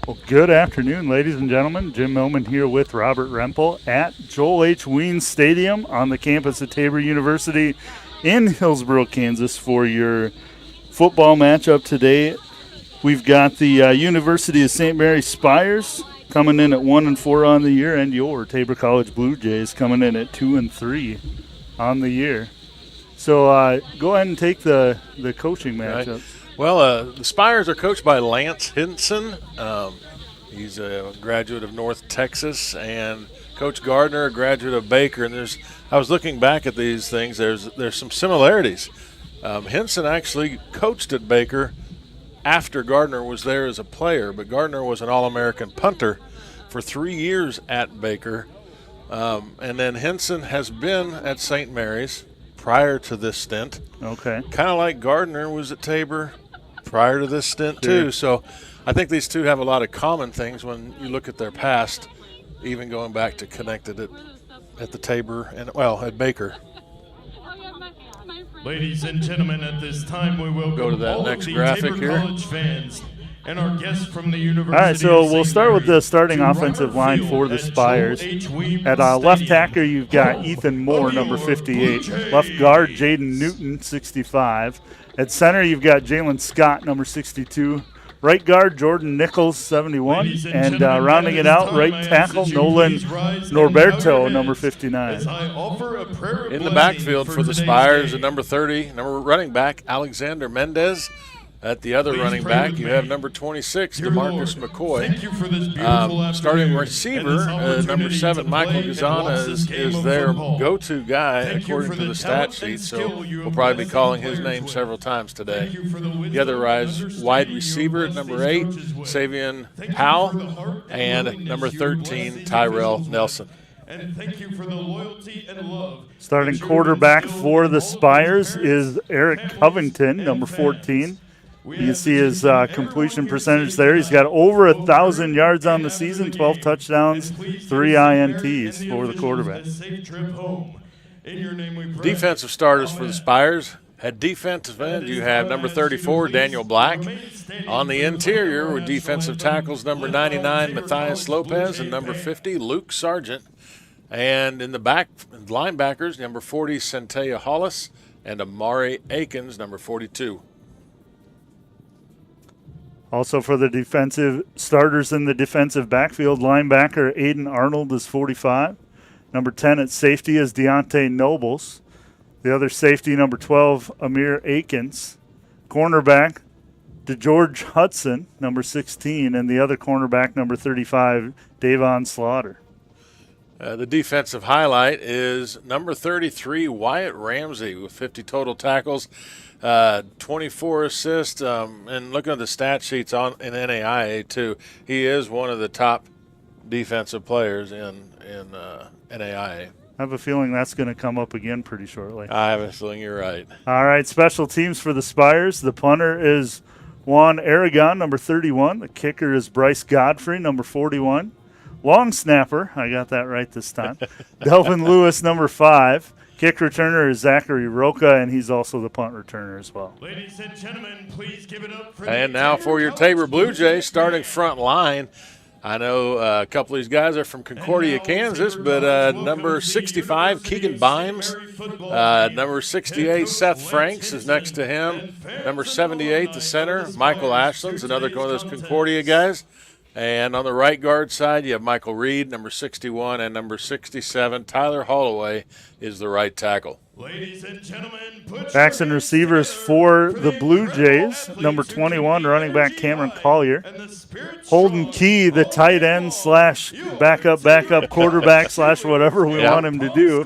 Well, good afternoon, ladies and gentlemen. Jim Millman here with Robert Rempel at Joel H. Weens Stadium on the campus of Tabor University in Hillsborough, Kansas for your football matchup today. We've got the University of St. Mary Spires coming in at 1-4 on the year, and your Tabor College Blue Jays coming in at 2-3 on the year. So go ahead and take the coaching matchups. Right. Well, the Spires are coached by Lance Hinson. He's a graduate of North Texas, and Coach Gardner, a graduate of Baker. And I was looking back at these things. There's some similarities. Hinson actually coached at Baker after Gardner was there as a player, but Gardner was an All-American punter for 3 years at Baker. And then Hinson has been at St. Mary's prior to this stint. Okay. Kind of like Gardner was at Tabor prior to this stint too. So I think these two have a lot of common things when you look at their past, even going back to connected at the Tabor and, well, at Baker. Ladies and gentlemen, at this time we will go to that next graphic here. College fans and our guests from the University. All right, so of we'll St. start with the Mary starting to offensive Robert line Field for the at Spires. Joel H. Weems At left Stadium. tackle, you've got Home Ethan Moore, of number your 58. Blue Jays. Left guard, Jaden Newton, 65. At center, you've got Jalen Scott, number 62. Right guard, Jordan Nichols, 71. Ladies and And gentlemen, rounding at it this out, time, right I ask tackle, that you Nolan please rise and Norberto, bow your number heads 59. as I offer a prayer of In the blessing backfield for the today's Spires, game. at number 30, number running back, Alexander Mendez. At the other Please running pray back, with you me. have number 26, Dear DeMarcus Lord, McCoy. thank you for this beautiful Starting afternoon receiver, and this number opportunity 7, to Michael play and Gazana watch this game is of their football. go-to guy Thank you according for to the the stat talent and sheet. So skill you we'll probably be invest calling in his players name with. several times today. Thank you for the wisdom The other and rise understanding wide you receiver at invest number these 8, coaches with. Savion Thank you Powell, for the heart and willingness number you bless 13, these Tyrell individuals with. Nelson. And thank you for the loyalty and love. Starting that you quarterback instilled for in the all of these Spires parents, is Eric families, Covington, and number fans. 14. We You can ask see that his keep everyone completion here percentage safe there. He's got tonight, over both 1,000 during yards on and the after season, the 12 game. touchdowns, And please 3 give St. Mary INTs and the for the officials quarterback. a safe trip home. In your name we pray. Defensive starters for the Amen. Spires. At defensive end, you have number 34, Daniel Black. On the interior were defensive tackles number 99, Matthias Lopez, and number 50, Luke Sargent. And in the back, linebackers, number 40, Centea Hollis, and Amari Akins, number 42. Also for the defensive starters in the defensive backfield, linebacker Aiden Arnold is 45. Number 10 at safety is Deontay Nobles. The other safety, number 12, Amir Akins. Cornerback, DeGeorge Hudson, number 16. And the other cornerback, number 35, Davon Slaughter. The defensive highlight is number 33, Wyatt Ramsey, with 50 total tackles, 24 assists, and looking at the stat sheets in NAIA too, he is one of the top defensive players in NAIA. I have a feeling that's going to come up again pretty shortly. I have a feeling you're right. All right, special teams for the Spires. The punter is Juan Aragon, number 31. The kicker is Bryce Godfrey, number 41. Long snapper, I got that right this time, Delvin Lewis, number 5. Kick returner is Zachary Roca, and he's also the punt returner as well. Ladies and gentlemen, please give it up for And the now for your College Tabor Blue Jays starting Jays. front line. I know a couple of these guys are from Concordia, Kansas, but number 65, Keegan Bimes. Number 68, Seth Franks is next to him. Number 78, the center, Michael Ashland's another one of those Concordia guys. And on the right guard side, you have Michael Reed, number 61, and number 67, Tyler Holloway, is the right tackle. Ladies and gentlemen, put Backs your and hands receivers together for for the Blue incredible Jays, athletes number who 21, keep the running back energy Cameron high Collier. and the spirit Holden strong Key, the all tight day end long. slash You are backup Tabor quarterback slash whatever we Yeah. want him to do.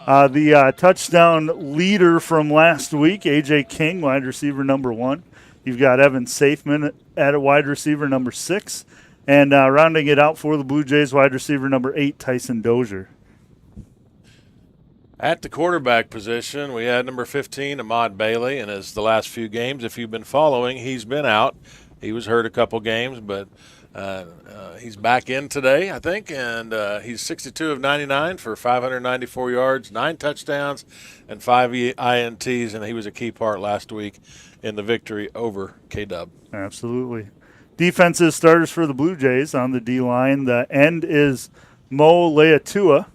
The touchdown leader from last week, A.J. King, wide receiver number 1. You've got Evan Safeman at a wide receiver number 6. And rounding it out for the Blue Jays, wide receiver number 8, Tyson Dozier. At the quarterback position, we had number 15, Ahmad Bailey, and as the last few games, if you've been following, he's been out. He was hurt a couple games, but he's back in today, I think, and he's 62 of 99 for 594 yards, 9 touchdowns, and 5 INTs, and he was a key part last week in the victory over K-Dub. Absolutely. Defensive starters for the Blue Jays on the D-line. The end is Mo Leatua.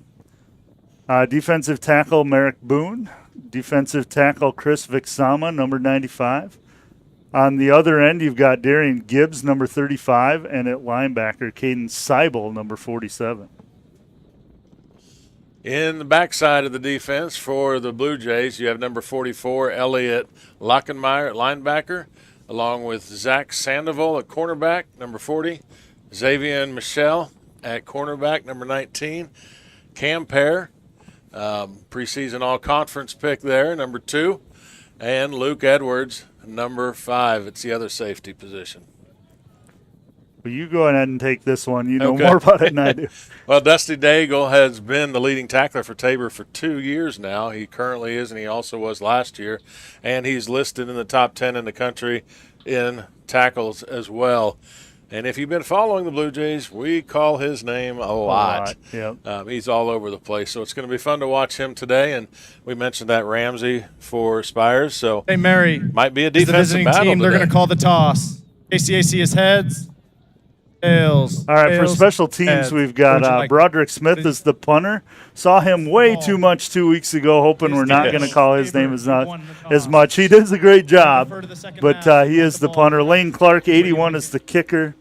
Defensive tackle Merrick Boone. Defensive tackle Chris Vixama, number 95. On the other end, you've got Darian Gibbs, number 35, and at linebacker, Caden Seibel, number 47. In the backside of the defense for the Blue Jays, you have number 44, Elliot Lockenmeyer at linebacker, along with Zach Sandoval at cornerback, number 40, Xavier Michelle at cornerback, number 19, Cam Pear, preseason all-conference pick there, number 2, and Luke Edwards, number 5. It's the other safety position. Well, you go ahead and take this one. You know Okay. more about it than I do. Well, Dusty Daigle has been the leading tackler for Tabor for 2 years now. He currently is, and he also was last year. And he's listed in the top 10 in the country in tackles as well. And if you've been following the Blue Jays, we call his name a lot. Yep. He's all over the place. So it's going to be fun to watch him today. And we mentioned that Ramsey for Spires. So Hey, Mary. might be a Is the defensive visiting battle team, they're today. going to call the toss. KCAC is heads. Tails. All right, for Tails, special teams, heads. we've What would you got like? Broderick Smith as the punter. Saw him way too much 2 weeks ago, hoping we're not going to call his name as much. He does a great job, but he is the punter. Lane Clark, 81, is the kicker.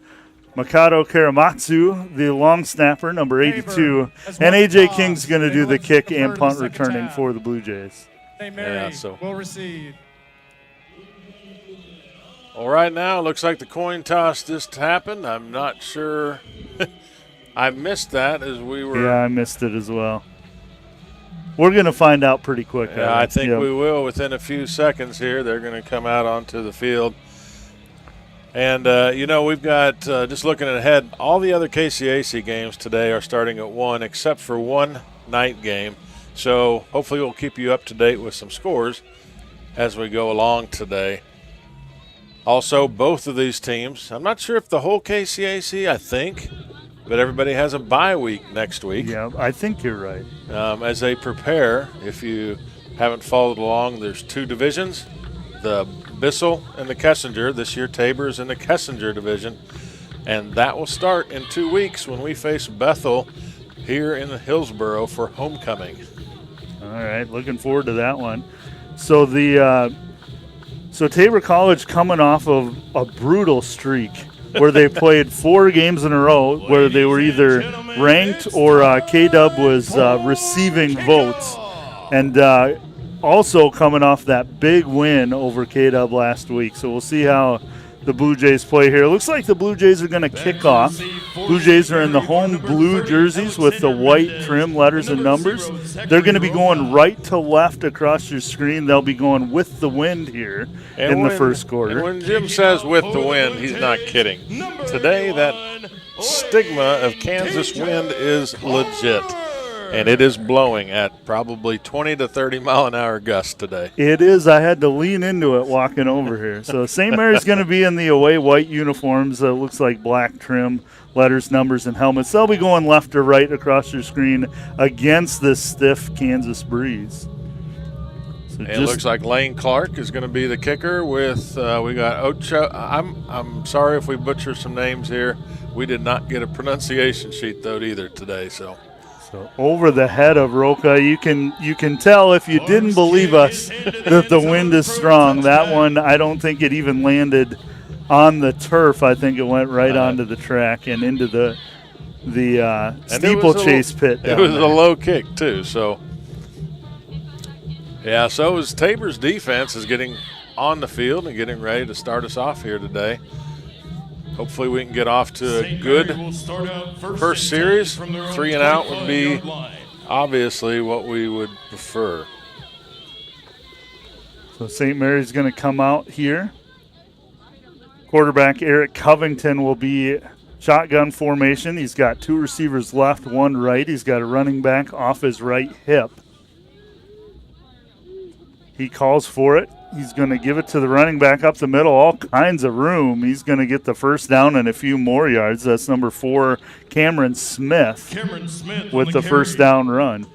Mikado Karamatsu, the long snapper, number 82. And A.J. King's going to do the kick and punt returning for the Blue Jays. Hey, Mary. Yeah, so- Will receive. Well, right now, it looks like the coin toss just happened. I'm not sure. I missed that as we were. Yeah, I missed it as well. We're going to find out pretty quick. Yeah, I think Yep. we will within a few seconds here. They're going to come out onto the field. And, we've got, just looking ahead, all the other KCAC games today are starting at 1 except for one night game. So hopefully we'll keep you up to date with some scores as we go along today. Also, both of these teams, I'm not sure if the whole KCAC, I think, but everybody has a bye week next week. Yeah, I think you're right. As they prepare, if you haven't followed along, there's 2 divisions, the Bissell and the Kessinger. This year Tabor is in the Kessinger division, and that will start in 2 weeks when we face Bethel here in Hillsboro for homecoming. All right, looking forward to that one. So So Tabor College coming off of a brutal streak where they played 4 games in a row where they were either ranked or K-Dub was receiving votes. And also coming off that big win over K-Dub last week. So we'll see how the Blue Jays play here. It looks like the Blue Jays are going to kick off. Blue Jays are in the home blue jerseys with the white trim letters and numbers. They're going to be going right to left across your screen. They'll be going with the wind here in the first quarter. And when Jim says with the wind, he's not kidding. Today, that stigma of Kansas wind is legit. And it is blowing at probably 20 to 30 mile an hour gusts today. It is. I had to lean into it walking over here. So St. Mary's going to be in the away white uniforms. Looks like black trim, letters, numbers, and helmets. They'll be going left or right across your screen against this stiff Kansas breeze. So it looks like Lane Clark is going to be the kicker with we got Ocho. I'm sorry if we butcher some names here. We did not get a pronunciation sheet though either today. So over the head of Roca, you can tell if you didn't believe us that the wind is strong. That one, I don't think it even landed on the turf. I think it went right onto the track and into the steeplechase pit. It was a low kick too. So yeah, so as Tabor's defense is getting on the field and getting ready to start us off here today. Hopefully we can get off to a good first series. 3 and out would be obviously what we would prefer. So St. Mary's going to come out here. Quarterback Eric Covington will be shotgun formation. He's got 2 receivers left, 1 right. He's got a running back off his right hip. He calls for it. He's going to give it to the running back up the middle, all kinds of room. He's going to get the first down and a few more yards. That's number 4, Cameron Smith with the first down run.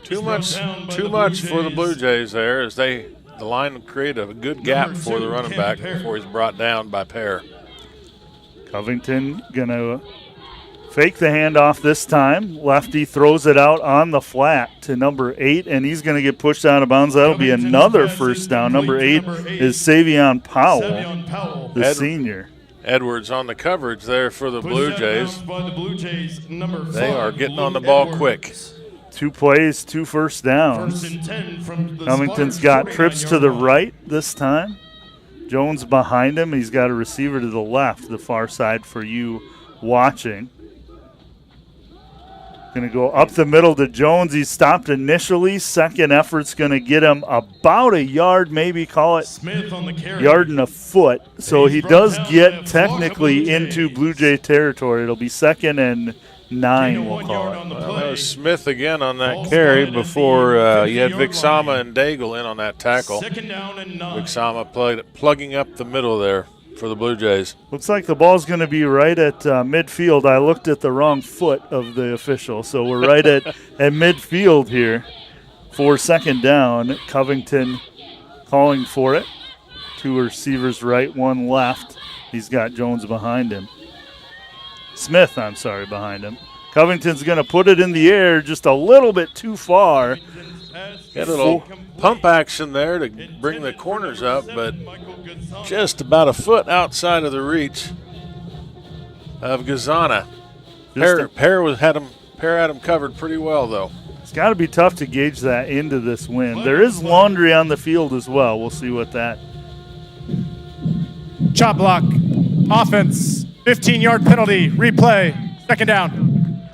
Too much for the Blue Jays there as the line created a good gap for the running back before he's brought down by Pear. Covington going to fake the handoff this time. Lefty throws it out on the flat to number 8, and he's going to get pushed out of bounds. That'll be another first down. Number 8 is Savion Powell, the senior. Edwards on the coverage there for the Blue Jays. By the Blue Jays, number 5, They are getting on the ball quick. 2 plays, 2 first downs. First and 10 from the Covington's Spires got 49 trips to yard the line. right this time. Jones behind him. He's got a receiver to the left, the far side for you watching. Going to go up the middle to Jones. He stopped initially. Second effort's going to get him about a yard, maybe call it Smith on the carry. yard and a foot. So He's he brought does down get by technically Blue into Jays. Blue Jay territory. It'll be 2nd and 9, Gain of we'll 1 call yard it. on the Well, play. that was Smith again on that Ball carry spotted at before the you had 50-yard Vic Sama line. and Daigle in on that tackle. 2nd down and 9. Vic Sama plugging up the middle there for the Blue Jays. Looks like the ball's going to be right at midfield. I looked at the wrong foot of the official, so we're right at midfield here for 2nd down. Covington calling for it. 2 receivers right, 1 left. He's got Jones behind him. Smith, behind him. Covington's going to put it in the air just a little bit too far. Got a little pump action there to bring the corners up, but just about a foot outside of the reach of Gazana. Pear had him covered pretty well, though. It's got to be tough to gauge that into this win. There is laundry on the field as well. We'll see what that. Chop block. Offense. 15-yard penalty. Replay. 2nd down.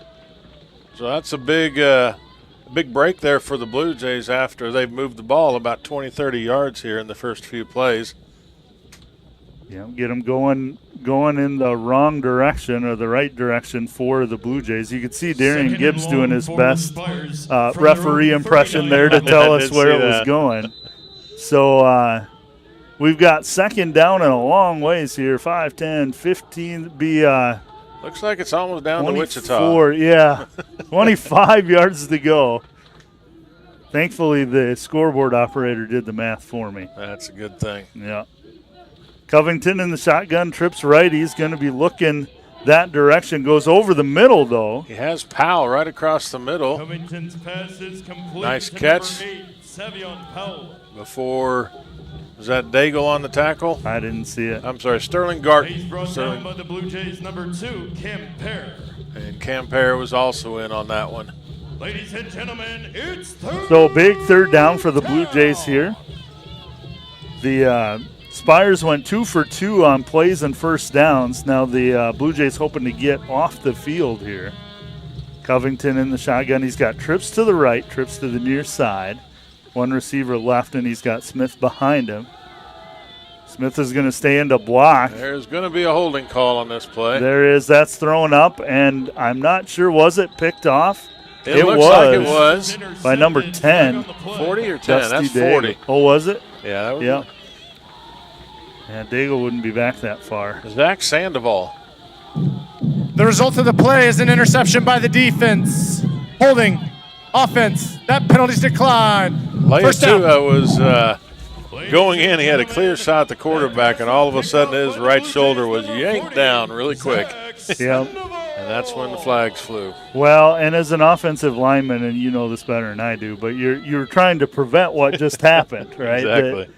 So that's a big break there for the Blue Jays after they've moved the ball about 20, 30 yards here in the first few plays. Yeah, get them going in the wrong direction or the right direction for the Blue Jays. You can see Darian 2nd and Gibbs doing long his for the best Spires from referee their own impression 39 there to yard tell I us did where see it was that. going. So we've got 2nd down and a long ways here. 5, 10, 15, be Looks like it's almost down to 24, Wichita. yeah. 25 yards to go. Thankfully, the scoreboard operator did the math for me. That's a good thing. Yeah. Covington in the shotgun, trips right. He's going to be looking that direction. Goes over the middle, though. He has Powell right across the middle Covington's pass is complete. Nice to catch. number 8, Savion Powell. before. Was that Daigle on the tackle? I didn't see it. I'm sorry, Sterling Gart. He's brought down by the Blue Jays number 2, Cam Pear. And Cam Pear was also in on that one. Ladies and gentlemen, it's third. So big 3rd down for the Blue Jays here. The Spires went 2 for 2 on plays and first downs. Now the Blue Jays hoping to get off the field here. Covington in the shotgun. He's got trips to the right, trips to the near side. 1 receiver left, and he's got Smith behind him. Smith is going to stay in to block. There's going to be a holding call on this play. There is. That's thrown up, and I'm not sure, was it picked off? It looks like it was. By number 10. 40 or 10? Dusty That's 40. Daigle. Oh, was it? Yeah, that was Yeah. Yeah, Daigle wouldn't be back that far. Zach Sandoval. The result of the play is an interception by the defense. Holding. Offense. That penalty's declined. First down. Leatua was going in. He had a clear shot at the quarterback, and all of a sudden his right shoulder was yanked down really quick. Yep. And that's when the flags flew. Well, and as an offensive lineman, and you know this better than I do, but you're trying to prevent what just happened, right? Exactly.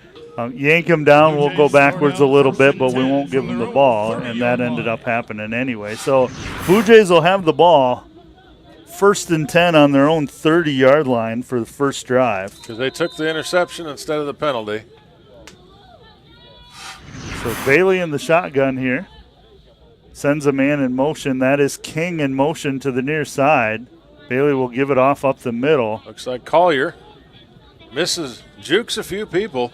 Yank him down, we'll go backwards a little bit, but we won't give him the ball, and that ended up happening anyway. So Blue Jays will have the ball. 1st and 10 on their own 30-yard line for the first drive. Because they took the interception instead of the penalty. So Bailey in the shotgun here. Sends a man in motion. That is King in motion to the near side. Bailey will give it off up the middle. Looks like Collier jukes a few people.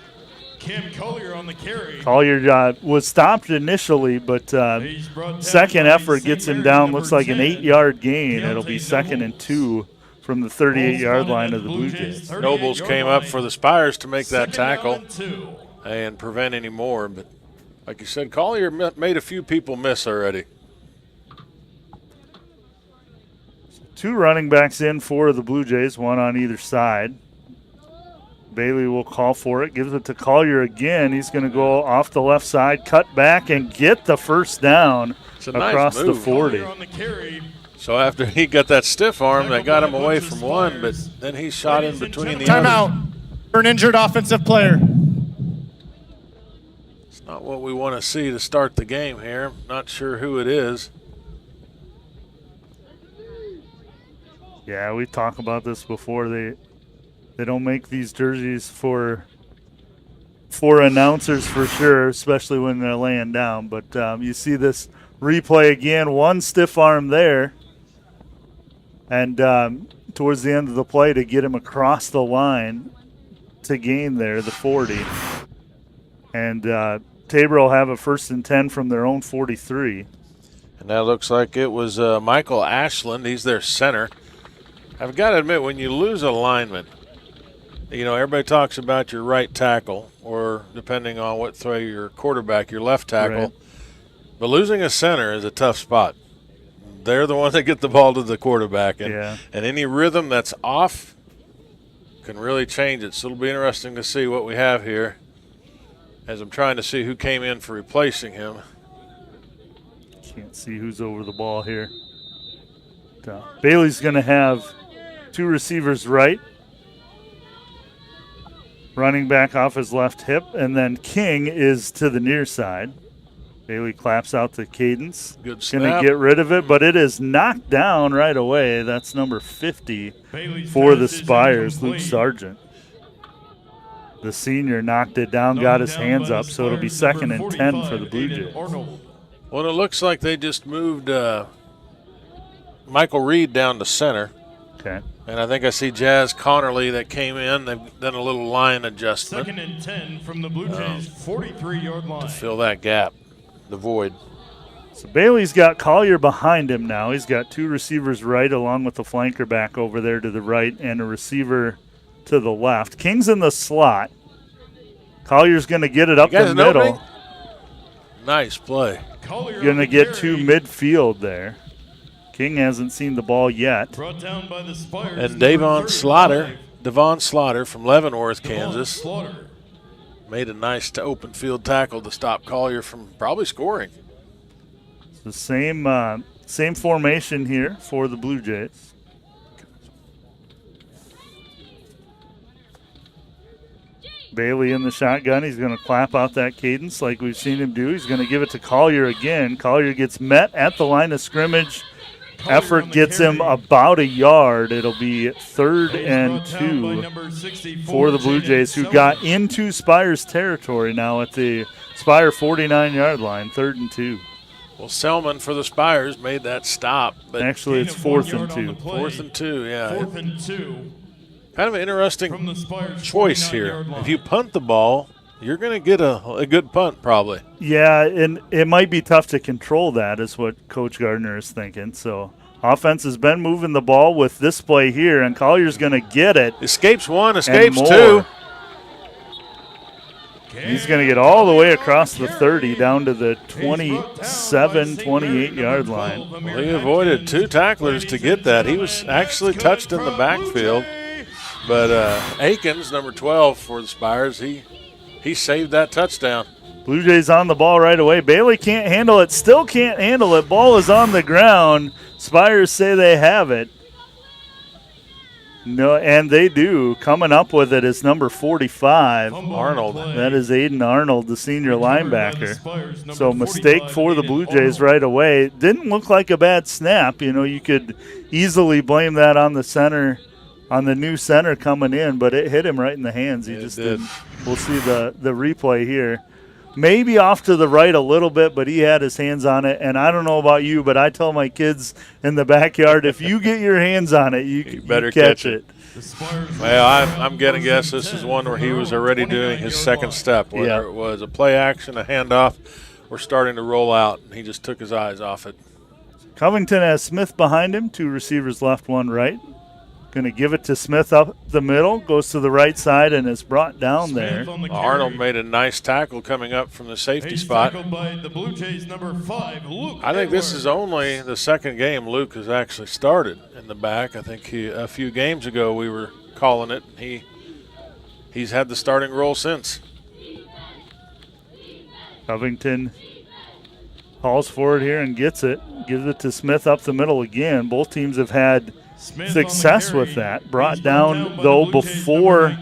Cam Collier on the carry. Collier was stopped initially, but He's brought down second by effort St. gets him Mary's down. number Looks like an 10. 8-yard gain. Deontay It'll be 2nd and 2 from the Ball 38-yard spotted line at of the Blue Jays. 38 Nobles yard came up line. for the Spires to make that 2nd down tackle and 2. and prevent any more. But like you said, Collier made a few people miss already. 2 running backs in for the Blue Jays, 1 on either side. Bailey will call for it, gives it to Collier again. He's going to go off the left side, cut back, and get the first down across the 40. So after he got that stiff arm, that got him away from one, but then he shot in between the others. Timeout for an injured offensive player. It's not what we want to see to start the game here. Not sure who it is. Yeah, we talked about this before. They don't make these jerseys for announcers for sure, especially when they're laying down. But you see this replay again, one stiff arm there. And towards the end of the play to get him across the line to gain there, the 40. And Tabor will have a 1st and 10 from their own 43. And that looks like it was Michael Ashland. He's their center. I've got to admit, when you lose a lineman, you know, everybody talks about your right tackle, or depending on what throw your quarterback, your left tackle. Right. But losing a center is a tough spot. They're the ones that get the ball to the quarterback. And any rhythm that's off can really change it. So it'll be interesting to see what we have here as I'm trying to see who came in for replacing him. Can't see who's over the ball here. Bailey's going to have 2 receivers right. Running back off his left hip, and then King is to the near side. Bailey claps out the cadence. Good snap. Going to get rid of it, but it is knocked down right away. That's number 50 for the Spires, Luke Sargent. The senior knocked it down, got his hands up, so it'll be 2nd and 10 for the Blue Jays. Well, it looks like they just moved Michael Reed down to center. Okay. And I think I see Jazz Connerly that came in. They've done a little line adjustment. 2nd and 10 from the Blue Jays 43-yard line. To fill that gap, the void. So Bailey's got Collier behind him now. He's got 2 receivers right along with the flanker back over there to the right and a receiver to the left. King's in the slot. Collier's going to get it up the middle. Nice play. Going to get to midfield there. King hasn't seen the ball yet. Brought down by the Spires. And Devon Slaughter from Leavenworth, Kansas, made a nice open field tackle to stop Collier from probably scoring. It's the same formation here for the Blue Jays. Bailey in the shotgun. He's going to clap out that cadence like we've seen him do. He's going to give it to Collier again. Collier gets met at the line of scrimmage. Effort gets him about a yard. It'll be 3rd and 2 for the Blue Jays, who got into Spires territory now at the Spire 49-yard line, 3rd and 2. Well, Selman for the Spires made that stop. But actually, it's 4th and 2. 4th and 2, yeah. 4th and 2. Kind of an interesting choice here. If you punt the ball, you're going to get a good punt probably. Yeah, and it might be tough to control that is what Coach Gardner is thinking. So offense has been moving the ball with this play here, and Collier's going to get it. Escapes 1, escapes 2. He's going to get all the way across the 30 down to the 27, 28-yard line. Well, he avoided 2 tacklers to get that. He was actually touched in the backfield. But Akins, number 12 for the Spires, he saved that touchdown. Blue Jays on the ball right away. Bailey can't handle it, still can't handle it. Ball is on the ground. Spires say they have it. No, and they do. Coming up with it is number 45, Arnold. That is Aiden Arnold, the senior linebacker. So mistake for the Blue Jays right away. Didn't look like a bad snap. You know, you could easily blame that on the center, on the new center coming in, but it hit him right in the hands. He just didn't. We'll see the replay here. Maybe off to the right a little bit, but he had his hands on it. And I don't know about you, but I tell my kids in the backyard, if you get your hands on it, you better catch it. Well, I'm going to guess this is one where he was already doing his second step, whether it was a play action, a handoff, or starting to roll out, and he just took his eyes off it. Covington has Smith behind him, 2 receivers left, 1 right. Going to give it to Smith up the middle, goes to the right side and is brought down there. Arnold made a nice tackle coming up from the safety spot. By the Blue Jays, number 5, Luke I think this is only the second game Luke has actually started in the back. I think a few games ago we were calling it. He he's had the starting role since. Covington hauls forward here and gets it. Gives it to Smith up the middle again. Both teams have had success with that. Brought down, though, before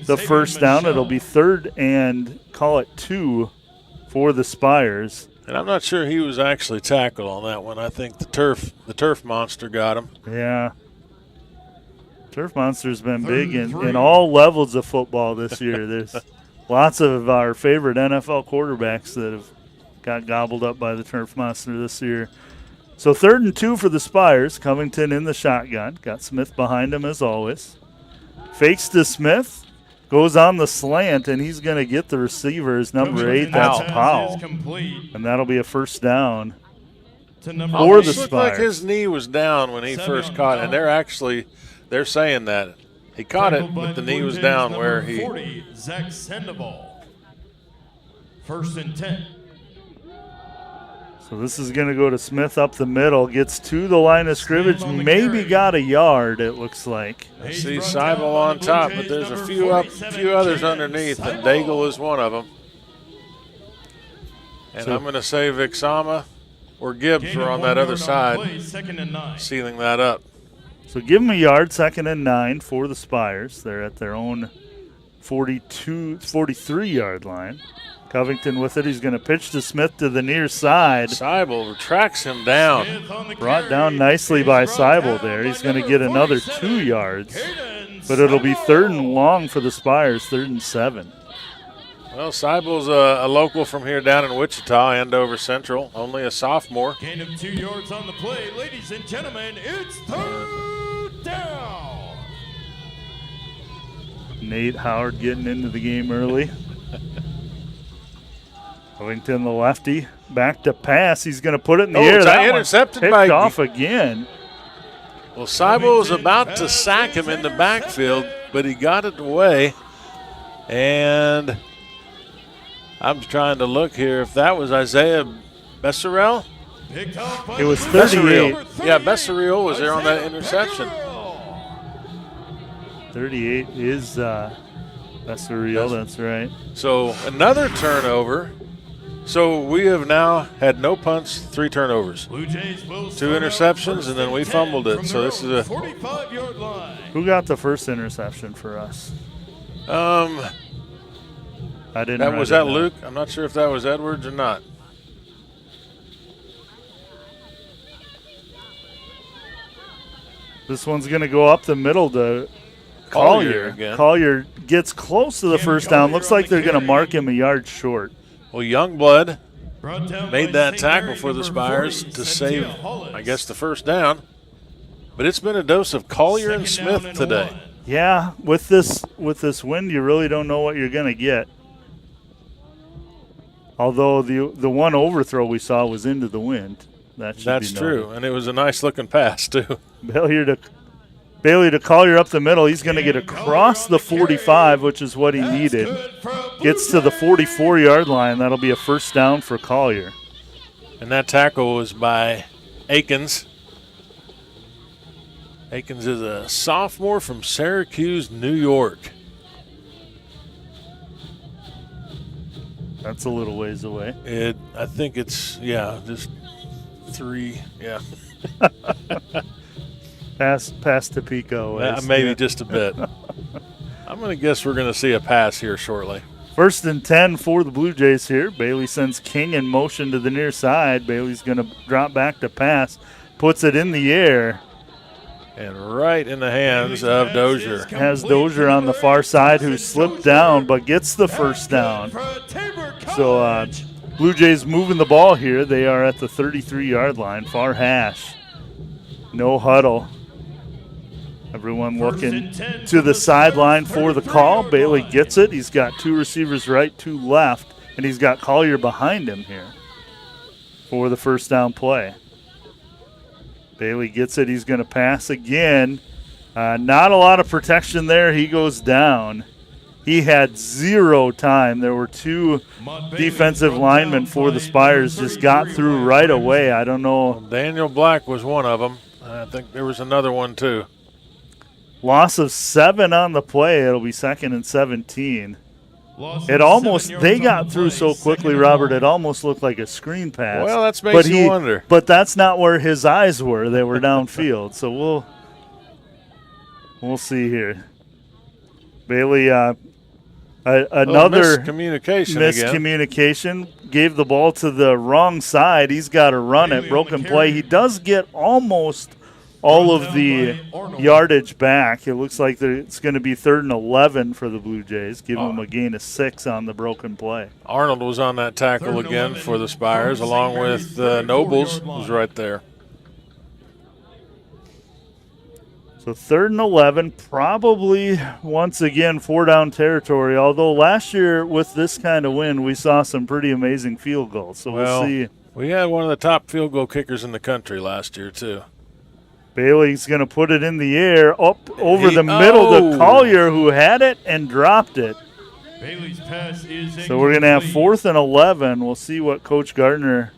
the first down. It'll be 3rd and call it 2 for the Spires. And I'm not sure he was actually tackled on that one. I think the turf monster got him. Yeah. Turf monster's been big in all levels of football this year. There's lots of our favorite NFL quarterbacks that have got gobbled up by the turf monster this year. So 3rd and 2 for the Spires. Covington in the shotgun. Got Smith behind him as always. Fakes to Smith. Goes on the slant, and he's going to get the receiver as number 8. That's Powell. And that'll be a first down for the Spires. Looked like his knee was down when he first caught it. And they're saying that. He caught it, but the knee was down where he. 40, Zach Sandoval. 1st and 10. So this is going to go to Smith up the middle. Gets to the line of scrimmage. Maybe got a yard, it looks like. I see Seibel on top, but there's a few others underneath, and Daigle is one of them. And I'm going to say Vixama or Gibbs are on that other side, sealing that up. So give them a yard, 2nd and 9 for the Spires. They're at their own 43-yard line. Covington with it. He's going to pitch to Smith to the near side. Seibel tracks him down. Brought down nicely by Seibel there. He's going to get another 2 yards. But it'll be 3rd and long for the Spires, 3rd and 7. Well, Seibel's a local from here down in Wichita, Andover Central. Only a sophomore. Gain of 2 yards on the play. Ladies and gentlemen, it's 3rd down. Nate Howard getting into the game early. Covington, the lefty, back to pass. He's going to put it in the air. That intercepted picked off again. Well, Seibel was about to sack him in the backfield, but he got it away. And I'm trying to look here if that was Isaiah Besserell. It was 38. Yeah, Besserell was there on that interception. 38 is Besserell, that's right. So another turnover. So we have now had no punts, 3 turnovers, 2 interceptions, and then we fumbled it. So this is a 45-yard line. Who got the first interception for us? I didn't. Was that Luke? I'm not sure if that was Edwards or not. This one's going to go up the middle to Collier. Again. Collier gets close to the first down. Looks like they're going to mark him a yard short. Well, Youngblood made that tackle for the Spires to save, I guess, the first down. But it's been a dose of Collier and Smith today. Yeah, with this wind, you really don't know what you're going to get. Although the one overthrow we saw was into the wind. That's true, and it was a nice-looking pass, too. Bailey to Collier up the middle. He's going to get across the 45, which is what he needed. Gets to the 44-yard line. That'll be a first down for Collier. And that tackle was by Akins. Akins is a sophomore from Syracuse, New York. That's a little ways away. I think it's, just 3, Past Topeka ways. Maybe just a bit. I'm going to guess we're going to see a pass here shortly. 1st and 10 for the Blue Jays here. Bailey sends King in motion to the near side. Bailey's going to drop back to pass. Puts it in the air. And right in the hands of Dozier. Has Dozier on the far side who slipped down but gets the first down. So Blue Jays moving the ball here. They are at the 33-yard line, far hash. No huddle. Everyone looking to the sideline for the call. Bailey gets it. He's got 2 receivers right, 2 left, and he's got Collier behind him here for the first down play. Bailey gets it. He's going to pass again. Not a lot of protection there. He goes down. He had 0 time. There were 2 defensive linemen for the Spires just got through right away. I don't know. Daniel Black was one of them. I think there was another one too. Loss of 7 on the play. It'll be 2nd and 17. They got through so quickly, Robert, it almost looked like a screen pass. Well, that makes you wonder. But that's not where his eyes were. They were downfield. So we'll see here. Bailey, another miscommunication. Gave the ball to the wrong side. He's got to run it. Broken play. He does get almost all of the yardage back. It looks like it's going to be 3rd and 11 for the Blue Jays. Give them a gain of 6 on the broken play. Arnold was on that tackle again for the Spires, along with Nobles, who's right there. So 3rd and 11, probably once again 4-down territory, although last year with this kind of win, we saw some pretty amazing field goals. So we'll see. We had one of the top field goal kickers in the country last year, too. Bailey's going to put it in the air, up over the middle to Collier, who had it and dropped it. Bailey's pass is so we're going to have 4th and 11. We'll see what Coach Gardner.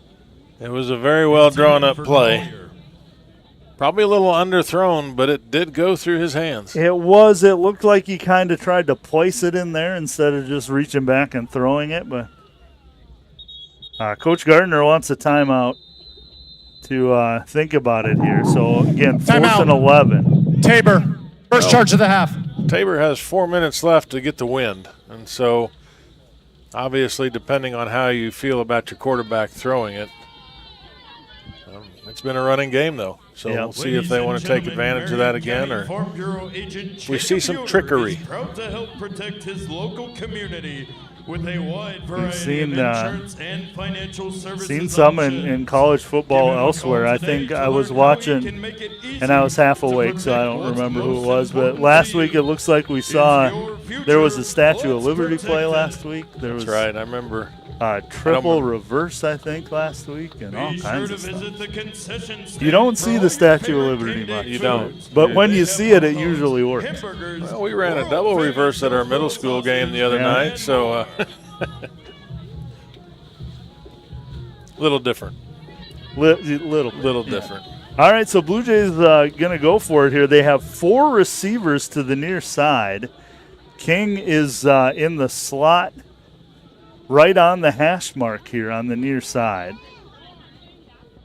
It was a very well drawn up play. Probably a little underthrown, but it did go through his hands. It was. It looked like he kind of tried to place it in there instead of just reaching back and throwing it. But Coach Gardner wants a timeout to think about it here. So, again, 4th and 11. Tabor, first charge of the half. Tabor has 4 minutes left to get the wind. And so, obviously, depending on how you feel about your quarterback throwing it, it's been a running game, though. So we'll see if they want to take advantage of that again, or we see some trickery. Proud to help protect his local community with a wide variety of insurance and financial services. Seen some in college football elsewhere. I think I was watching, and I was half awake, so I don't remember who it was. But last week it looks like we saw there was a Statue of Liberty play last week. That's right. I remember. Triple reverse, I think, last week, and all kinds of stuff. You don't see the Statue of Liberty much. You don't. But when you see it, it usually works. Well, we ran a double reverse at our middle school game the other night, so little different. Little different. All right, so Blue Jays going to go for it here. They have 4 receivers to the near side. King is in the slot right on the hash mark here on the near side.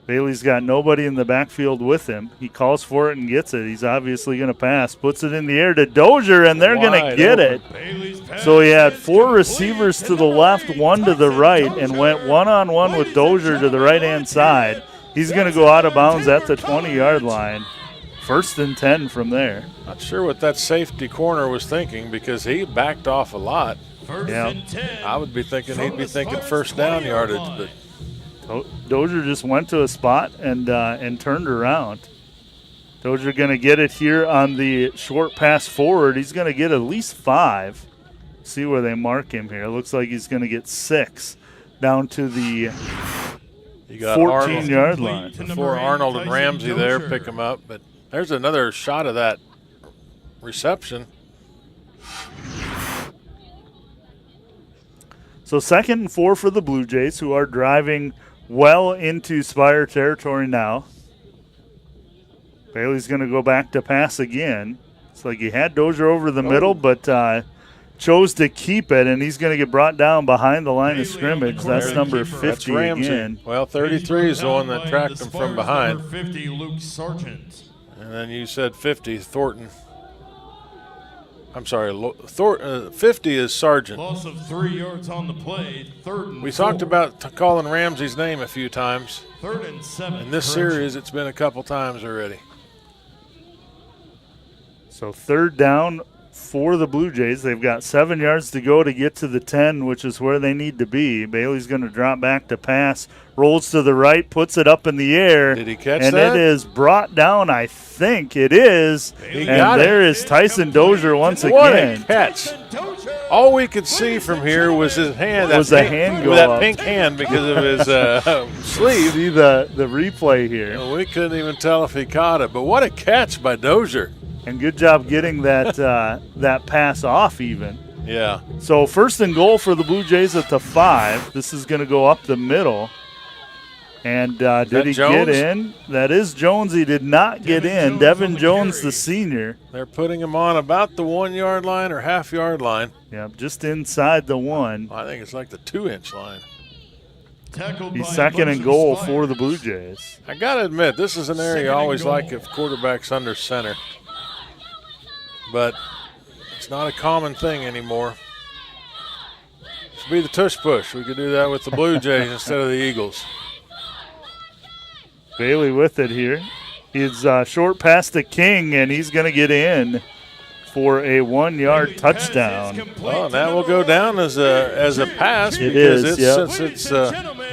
Bailey's got nobody in the backfield with him. He calls for it and gets it. He's obviously going to pass. Puts it in the air to Dozier, and they're going to get it. So he had 4 receivers to the left, 1 to the right, and went one-on-one with Dozier to the right-hand side. He's going to go out of bounds at the 20-yard line. 1st and 10 from there. Not sure what that safety corner was thinking, because he backed off a lot. I would be thinking he'd be thinking 1st down yardage, but Dozier just went to a spot and turned around. Dozier going to get it here on the short pass forward. He's going to get at least 5. See where they mark him here. It looks like he's going to get 6 down to the 14-yard line. Before Arnold and Ramsey there pick him up, but there's another shot of that reception. So 2nd and 4 for the Blue Jays, who are driving well into Spire territory now. Bailey's going to go back to pass again. It's like he had Dozier over the middle, but chose to keep it, and he's going to get brought down behind the line of scrimmage. That's number 50 again. Well, 33 is the one that tracked him from behind. 50, Luke Sargent. And then you said 50, Thornton. I'm sorry, 50 is Sargent. Loss of 3 yards on the play. 3rd and we 4. talked about calling Ramsey's name a few times. 3rd and 7. In this series, it's been a couple times already. So 3rd down for the Blue Jays. They've got 7 yards to go to get to the 10, which is where they need to be. Bailey's going to drop back to pass, rolls to the right, puts it up in the air. Did he catch and that? And it is brought down, I think it is. And there is Tyson Dozier once again. What a catch. All we could see from here was his hand. Was the hand go that up. pink hand because of his sleeve. See the replay here. We couldn't even tell if he caught it, but what a catch by Dozier. And good job getting that that pass off even. Yeah. So 1st and goal for the Blue Jays at the 5. This is going to go up the middle. And did he Jones? get in? That is Jones. He did not get in. Devin Jones, the senior. They're putting him on about the 1 yard line or half yard line. Yeah, just inside the 1. I think it's like the 2-inch line. He's second and goal for the Blue Jays. I got to admit, this is an area I always like if quarterback's under center. But it's not a common thing anymore. Should be the tush push. We could do that with the Blue Jays instead of the Eagles. Bailey with it here. He's short past the King, and he's going to get in for a 1 yard touchdown. Well, and that will go down as a pass it because is, since it's and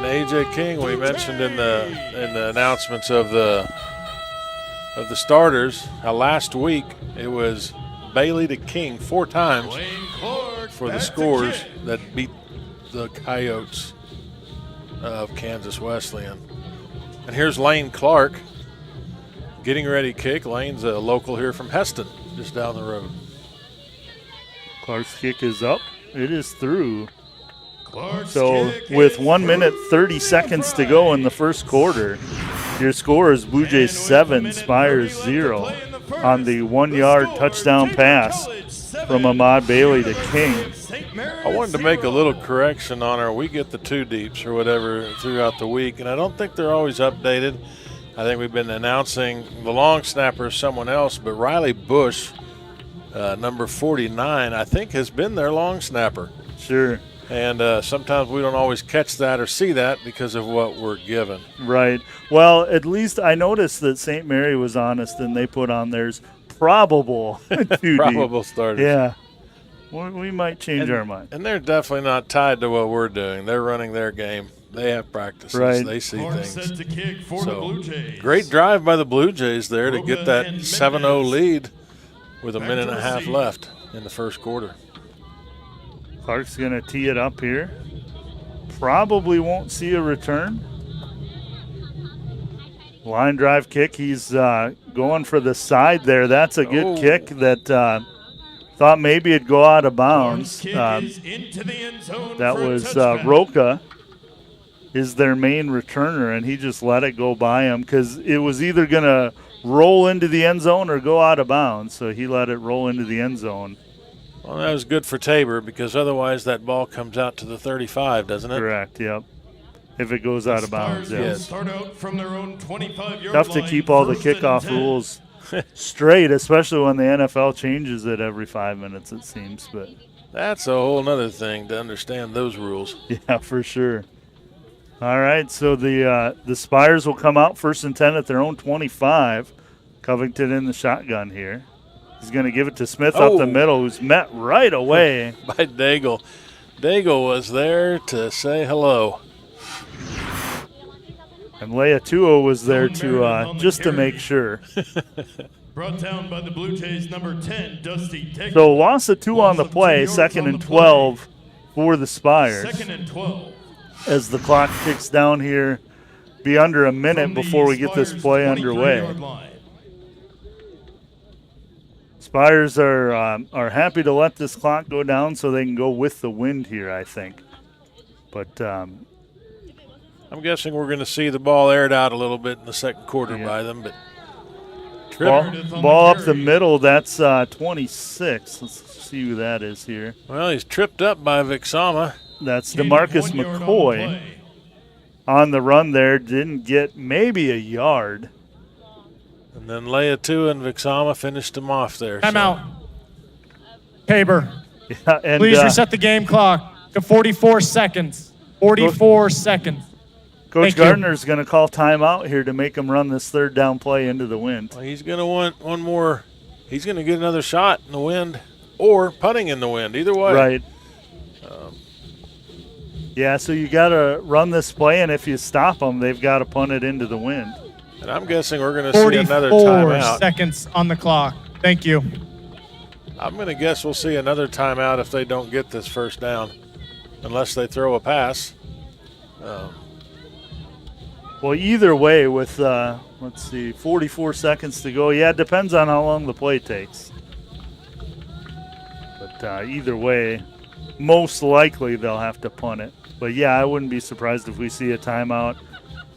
AJ King we mentioned in the announcements of the starters last week. It was Bailey to King 4 times for the scores that beat the Coyotes of Kansas Wesleyan. And here's Lane Clark getting ready to kick. Lane's a local here from Heston, just down the road. Clark's kick is up. It is through. So with 1 minute 30 seconds to go in the first quarter, your score is Blue Jays 7, Spires 0 on the 1 yard touchdown pass from Ahmad Bailey to King. I wanted to make a little correction on our we get the 2 deeps or whatever throughout the week, and I don't think they're always updated. I think we've been announcing the long snapper is someone else, but Riley Bush, number 49, I think has been their long snapper. Sure. And sometimes we don't always catch that or see that because of what we're given. Right. Well, at least I noticed that St. Mary was honest and they put on theirs probable 2 Probable starters. Yeah. We might change our mind. And they're definitely not tied to what we're doing. They're running their game. They have practices. Right. They see things. Set to kick for the Blue Jays. Great drive by the Blue Jays there to get that 7-0 lead with a minute and a half left in the first quarter. Clark's going to tee it up here. Probably won't see a return. Line drive kick. He's going for the side there. That's a good kick that thought maybe it'd go out of bounds. That was Roca is their main returner, and he just let it go by him because it was either going to roll into the end zone or go out of bounds. So he let it roll into the end zone. Well, that was good for Tabor because otherwise that ball comes out to the 35, doesn't it? Correct, yep. If it goes out of bounds, yes. Start out from their own 25-yard Tough to keep all the kickoff rules straight, especially when the NFL changes it every 5 minutes, it seems. But that's a whole other thing to understand those rules. Yeah, for sure. All right, so the Spires will come out 1st and 10 at their own 25. Covington in the shotgun here. He's going to give it to Smith up the middle, who's met right away. By Daigle. Daigle was there to say hello. And Leatuo was there to just to make sure. Brought down by the Blue Jays, number 10, Dusty Daigle. So loss of 2 on the play, 2nd and 12 for the Spires. 2nd and 12. As the clock ticks down here, be under a minute before we get this play underway. Spires are happy to let this clock go down so they can go with the wind here, I think. But I'm guessing we're going to see the ball aired out a little bit in the second quarter by them. But ball up the middle, that's 26. Let's see who that is here. Well, he's tripped up by Vixama. That's DeMarcus McCoy on the run there. Didn't get maybe a yard. And then Leatu and Vixama finished him off there. Timeout. Tabor. Yeah, and please reset the game clock to 44 seconds. 44 seconds. Coach Gardner's going to call timeout here to make him run this 3rd down play into the wind. Well, he's going to want one more. He's going to get another shot in the wind or putting in the wind. Either way. Right. Yeah, so you got to run this play, and if you stop them, they've got to punt it into the wind. And I'm guessing we're going to see another timeout. 44 seconds on the clock. Thank you. I'm going to guess we'll see another timeout if they don't get this 1st down, unless they throw a pass. Well, either way, with, 44 seconds to go. Yeah, it depends on how long the play takes. But either way, most likely they'll have to punt it. But, yeah, I wouldn't be surprised if we see a timeout.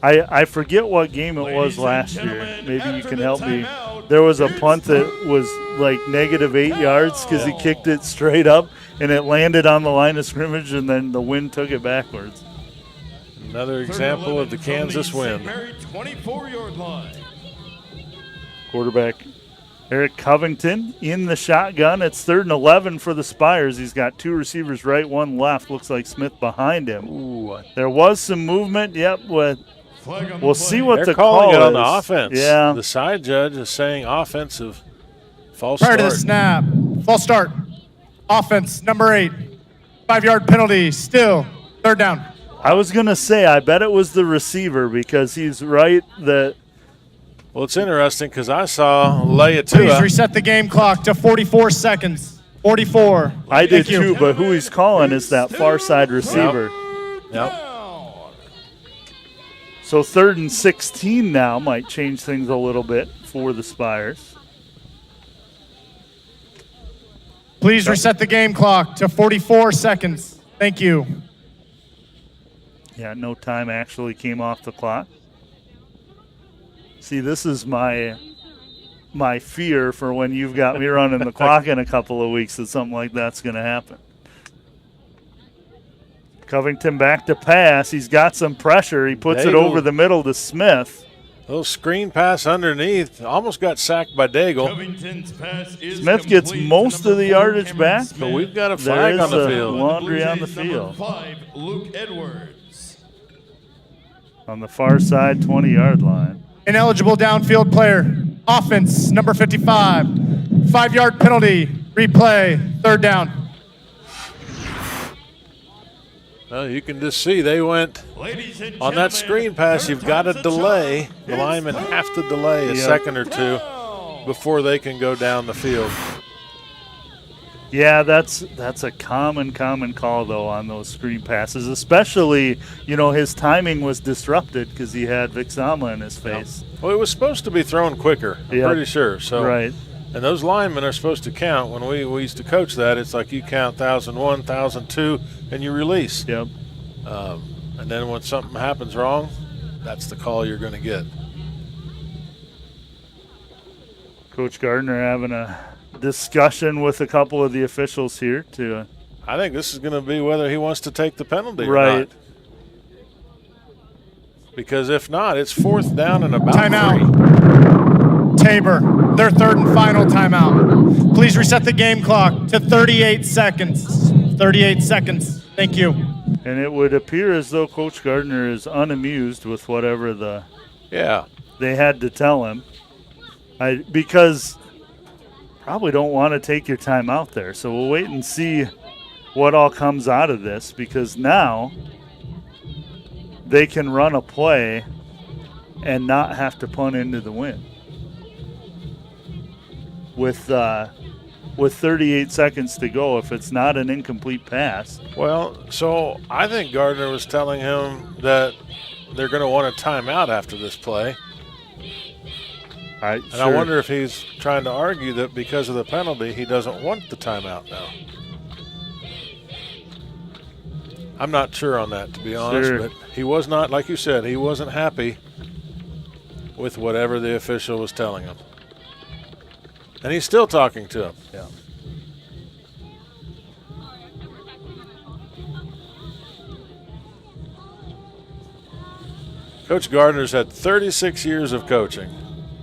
I forget what game it was last year. Maybe you can help me. There was a punt that was like -8 yards because he kicked it straight up, and it landed on the line of scrimmage, and then the wind took it backwards. Another example of the Kansas wind. 24-yard line. Quarterback Eric Covington in the shotgun. It's 3rd and 11 for the Spires. He's got 2 receivers right, 1 left. Looks like Smith behind him. Ooh. There was some movement. Yep, we'll see what They're the calling call it on is. the offense. Yeah. The side judge is saying offensive false Prior start. to the snap, false start. Offense, number 8. 5-yard penalty, still 3rd down. I was going to say, I bet it was the receiver because he's right that. Well, it's interesting because I saw Leia Please reset the game clock to 44 seconds. 44. I did Thank you. too, but who he's calling is that far side receiver. Yep. So 3rd and 16 now might change things a little bit for the Spires. Please reset the game clock to 44 seconds. Thank you. Yeah, no time actually came off the clock. See, this is my fear for when you've got me running the clock in a couple of weeks that something like that's going to happen. Covington back to pass. He's got some pressure. He puts it over the middle to Smith. Little screen pass underneath. Almost got sacked by Daigle. Covington's pass is Smith gets complete to most of the number 4, yardage Cameron back. Smith. But we've got a flag There on the is field. laundry on the Blue Jays, number field. 5, Luke Edwards. On the far side, 20-yard line. Ineligible downfield player. Offense, number 55. 5-yard penalty. Replay. 3rd down. Well, you can just see they went Ladies and on that gentlemen, screen pass. You've got to delay. The linemen have to delay a second or two before they can go down the field. Yeah, that's a common call, though, on those screen passes, especially, his timing was disrupted because he had Vic Zama in his face. Well, it was supposed to be thrown quicker, I'm pretty sure. So, right. And those linemen are supposed to count. When we used to coach that, it's like you count 1,001, 1,002, and you release. Yep. And then when something happens wrong, that's the call you're going to get. Coach Gardner having a discussion with a couple of the officials here to. I think this is going to be whether he wants to take the penalty or right. not. Because if not, it's 4th down and about 3. Timeout. Tabor, their 3rd and final timeout. Please reset the game clock to 38 seconds. 38 seconds. Thank you. And it would appear as though Coach Gardner is unamused with whatever they had to tell him. Because probably don't want to take your time out there. So we'll wait and see what all comes out of this, because now they can run a play and not have to punt into the wind. With 38 seconds to go, if it's not an incomplete pass. Well, so I think Gardner was telling him that they're going to want a timeout after this play. I wonder if he's trying to argue that because of the penalty, he doesn't want the timeout now. I'm not sure on that, to be honest, but he was not, like you said, he wasn't happy with whatever the official was telling him. And he's still talking to him. Yeah. Coach Gardner's had 36 years of coaching.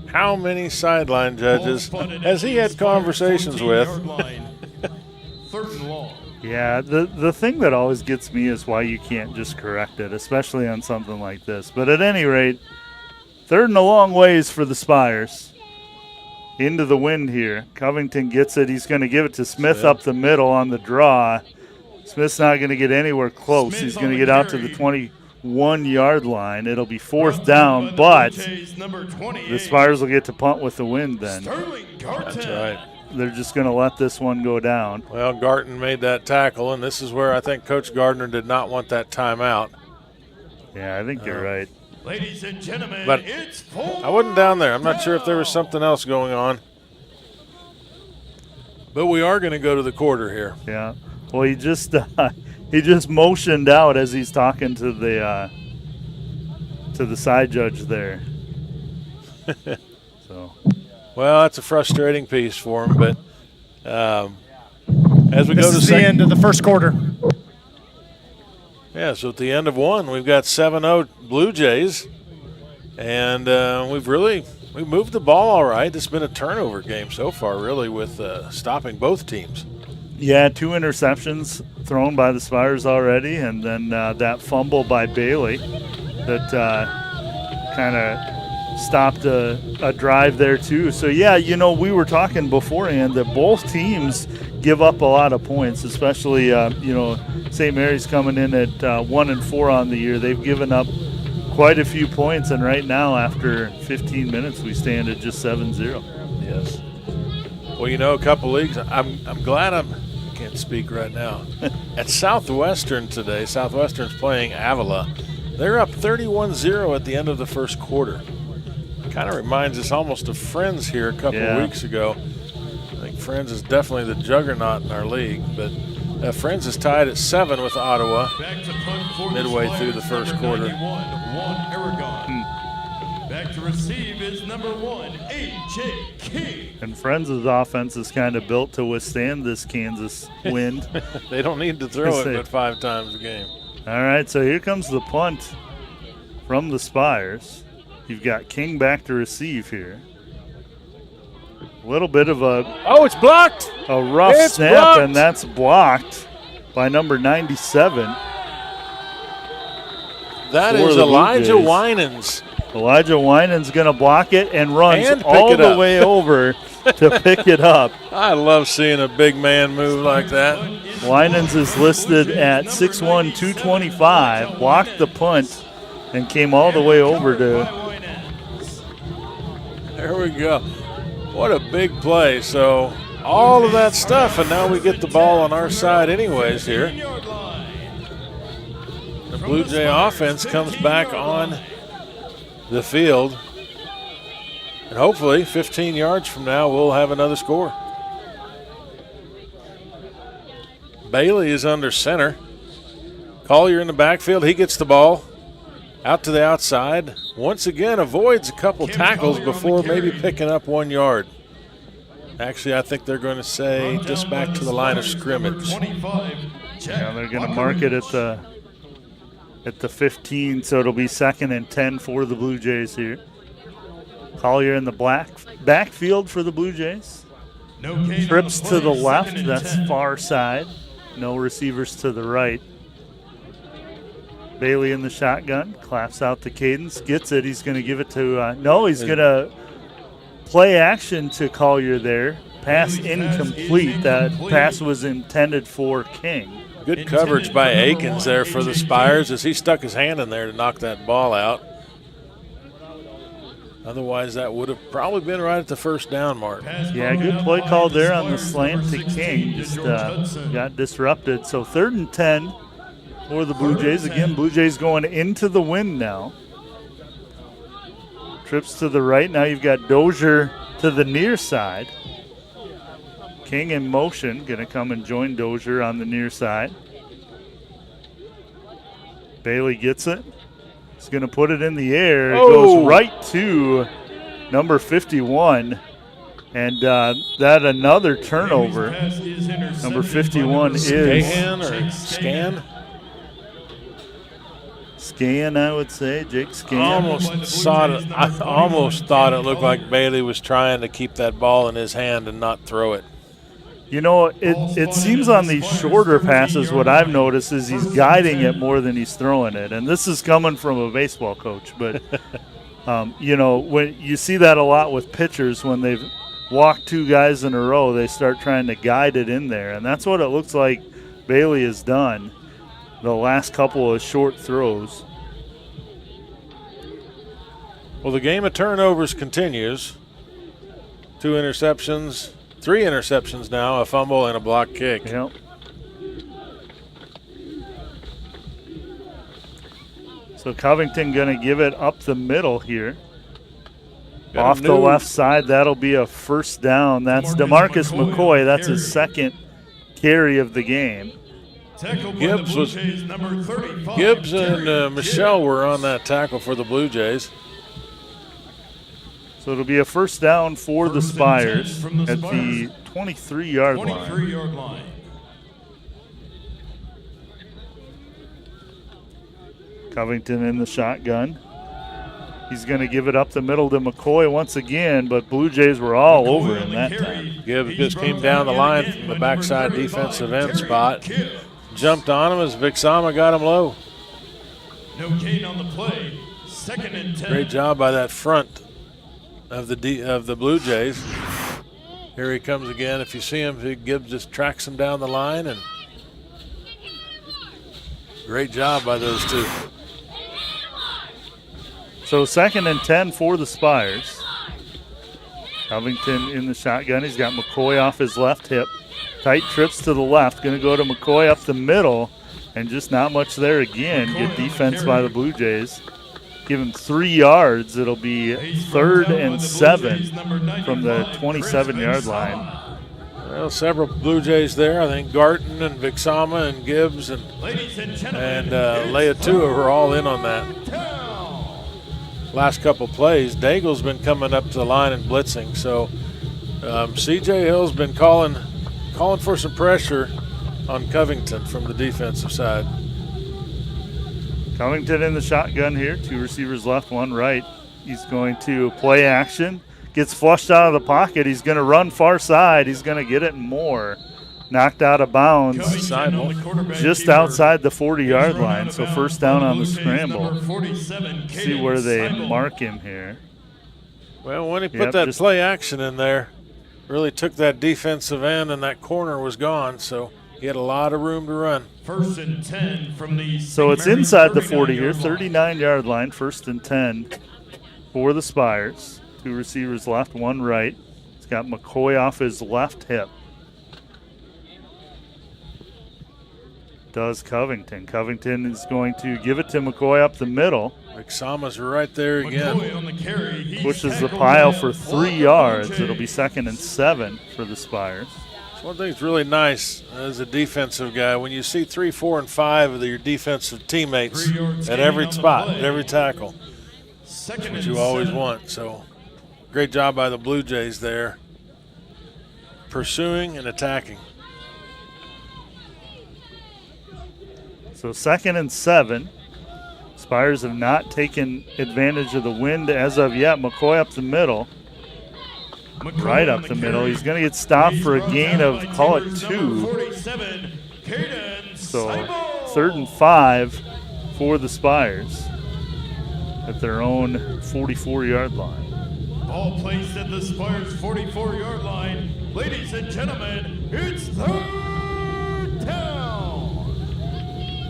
How many sideline judges has he had conversations with? 3rd and long. Yeah, the thing that always gets me is why you can't just correct it, especially on something like this. But at any rate, 3rd and a long ways for the Spires. Into the wind here. Covington gets it. He's going to give it to Smith up the middle on the draw. Smith's not going to get anywhere close. He's going to get out to the 21-yard line. It'll be 4th down, but the Spires will get to punt with the wind then. That's right. They're just going to let this one go down. Well, Garton made that tackle, and this is where I think Coach Gardner did not want that timeout. Yeah, I think you're right. Ladies and gentlemen, but it's I wasn't down there. I'm not sure if there was something else going on. But we are going to go to the quarter here. Yeah. Well, He just motioned out as he's talking to the side judge there. So, well, that's a frustrating piece for him, but as we go to This is the end of the first quarter. Yeah, so at the end of one, we've got 7-0 Blue Jays, and we've moved the ball all right. It's been a turnover game so far, really, with stopping both teams. Yeah, 2 interceptions thrown by the Spires already, and then that fumble by Bailey that kind of stopped a drive there too. So, yeah, we were talking beforehand that both teams give up a lot of points, especially, St. Mary's coming in at 1-4 on the year. They've given up quite a few points, and right now, after 15 minutes, we stand at just 7-0. Yes. Well, a couple leagues, I'm glad I can't speak right now. At Southwestern today, Southwestern's playing Avila. They're up 31-0 at the end of the first quarter. Kind of reminds us almost of Friends here a couple of weeks ago. I think Friends is definitely the juggernaut in our league, but Friends is tied at 7 with Ottawa midway through the first quarter. Back to receive is number 1, A.J. King. And Friends' offense is kind of built to withstand this Kansas wind. They don't need to throw it but 5 times a game. All right, so here comes the punt from the Spires. You've got King back to receive here. A little bit of it's blocked. A rough snap, blocked. And that's blocked by number 97. That is Elijah Winans. Elijah Winans going to block it and runs all the way over to pick it up. I love seeing a big man move like that. Winans is listed at 6'1", 225, blocked the punt, and came all the way over to. There we go. What a big play. So all of that stuff, and now we get the ball on our side anyways here. The Blue Jay offense comes back on the field. And hopefully 15 yards from now we'll have another score. Bailey is under center. Collier in the backfield. He gets the ball out to the outside. Once again avoids a couple tackles before maybe picking up 1 yard. Actually, I think they're going to say just back to the line of scrimmage. Yeah, they're going to mark it at the 15, so it'll be 2nd and 10 for the Blue Jays here. Collier in the backfield for the Blue Jays. Trips to the left, that's far side. No receivers to the right. Bailey in the shotgun, claps out the cadence, gets it. He's going to give it to, he's going to play action to Collier there. Pass incomplete. That pass was intended for King. Good coverage by Akins there for the Spires as he stuck his hand in there to knock that ball out. Otherwise, that would have probably been right at the first down mark. Yeah, good play call there on the slant to King. Just got disrupted. So 3rd and 10 for the Blue Jays. Again, Blue Jays going into the wind now. Trips to the right. Now you've got Dozier to the near side. King in motion, going to come and join Dozier on the near side. Bailey gets it. He's going to put it in the air. It goes right to number 51. And that another turnover. Number 51 is Scan? Scan, I would say. Jake Scan. I almost thought it looked like Bailey was trying to keep that ball in his hand and not throw it. It seems on these shorter passes, what I've noticed is he's guiding it more than he's throwing it. And this is coming from a baseball coach. But, when you see that a lot with pitchers when they've walked 2 guys in a row, they start trying to guide it in there. And that's what it looks like Bailey has done the last couple of short throws. Well, the game of turnovers continues. 2 interceptions. 3 interceptions now, a fumble and a block kick. Yep. So Covington going to give it up the middle here. Off the left side, that'll be a first down. That's DeMarcus McCoy. That's his 2nd carry of the game. Gibbs and Michelle were on that tackle for the Blue Jays. So it'll be a first down for the Spires at the 23-yard line. Covington in the shotgun. He's going to give it up the middle to McCoy once again, but Blue Jays were all over him that time. Gibbs just came down the line from the backside defensive end spot. Jumped on him as Vixama got him low. No gain on the play. 2nd and 10. Great job by that front of the Blue Jays. Here he comes again. If you see him, Gibbs just tracks him down the line, and great job by those two. So 2nd and 10 for the Spires. Covington in the shotgun. He's got McCoy off his left hip. Tight trips to the left. Going to go to McCoy up the middle, and just not much there again. Good defense by the Blue Jays. Give him 3 yards. It'll be 3rd and 7 from the 27-yard line. Well, several Blue Jays there. I think Garton and Vixama and Gibbs and Leatua were all in on that. Last couple plays, Daigle's been coming up to the line and blitzing. So C.J. Hill's been calling for some pressure on Covington from the defensive side. Covington in the shotgun here. 2 receivers left, 1 right. He's going to play action. Gets flushed out of the pocket. He's going to run far side. He's going to get it more. Knocked out of bounds just outside the 40-yard line. So first down on the scramble. See where they mark him here. Well, when he put that play action in there, really took that defensive end, and that corner was gone. So he had a lot of room to run. 1st and 10 from the. So it's inside the 40 here, 39-yard line, 1st and 10 for the Spires. 2 receivers left, 1 right. He's got McCoy off his left hip. Does Covington. Covington is going to give it to McCoy up the middle. Vixama's right there again. Pushes the pile for 3 yards. It'll be 2nd and 7 for the Spires. One thing's really nice as a defensive guy, when you see 3, 4, and 5 of your defensive teammates at every spot, at every tackle. That's what you always want. So great job by the Blue Jays there, pursuing and attacking. So 2nd and 7. Spires have not taken advantage of the wind as of yet. McCoy up the middle. Right up the middle. He's going to get stopped for a gain of, call it 2. So 3rd and 5 for the Spires at their own 44-yard line. Ball placed at the Spires 44-yard line. Ladies and gentlemen, it's 3rd down.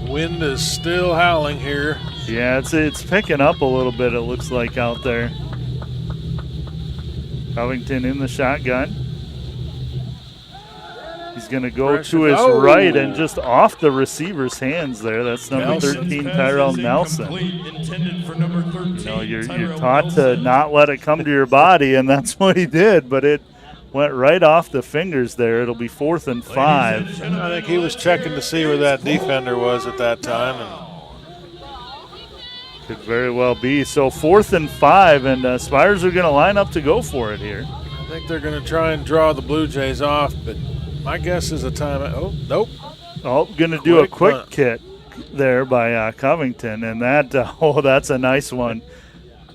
Wind is still howling here. Yeah, it's picking up a little bit, it looks like, out there. Covington in the shotgun. He's going to go to his right and just off the receiver's hands there. That's number 13, Tyrell Nelson. You're taught to not let it come to your body, and that's what he did, but it went right off the fingers there. It'll be 4th and 5. I think he was checking to see where that defender was at that time. And could very well be. So 4th and 5, and Spires are going to line up to go for it here. I think they're going to try and draw the Blue Jays off, but my guess is a timeout. Oh, nope. Oh, going to do a quick kick there by Covington, and that's a nice one.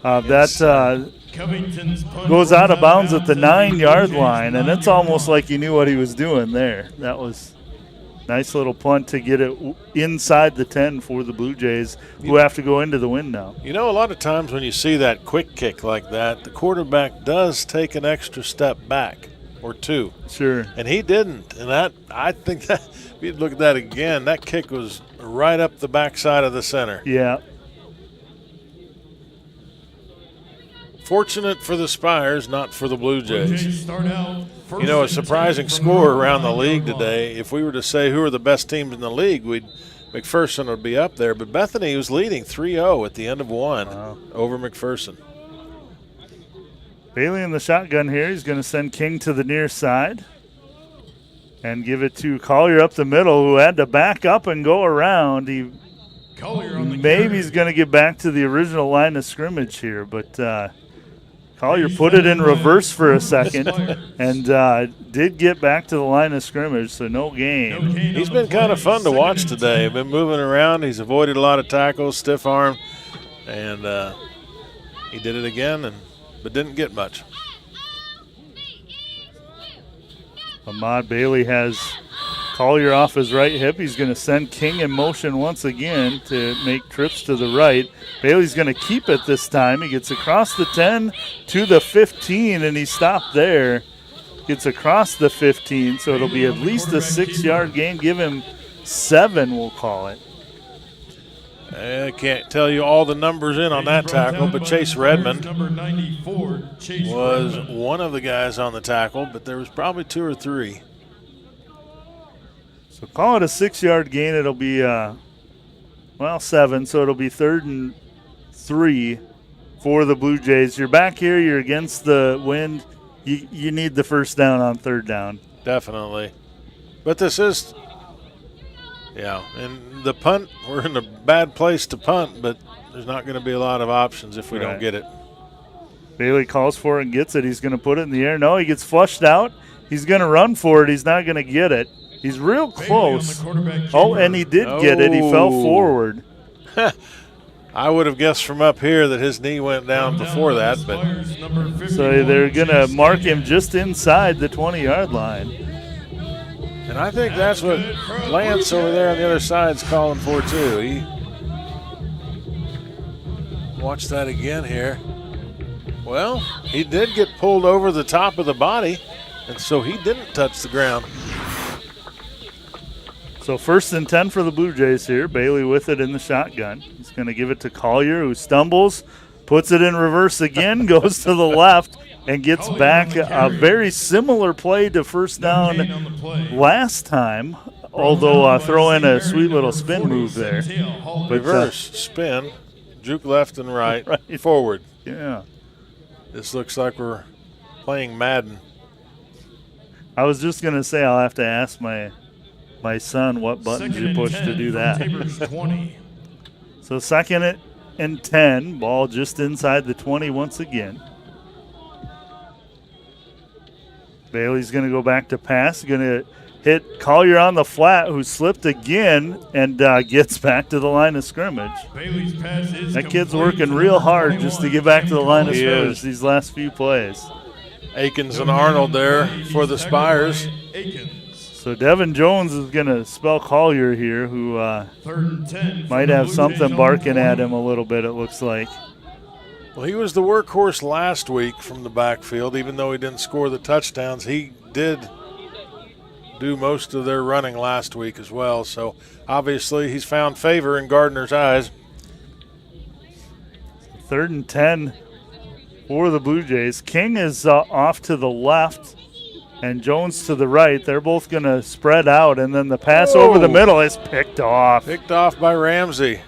Goes out of bounds at the 9-yard line, and it's almost like he knew what he was doing there. That was nice little punt to get it inside the 10 for the Blue Jays, who have to go into the wind now. You know, a lot of times when you see that quick kick like that, the quarterback does take an extra step back or 2. Sure. And he didn't. And I think that if you look at that again, that kick was right up the backside of the center. Yeah. Fortunate for the Spires, not for the Blue Jays. You know, a surprising score around the league today. If we were to say who are the best teams in the league, McPherson would be up there. But Bethany was leading 3-0 at the end of 1 over McPherson. Bailey in the shotgun here. He's going to send King to the near side. and give it to Collier up the middle, who had to back up and go around. Maybe he's going to get back to the original line of scrimmage here, but Collier put it in reverse for a second and did get back to the line of scrimmage, so no gain. He's been kind of fun to watch today. Been moving around. He's avoided a lot of tackles, stiff arm, and he did it again, but didn't get much. Ahmad Bailey has Collier off his right hip. He's going to send King in motion once again to make trips to the right. Bailey's going to keep it this time. He gets across the 10 to the 15, and he stopped there. Gets across the 15, so it'll be at least a 6-yard gain. Give him 7, we'll call it. I can't tell you all the numbers in on that tackle, but Chase Redmond was one of the guys on the tackle, but there was probably 2 or 3. So call it a 6-yard gain. It'll be, 7, so it'll be 3rd and 3 for the Blue Jays. You're back here. You're against the wind. You need the first down on 3rd down. Definitely. But this is, and the punt, we're in a bad place to punt, but there's not going to be a lot of options if we don't get it. Bailey calls for it and gets it. He's going to put it in the air. No, he gets flushed out. He's going to run for it. He's not going to get it. He's real close. Oh, and he did get it. He fell forward. I would have guessed from up here that his knee went down before that, but so they're going to mark him just inside the 20-yard line. And I think that's what Lance over there on the other side is calling for too. Watch that again here. Well, he did get pulled over the top of the body, and so he didn't touch the ground. So 1st and 10 for the Blue Jays here. Bailey with it in the shotgun. He's going to give it to Collier, who stumbles, puts it in reverse again, goes to the left, and gets back. A very similar play to first down last time, although throw in a sweet little spin move there. Reverse, spin, juke left and right, forward. Yeah. This looks like we're playing Madden. I was just going to say I'll have to ask my son what buttons you push to do that. So 2nd and 10, ball just inside the 20 once again. Bailey's going to go back to pass, going to hit Collier on the flat, who slipped again and gets back to the line of scrimmage. That kid's working real hard just to get back to the line of scrimmage these last few plays. Akins and Arnold there for the Spires. So Devin Jones is going to spell Collier here, who might have something barking at him a little bit, it looks like. Well, he was the workhorse last week from the backfield. Even though he didn't score the touchdowns, he did do most of their running last week as well. So obviously he's found favor in Gardner's eyes. 3rd and 10 for the Blue Jays. King is off to the left and Jones to the right. They're both going to spread out, and then the pass over the middle is picked off. Picked off by Ramsey.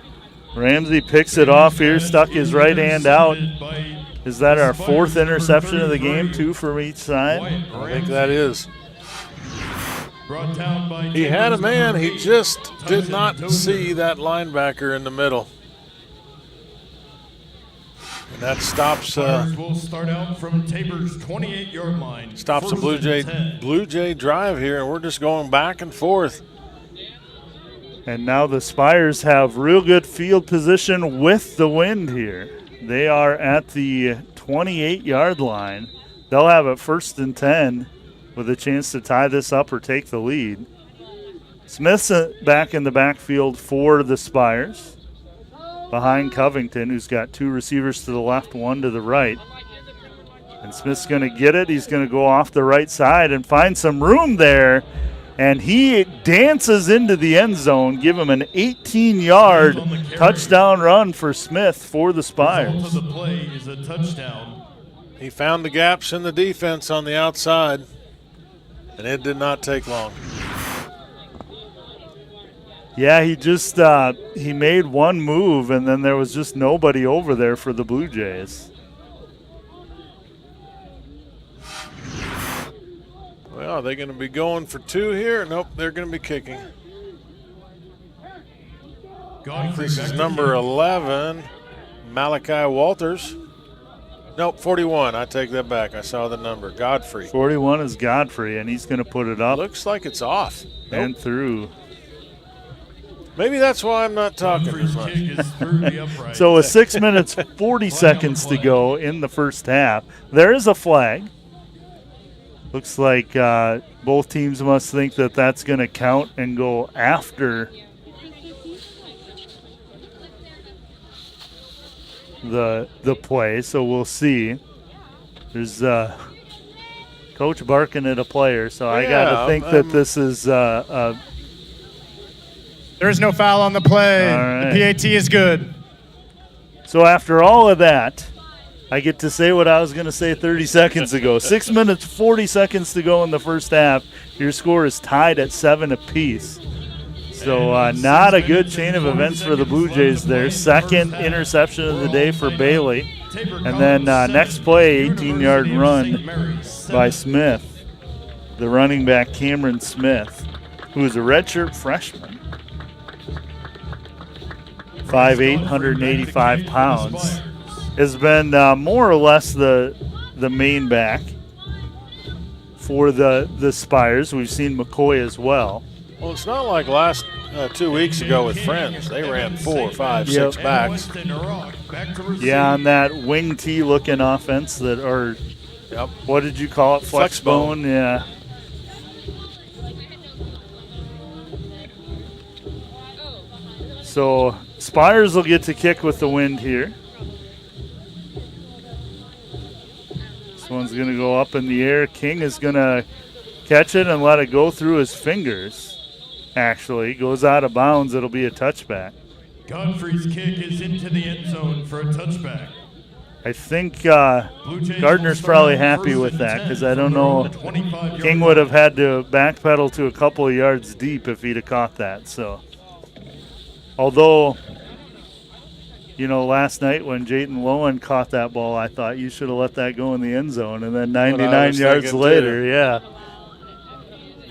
Ramsey picks it off here, stuck his right hand out. Is that our 4th interception of the game, 2 from each side? I think that is. He had a man, he just did not see that linebacker in the middle. And that stops will start out from Tabor's 28-yard line. Stops the Blue Jay drive here, and we're just going back and forth. And now the Spires have real good field position with the wind here. They are at the 28-yard line. They'll have it 1st and 10 with a chance to tie this up or take the lead. Smith's back in the backfield for the Spires, behind Covington, who's got 2 receivers to the left, 1 to the right. And Smith's going to get it. He's going to go off the right side and find some room there. And he dances into the end zone. Give him an 18-yard touchdown run for Smith for the Spires. The play is a touchdown. He found the gaps in the defense on the outside, and it did not take long. Yeah, he just he made one move, and then there was just nobody over there for the Blue Jays. Well, are they going to be going for 2 here? Nope, they're going to be kicking. This is number 11, Malachi Walters. Nope, 41. I take that back. I saw the number. Godfrey. 41 is Godfrey, and he's going to put it up. Looks like it's off. And through. Maybe that's why I'm not talking as much. So with 6 minutes, 40 seconds to go in the first half, there is a flag. Looks like both teams must think that that's going to count and go after the play. So we'll see. There's coach barking at a player, so I got to think that this is there is no foul on the play. Right. The PAT is good. So after all of that, I get to say what I was going to say 30 seconds ago. 6 minutes, 40 seconds to go in the first half. Your score is tied at 7 apiece. So not a good chain of events for the Blue Jays there. Second interception of the day for Bailey. And then next play, 18-yard run by Smith, the running back Cameron Smith, who is a redshirt freshman. 5'8", 185 pounds. Has been more or less the main back for the Spires. We've seen McCoy as well. Well, it's not like last 2 weeks ago with Friends. They ran 4, 5, 6 backs. Yeah, on that wing T looking offense what did you call it? Flex bone. Yeah. So Spires will get to kick with the wind here. This one's going to go up in the air. King is going to catch it and let it go through his fingers. Actually, goes out of bounds. It'll be a touchback. Godfrey's kick is into the end zone for a touchback. I think Gardner's probably happy with that because I don't know. King would have had to backpedal to a couple of yards deep if he'd have caught that. So, although, last night when Jayden Lowen caught that ball, I thought you should have let that go in the end zone. And then 99 yards later, yeah.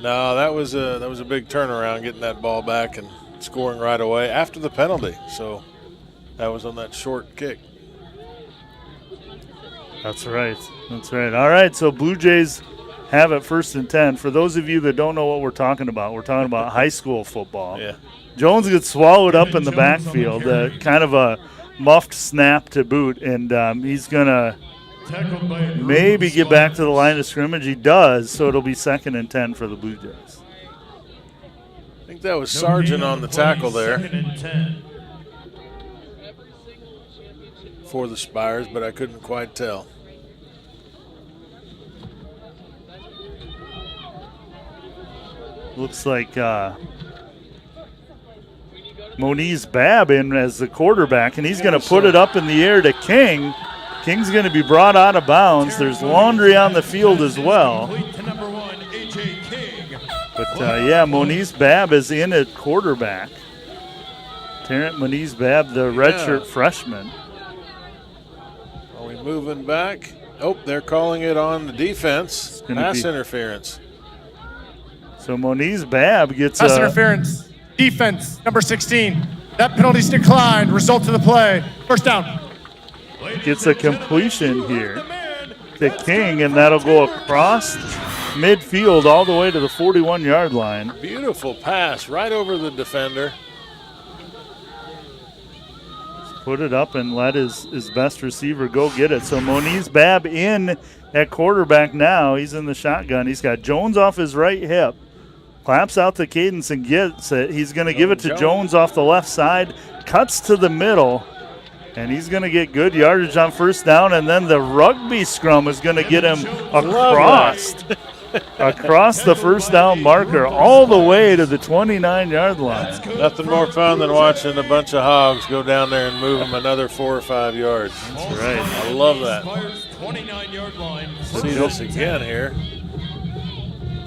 No, that was a big turnaround, getting that ball back and scoring right away after the penalty. So that was on that short kick. That's right. All right, so Blue Jays have it 1st and 10. For those of you that don't know what we're talking about high school football. Yeah. Jones gets swallowed up in the backfield, kind of a muffed snap to boot, and he's going to maybe get back to the line of scrimmage. He does, so it'll be 2nd and 10 for the Blue Jays. I think that was Sargent on the tackle there for the Spires, but I couldn't quite tell. Looks like Moniz Babb in as the quarterback, and he's going to put it up in the air to King. King's going to be brought out of bounds. There's laundry on the field as well. But, Moniz Babb is in at quarterback. Terrence Moniz Babb, the redshirt freshman. Are we moving back? Oh, they're calling it on the defense. Pass interference. So Moniz Babb gets pass interference. Defense, number 16. That penalty's declined. Result of the play. First down. Gets a completion here to King, and that'll go across midfield all the way to the 41-yard line. Beautiful pass right over the defender. Put it up and let his best receiver go get it. So Moniz Babb in at quarterback now. He's in the shotgun. He's got Jones off his right hip. Claps out the cadence and gets it. He's going to give it to Jones off the left side. Cuts to the middle. And he's going to get good yardage on first down. And then the rugby scrum is going to get him across the first down marker all the way to the 29-yard line. Nothing more fun than watching a bunch of hogs go down there and move them another 4 or 5 yards. That's right. I love that. See this again here.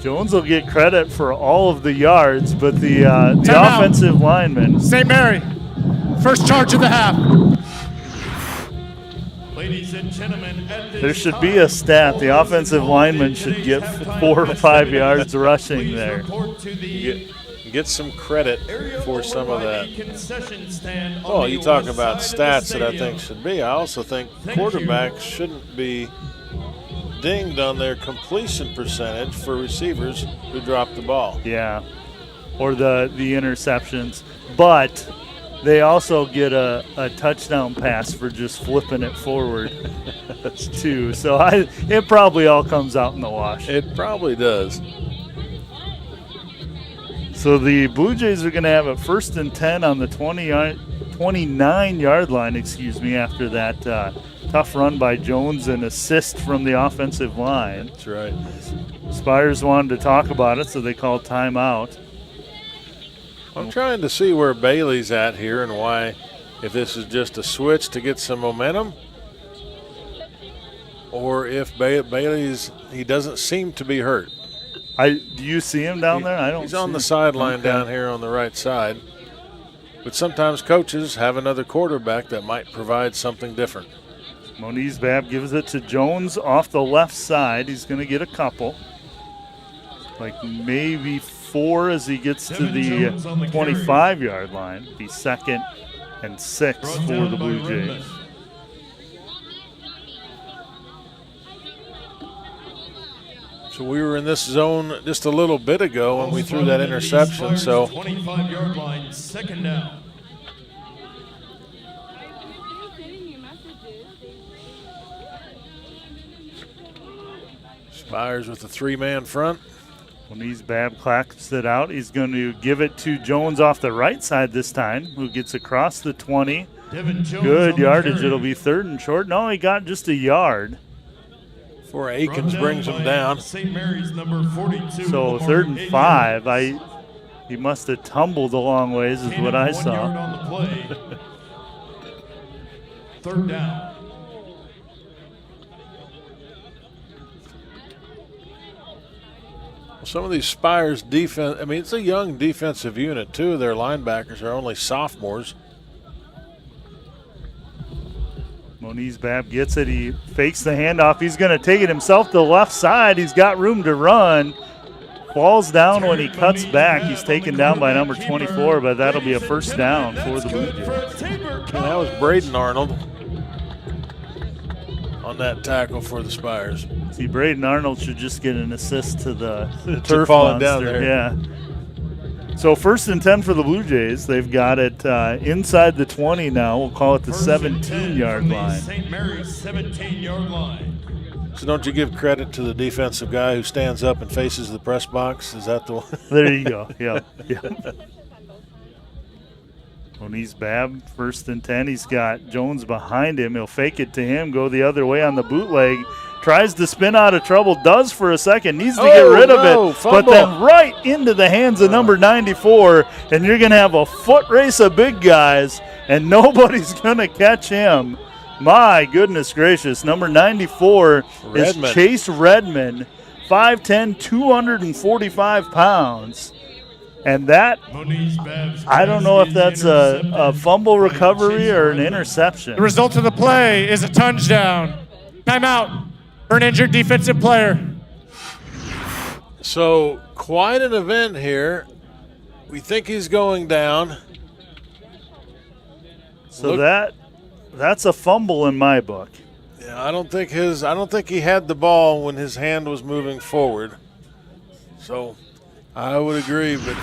Jones will get credit for all of the yards, but the offensive lineman. St. Mary, first charge of the half. Ladies and gentlemen, at this There should be a stat. The offensive lineman should get 4 or 5 yards rushing there. Get some credit for some of that. Well, you talk about stats that I think should be. I also think quarterbacks shouldn't be dinged on their completion percentage for receivers who drop the ball. Yeah, or the interceptions. But they also get a touchdown pass for just flipping it forward too. So it probably all comes out in the wash. It probably does. So the Blue Jays are going to have a 1st and 10 on the 29-yard line, after that tough run by Jones and assist from the offensive line. That's right. Spires wanted to talk about it, so they called timeout. I'm trying to see where Bailey's at here and why, if this is just a switch to get some momentum, or if Bailey's, he doesn't seem to be hurt. Do you see him down there? I don't. He's on the sideline down here on the right side. But sometimes coaches have another quarterback that might provide something different. Moniz Babb gives it to Jones off the left side. He's going to get a couple. Like maybe 4 as he gets to the 25-yard line. Be 2nd and 6 for the Blue Jays. So we were in this zone just a little bit ago when we threw that interception. So 25-yard line, 2nd down. Spires with a 3-man front. Moniz Babb claps it out. He's going to give it to Jones off the right side this time, who gets across the 20. Good yardage. It'll be 3rd and short. No, he got just a yard. Before Akins brings him down. St. Mary's number 42. So 3rd and 5. He must have tumbled a long ways is what I saw. 1 yard on the play. 3rd down. Some of these Spires defense, it's a young defensive unit. 2 of their linebackers are only sophomores. Moniz Babb gets it. He fakes the handoff. He's going to take it himself to the left side. He's got room to run. Falls down when he cuts back. He's taken down by number 24, but that'll be a 1st down for the Blue Jays. And that was Braden Arnold on that tackle for the Spires. See, Braden Arnold should just get an assist to the turf falling monster. Down there. Yeah. So 1st and 10 for the Blue Jays. They've got it inside the 20 now. We'll call it the 17-yard line. St. Mary's 17-yard line. So don't you give credit to the defensive guy who stands up and faces the press box? Is that the one? There you go. Yeah. Moniz Babb, 1st and 10. He's got Jones behind him. He'll fake it to him, go the other way on the bootleg. Tries to spin out of trouble, does for a second, needs to get rid of it, fumble. But then right into the hands of number 94, and you're going to have a foot race of big guys, and nobody's going to catch him. My goodness gracious, number 94 is Chase Redmond, 5'10", 245 pounds. And that, I don't know if that's a fumble recovery or an interception. The result of the play is a touchdown. Timeout for an injured defensive player. So quite an event here. We think he's going down. So that's a fumble in my book. Yeah, I don't think he had the ball when his hand was moving forward. So I would agree, but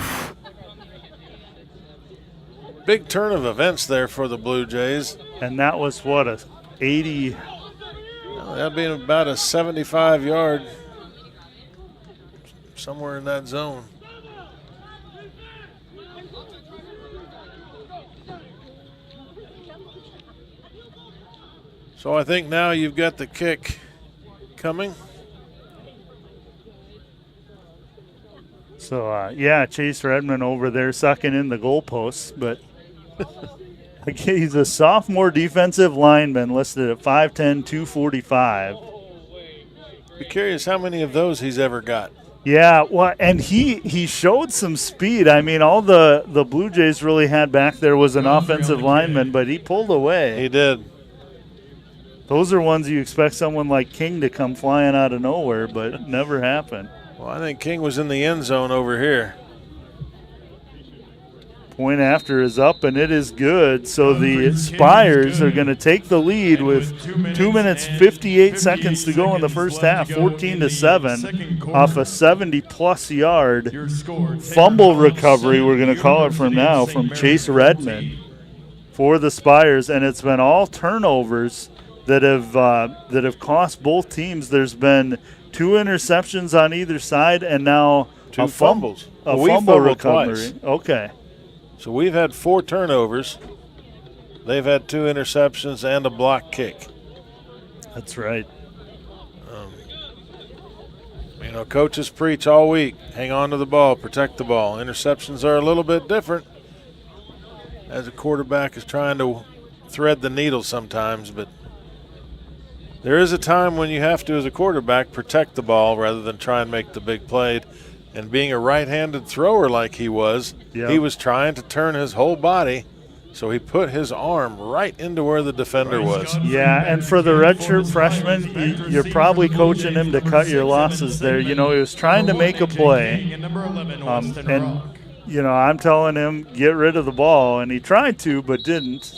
big turn of events there for the Blue Jays. And that was what, a 80? Well, that'd be about a 75-yard, somewhere in that zone. So I think now you've got the kick coming. So, Chase Redmond over there sucking in the goalposts, but he's a sophomore defensive lineman listed at 5'10", 245. Be curious how many of those he's ever got. Yeah, well, and he showed some speed. I mean, all the Blue Jays really had back there was an offensive lineman, but he pulled away. He did. Those are ones you expect someone like King to come flying out of nowhere, but it never happened. Well, I think King was in the end zone over here. Point after is up, and it is good. So the Spires are going to take the lead with 2 minutes 58 seconds to go in the first half, 14-7, off a 70-plus yard fumble recovery, we're going to call it from now, from Chase Redmond for the Spires, and it's been all turnovers that have cost both teams. There's been 2 interceptions on either side, and now 2 fumbles. A fumble recovery. Twice. Okay. So we've had 4 turnovers. They've had 2 interceptions and a block kick. That's right. Coaches preach all week, hang on to the ball, protect the ball. Interceptions are a little bit different as a quarterback is trying to thread the needle sometimes, but there is a time when you have to, as a quarterback, protect the ball rather than try and make the big play. And being a right-handed thrower like he was, he was trying to turn his whole body, so he put his arm right into where the defender was. Yeah, and for the redshirt freshman, you're probably coaching him to cut your losses there. He was trying to make a play, and I'm telling him, get rid of the ball, and he tried to but didn't.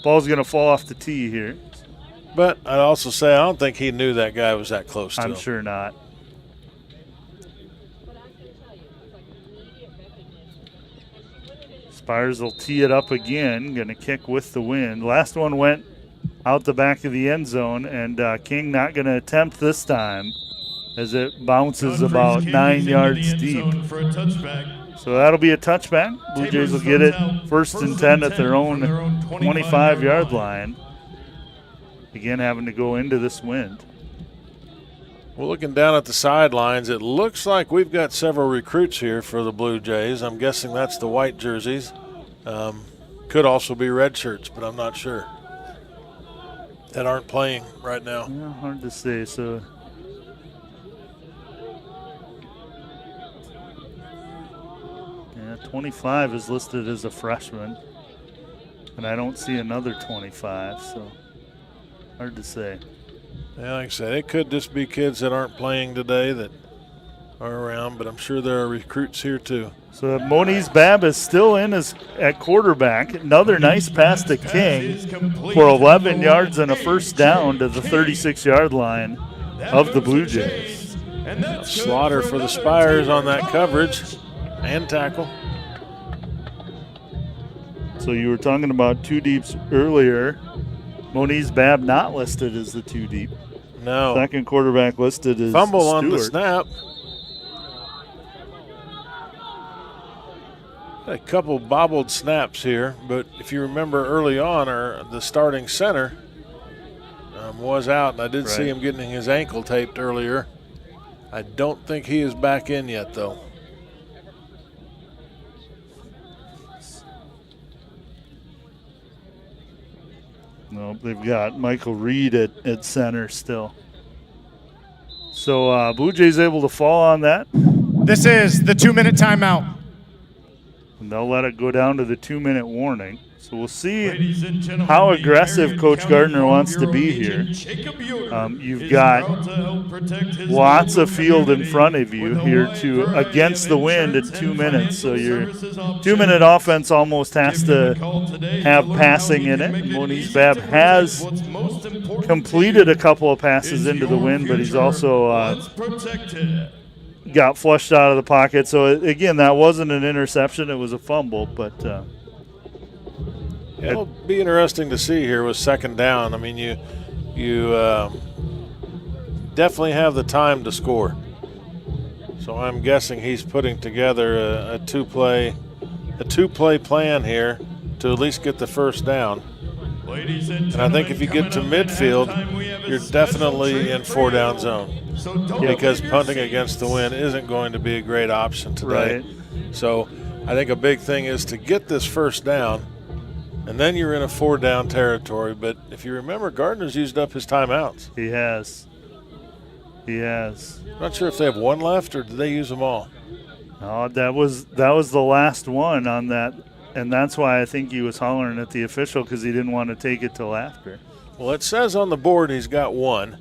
Ball's going to fall off the tee here. But I'd also say I don't think he knew that guy was that close to him. I'm sure not. Spires will tee it up again, going to kick with the wind. Last one went out the back of the end zone, and King not going to attempt this time as it bounces about 9 yards deep. So that'll be a touchback. Blue Jays will get it first and 10 at their own 25-yard line. Again, having to go into this wind. Well, looking down at the sidelines, it looks like we've got several recruits here for the Blue Jays. I'm guessing that's the white jerseys. Could also be red shirts, but I'm not sure. That aren't playing right now. Yeah, hard to say. So, yeah, 25 is listed as a freshman, and I don't see another 25, so hard to say. Yeah, like I said, it could just be kids that aren't playing today that are around, but I'm sure there are recruits here too. So Moniz Babb is still in at quarterback. Another nice pass to King for 11 yards and a first down to the 36-yard line of the Blue Jays. Slaughter for the Spires on that coverage and tackle. So you were talking about 2 deeps earlier. Moniz Babb not listed as the 2 deep. No. Second quarterback listed as fumble Stewart. On the snap. A couple bobbled snaps here, but if you remember early on, the starting center was out, and I did see him getting his ankle taped earlier. I don't think he is back in yet, though. Nope, they've got Michael Reed at center still. So Blue Jays able to fall on that. This is the 2-minute timeout. And they'll let it go down to the 2-minute warning. So we'll see how aggressive Coach Gardner wants to be here. You've got lots of field in front of you here against the wind at 2 minutes. So your 2-minute offense almost has to have passing in it. Moniz Babb has completed a couple of passes into the wind, but he's also got flushed out of the pocket. So, again, that wasn't an interception. It was a fumble, but it'll be interesting to see here with second down. I mean, you definitely have the time to score. So I'm guessing he's putting together a two-play plan here to at least get the first down. And I think if you get to midfield, you're definitely in 4-down zone because punting against the wind isn't going to be a great option today. Right. So I think a big thing is to get this first down, and then you're in a 4-down territory. But if you remember, Gardner's used up his timeouts. He has. Not sure if they have one left or did they use them all? No, that was the last one on that, and that's why I think he was hollering at the official because he didn't want to take it till after. Well, it says on the board he's got 1.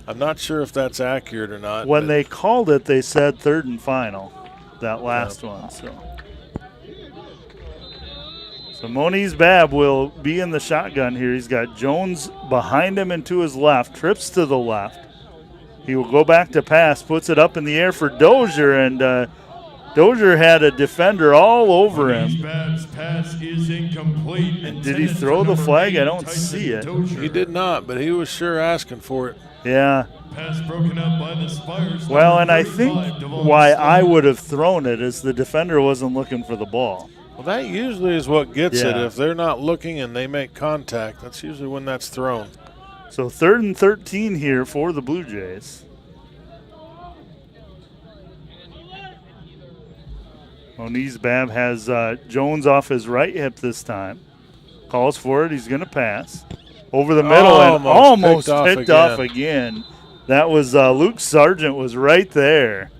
I'm not sure if that's accurate or not. When they called it, they said 3rd and final, that last one. So Moniz Babb will be in the shotgun here. He's got Jones behind him and to his left, trips to the left. He will go back to pass, puts it up in the air for Dozier, and Dozier had a defender all over him. Babb's pass is incomplete. And did he throw the flag? I don't see it. He did not, but he was sure asking for it. Yeah. Pass broken up by the Spires. Well, and I think why I would have thrown it is the defender wasn't looking for the ball. Well, that usually is what gets it. Yeah. If they're not looking and they make contact, that's usually when that's thrown. So 3rd and 13 here for the Blue Jays. Moniz Babb has Jones off his right hip this time. Calls for it. He's going to pass. Over the middle and almost picked off again. That was Luke Sargent was right there.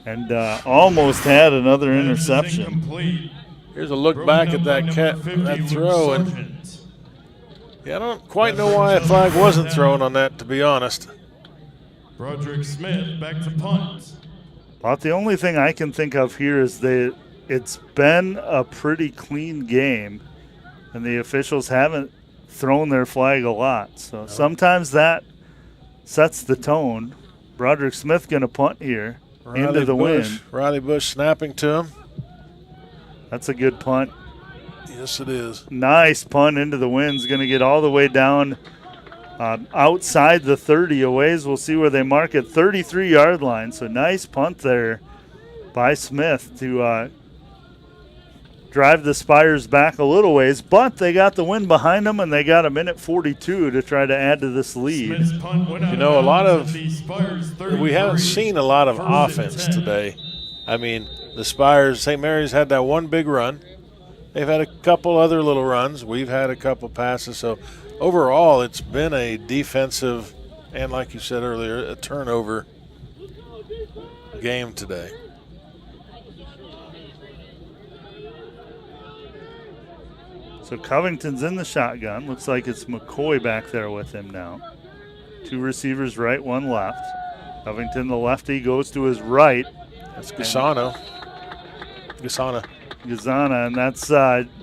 And almost had another interception. Here's a look back at that throw. And yeah, I don't quite know why a flag wasn't thrown on that, to be honest. Broderick Smith back to punt. About the only thing I can think of here is that it's been a pretty clean game, and the officials haven't thrown their flag a lot. So sometimes that sets the tone. Broderick Smith going to punt here into the wind. Riley Bush snapping to him. That's a good punt. Yes, it is. Nice punt into the wind. Is going to get all the way down outside the 30 a ways. We'll see where they mark it. 33-yard line. So nice punt there by Smith to drive the Spires back a little ways. But they got the wind behind them, and they got a minute 42 to try to add to this lead. You know, we haven't seen a lot of offense today. I mean, the Spires, St. Mary's had that one big run. They've had a couple other little runs. We've had a couple passes. So overall, it's been a defensive and, like you said earlier, a turnover game today. So Covington's in the shotgun. Looks like it's McCoy back there with him now. 2 receivers right, 1 left. Covington, the lefty, goes to his right. That's Gasana, and that's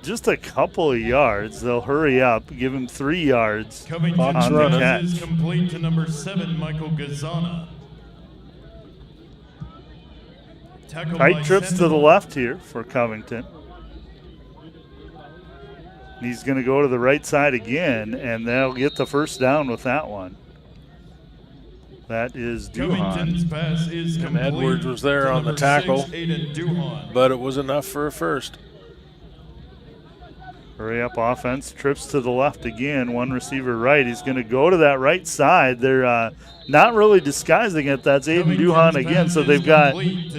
just a couple of yards. They'll hurry up, give him 3 yards on the catch. Is complete to number 7, Michael Gazana. Tight trips to the left here for Covington. He's going to go to the right side again, and they'll get the first down with that one. That is Duhan. Pass is and Edwards was there on the tackle, but it was enough for a first. Hurry up offense, trips to the left again, 1 receiver right. He's going to go to that right side. They're not really disguising it. That's Aiden Duhan again, so they've got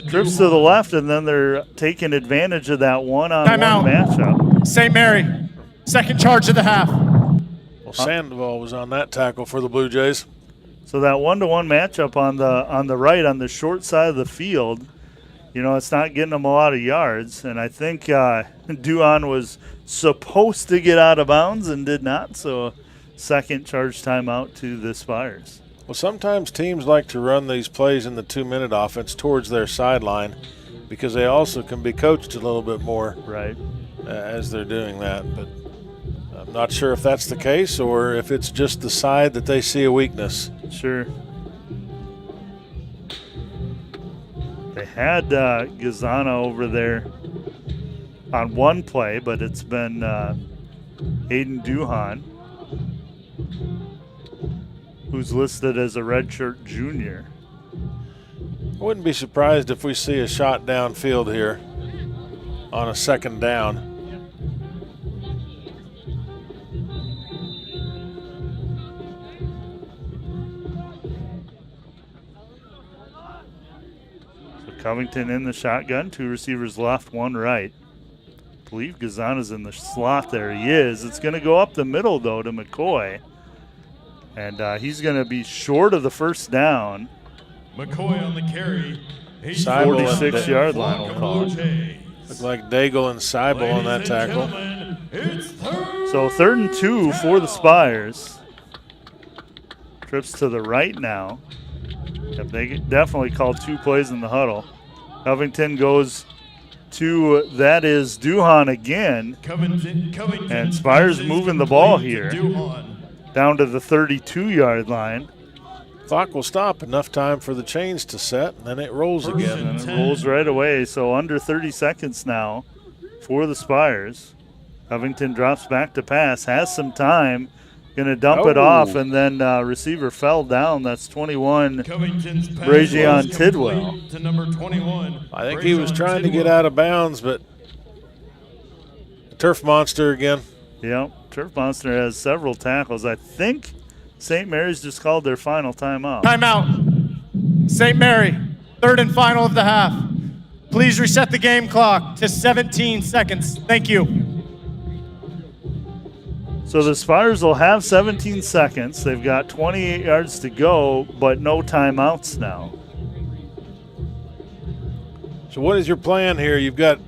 trips to the left, and then they're taking advantage of that one-on-one matchup. St. Mary, second charge of the half. Well, Sandoval was on that tackle for the Blue Jays. So that 1-to-1 matchup on the right, on the short side of the field, you know, it's not getting them a lot of yards. And I think Duhan was supposed to get out of bounds and did not. So second charge timeout to the Spires. Well, sometimes teams like to run these plays in the 2-minute offense towards their sideline because they also can be coached a little bit more right as they're doing that. But I'm not sure if that's the case or if it's just the side that they see a weakness. Sure. They had Gazana over there on one play, but it's been Aiden Duhan, who's listed as a redshirt junior. I wouldn't be surprised if we see a shot downfield here on a second down. Covington in the shotgun, 2 receivers left, 1 right. I believe Gazana's in the slot there. He is. It's going to go up the middle, though, to McCoy. And he's going to be short of the first down. McCoy on the carry. 46-yard line, we'll call it. Looked like Daigle and Seibel on that tackle. So 3rd and 2 for the Spires. Trips to the right now. Yep, they definitely called 2 plays in the huddle. Covington goes to, that is Duhan again. Covington And Spires moving the ball here down to the 32-yard line. Clock will stop. Enough time for the chains to set, and then it rolls again. And it rolls right away. So under 30 seconds now for the Spires. Covington drops back to pass, has some time. Going to dump it off, and then receiver fell down. That's 21, Covington's pass Brazion was Tidwell. complete to number 21. I think he was Brazion trying to get Tidwell. out of bounds, but turf monster again. Yep, Turf Monster has several tackles. I think St. Mary's just called their final timeout. Timeout. St. Mary, 3rd and final of the half. Please reset the game clock to 17 seconds. Thank you. So the Spires will have 17 seconds. They've got 28 yards to go, but no timeouts now. So what is your plan here? You got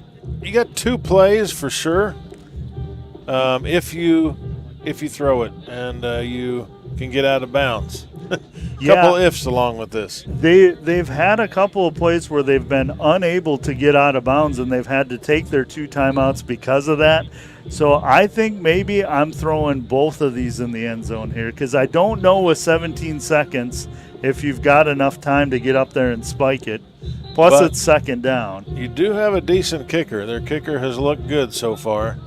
2 plays for sure. If you throw it and you can get out of bounds. Couple ifs along with this. They've had a couple of plays where they've been unable to get out of bounds, and they've had to take their 2 timeouts because of that. So I think maybe I'm throwing both of these in the end zone here, because I don't know with 17 seconds if you've got enough time to get up there and spike it. Plus, But it's 2nd down. You do have a decent kicker. Their kicker has looked good so far.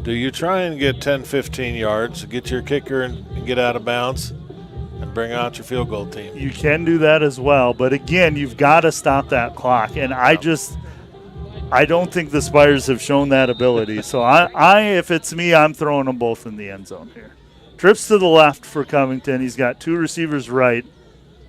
Do you try and get 10, 15 yards, get your kicker and get out of bounds, and bring out your field goal team? You can do that as well, but again, you've got to stop that clock. And I don't think the Spires have shown that ability. So if it's me, I'm throwing them both in the end zone here. Trips to the left for Covington. He's got 2 receivers right.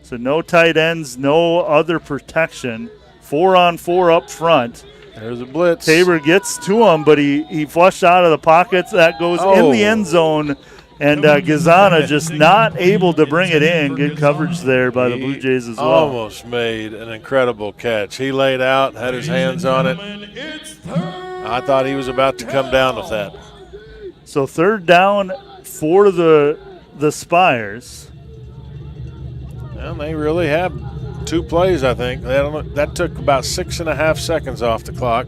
So no tight ends, no other protection. 4-on-4 up front. There's a blitz. Tabor gets to him, but he flushed out of the pockets. That goes in the end zone. And Gazana just not able to bring it in. Good coverage there by the Blue Jays as well. Almost made an incredible catch. He laid out, had his hands on it. I thought he was about to come down with that. So 3rd down for the Spires. Well, they really had 2 plays, I think. That took about 6.5 seconds off the clock.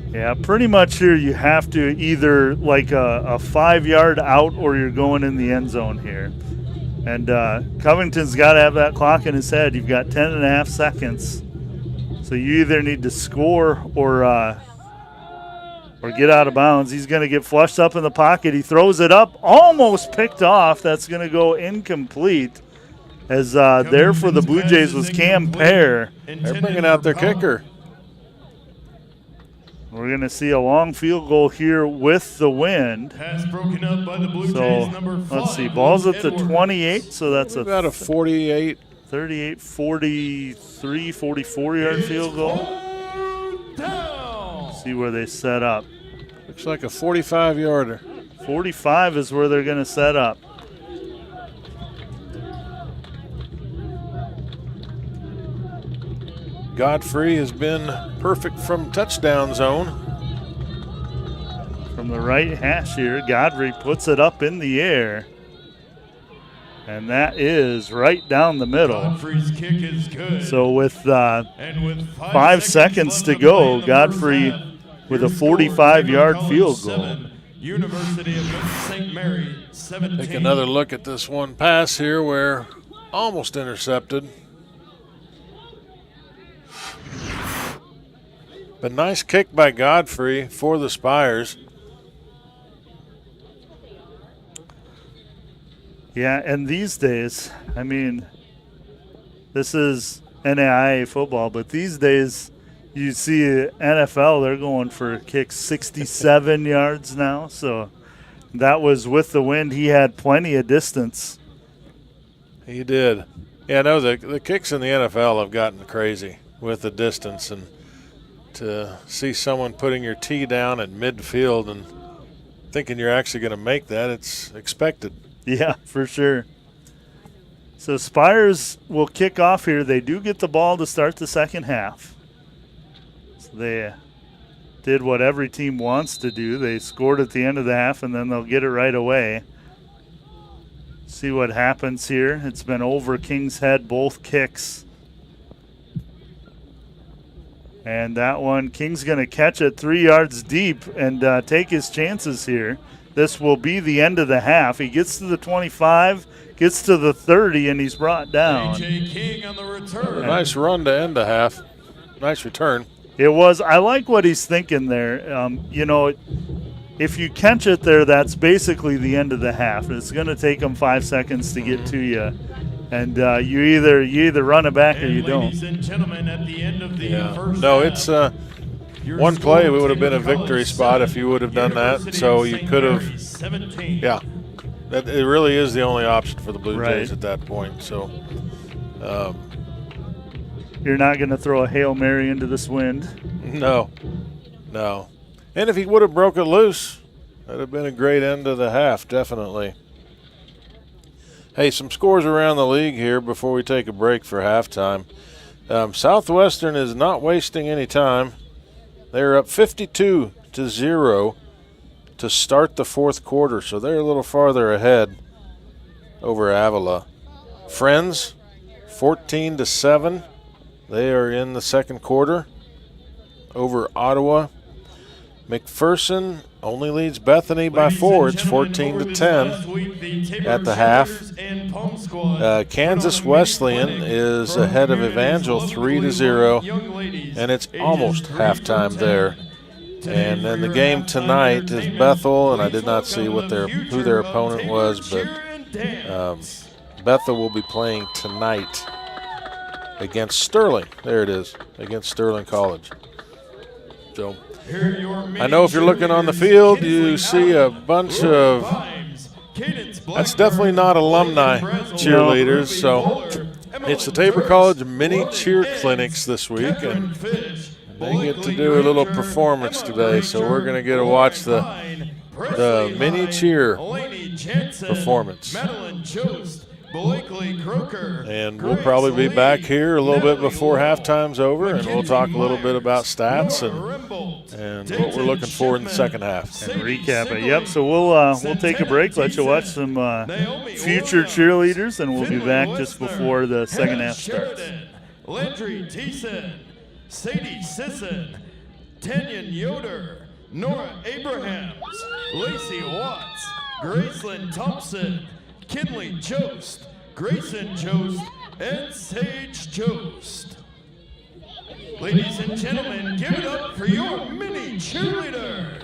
Yeah, pretty much here you have to either like a 5-yard out or you're going in the end zone here. And Covington's got to have that clock in his head. You've got 10.5 seconds. So you either need to score or get out of bounds. He's going to get flushed up in the pocket. He throws it up, almost picked off. That's going to go incomplete. As there for the Blue Jays was Cam Pear. They're bringing out their kicker. We're going to see a long field goal here with the wind. Pass broken up by the Blue So Jays, number 5. let's see, ball's at the Edwards. 28, so that's About a 48. 38, 43, 44-yard field goal. Down. See where they set up. Looks like a 45-yarder. 45 is where they're going to set up. Godfrey has been perfect from touchdown zone. From the right hash here, Godfrey puts it up in the air. And that is right down the middle. Godfrey's kick is good. So with And with 5 seconds to go, Godfrey with a 45-yard field goal. University of St. Mary, 17. Take another look at this one pass here where almost intercepted. But nice kick by Godfrey for the Spires. Yeah, and these days, I mean, this is NAIA football, but these days you see NFL, they're going for kicks 67 yards now. So that was with the wind. He had plenty of distance. He did. Yeah, no, the kicks in the NFL have gotten crazy with the distance, and to see someone putting your tee down at midfield and thinking you're actually going to make that, it's expected. Yeah, for sure. So Spires will kick off here. They do get the ball to start the second half. So they did what every team wants to do. They scored at the end of the half, and then they'll get it right away. See what happens here. It's been over King's head, both kicks. And that one, King's going to catch it 3 yards deep and take his chances here. This will be the end of the half. He gets to the 25, gets to the 30, and he's brought down. AJ King on the return. Nice run to end the half. Nice return. It was. I like what he's thinking there. You know, if you catch it there, that's basically the end of the half. It's going to take them 5 seconds to get to you. And you either run it back or you don't. Ladies and gentlemen, at the end of the first No, half, it's one play. We would have been a victory spot if you would have done that. So you could have. 17. Yeah, it really is the only option for the Blue Right. Jays at that point. So You're not going to throw a Hail Mary into this wind. no. And if he would have broke it loose, that'd have been a great end to the half, definitely. Hey, some scores around the league here before we take a break for halftime. Southwestern is not wasting any time. They're up 52-0 to start the fourth quarter, so they're a little farther ahead over Avila. Friends, 14-7. They are in the second quarter over Ottawa. McPherson only leads Bethany by 4. It's 14-10 at the half. Kansas Wesleyan is ahead of Evangel 3-0, and it's almost halftime there. And then the game tonight is Bethel, and I did not see who their opponent was, but Bethel will be playing tonight against Sterling. There it is, against Sterling College. So I know if you're looking on the field, you see a bunch of – that's definitely not alumni cheerleaders. So it's the Tabor College Mini Cheer Clinics this week, and they get to do a little performance today. So we're going to get to watch the Mini Cheer performance. And we'll probably be back here a little bit before halftime's over, and we'll talk a little bit about stats and what we're looking for in the second half. And recap it. Yep, so we'll take a break, let you watch some future cheerleaders, and we'll be back just before the second half starts. Landry Thiessen, Sadie Sisson, Tanyan Yoder, Nora Abrahams, Lacey Watts, Gracelyn Thompson, Kinley Jost, Grayson Jost, and Sage Jost. Ladies and gentlemen, give it up for your mini cheerleaders.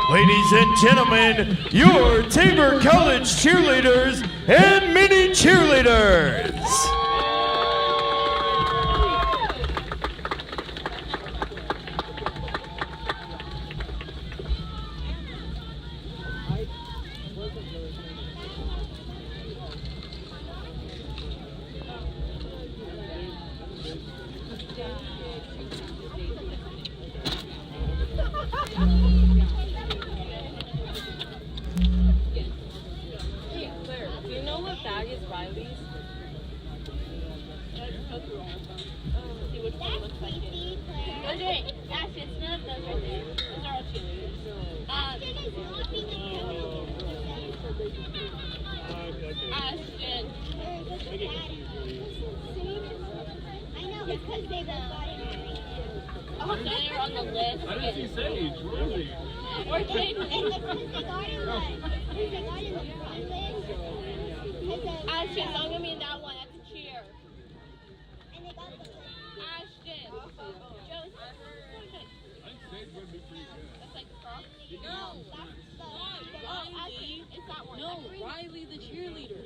Ladies and gentlemen, your Tabor College cheerleaders and mini cheerleaders. Do you know what bag is Riley's? See which one looks like it. Okay, Ash, it's none of those right there. Those are all cheerleaders. Ashton. I know, because they got it. Oh, so they're on the list. I didn't see Sage. Where is he? Or Kate. And because they got in the front list. Ashton, don't get me in that one. That's a cheer. And they got the list. Ashton. Joseph. I think Sage would be pretty good. That's like frosty. No, that's the Oh, Ashton. It's that one. No, Riley the cheerleader.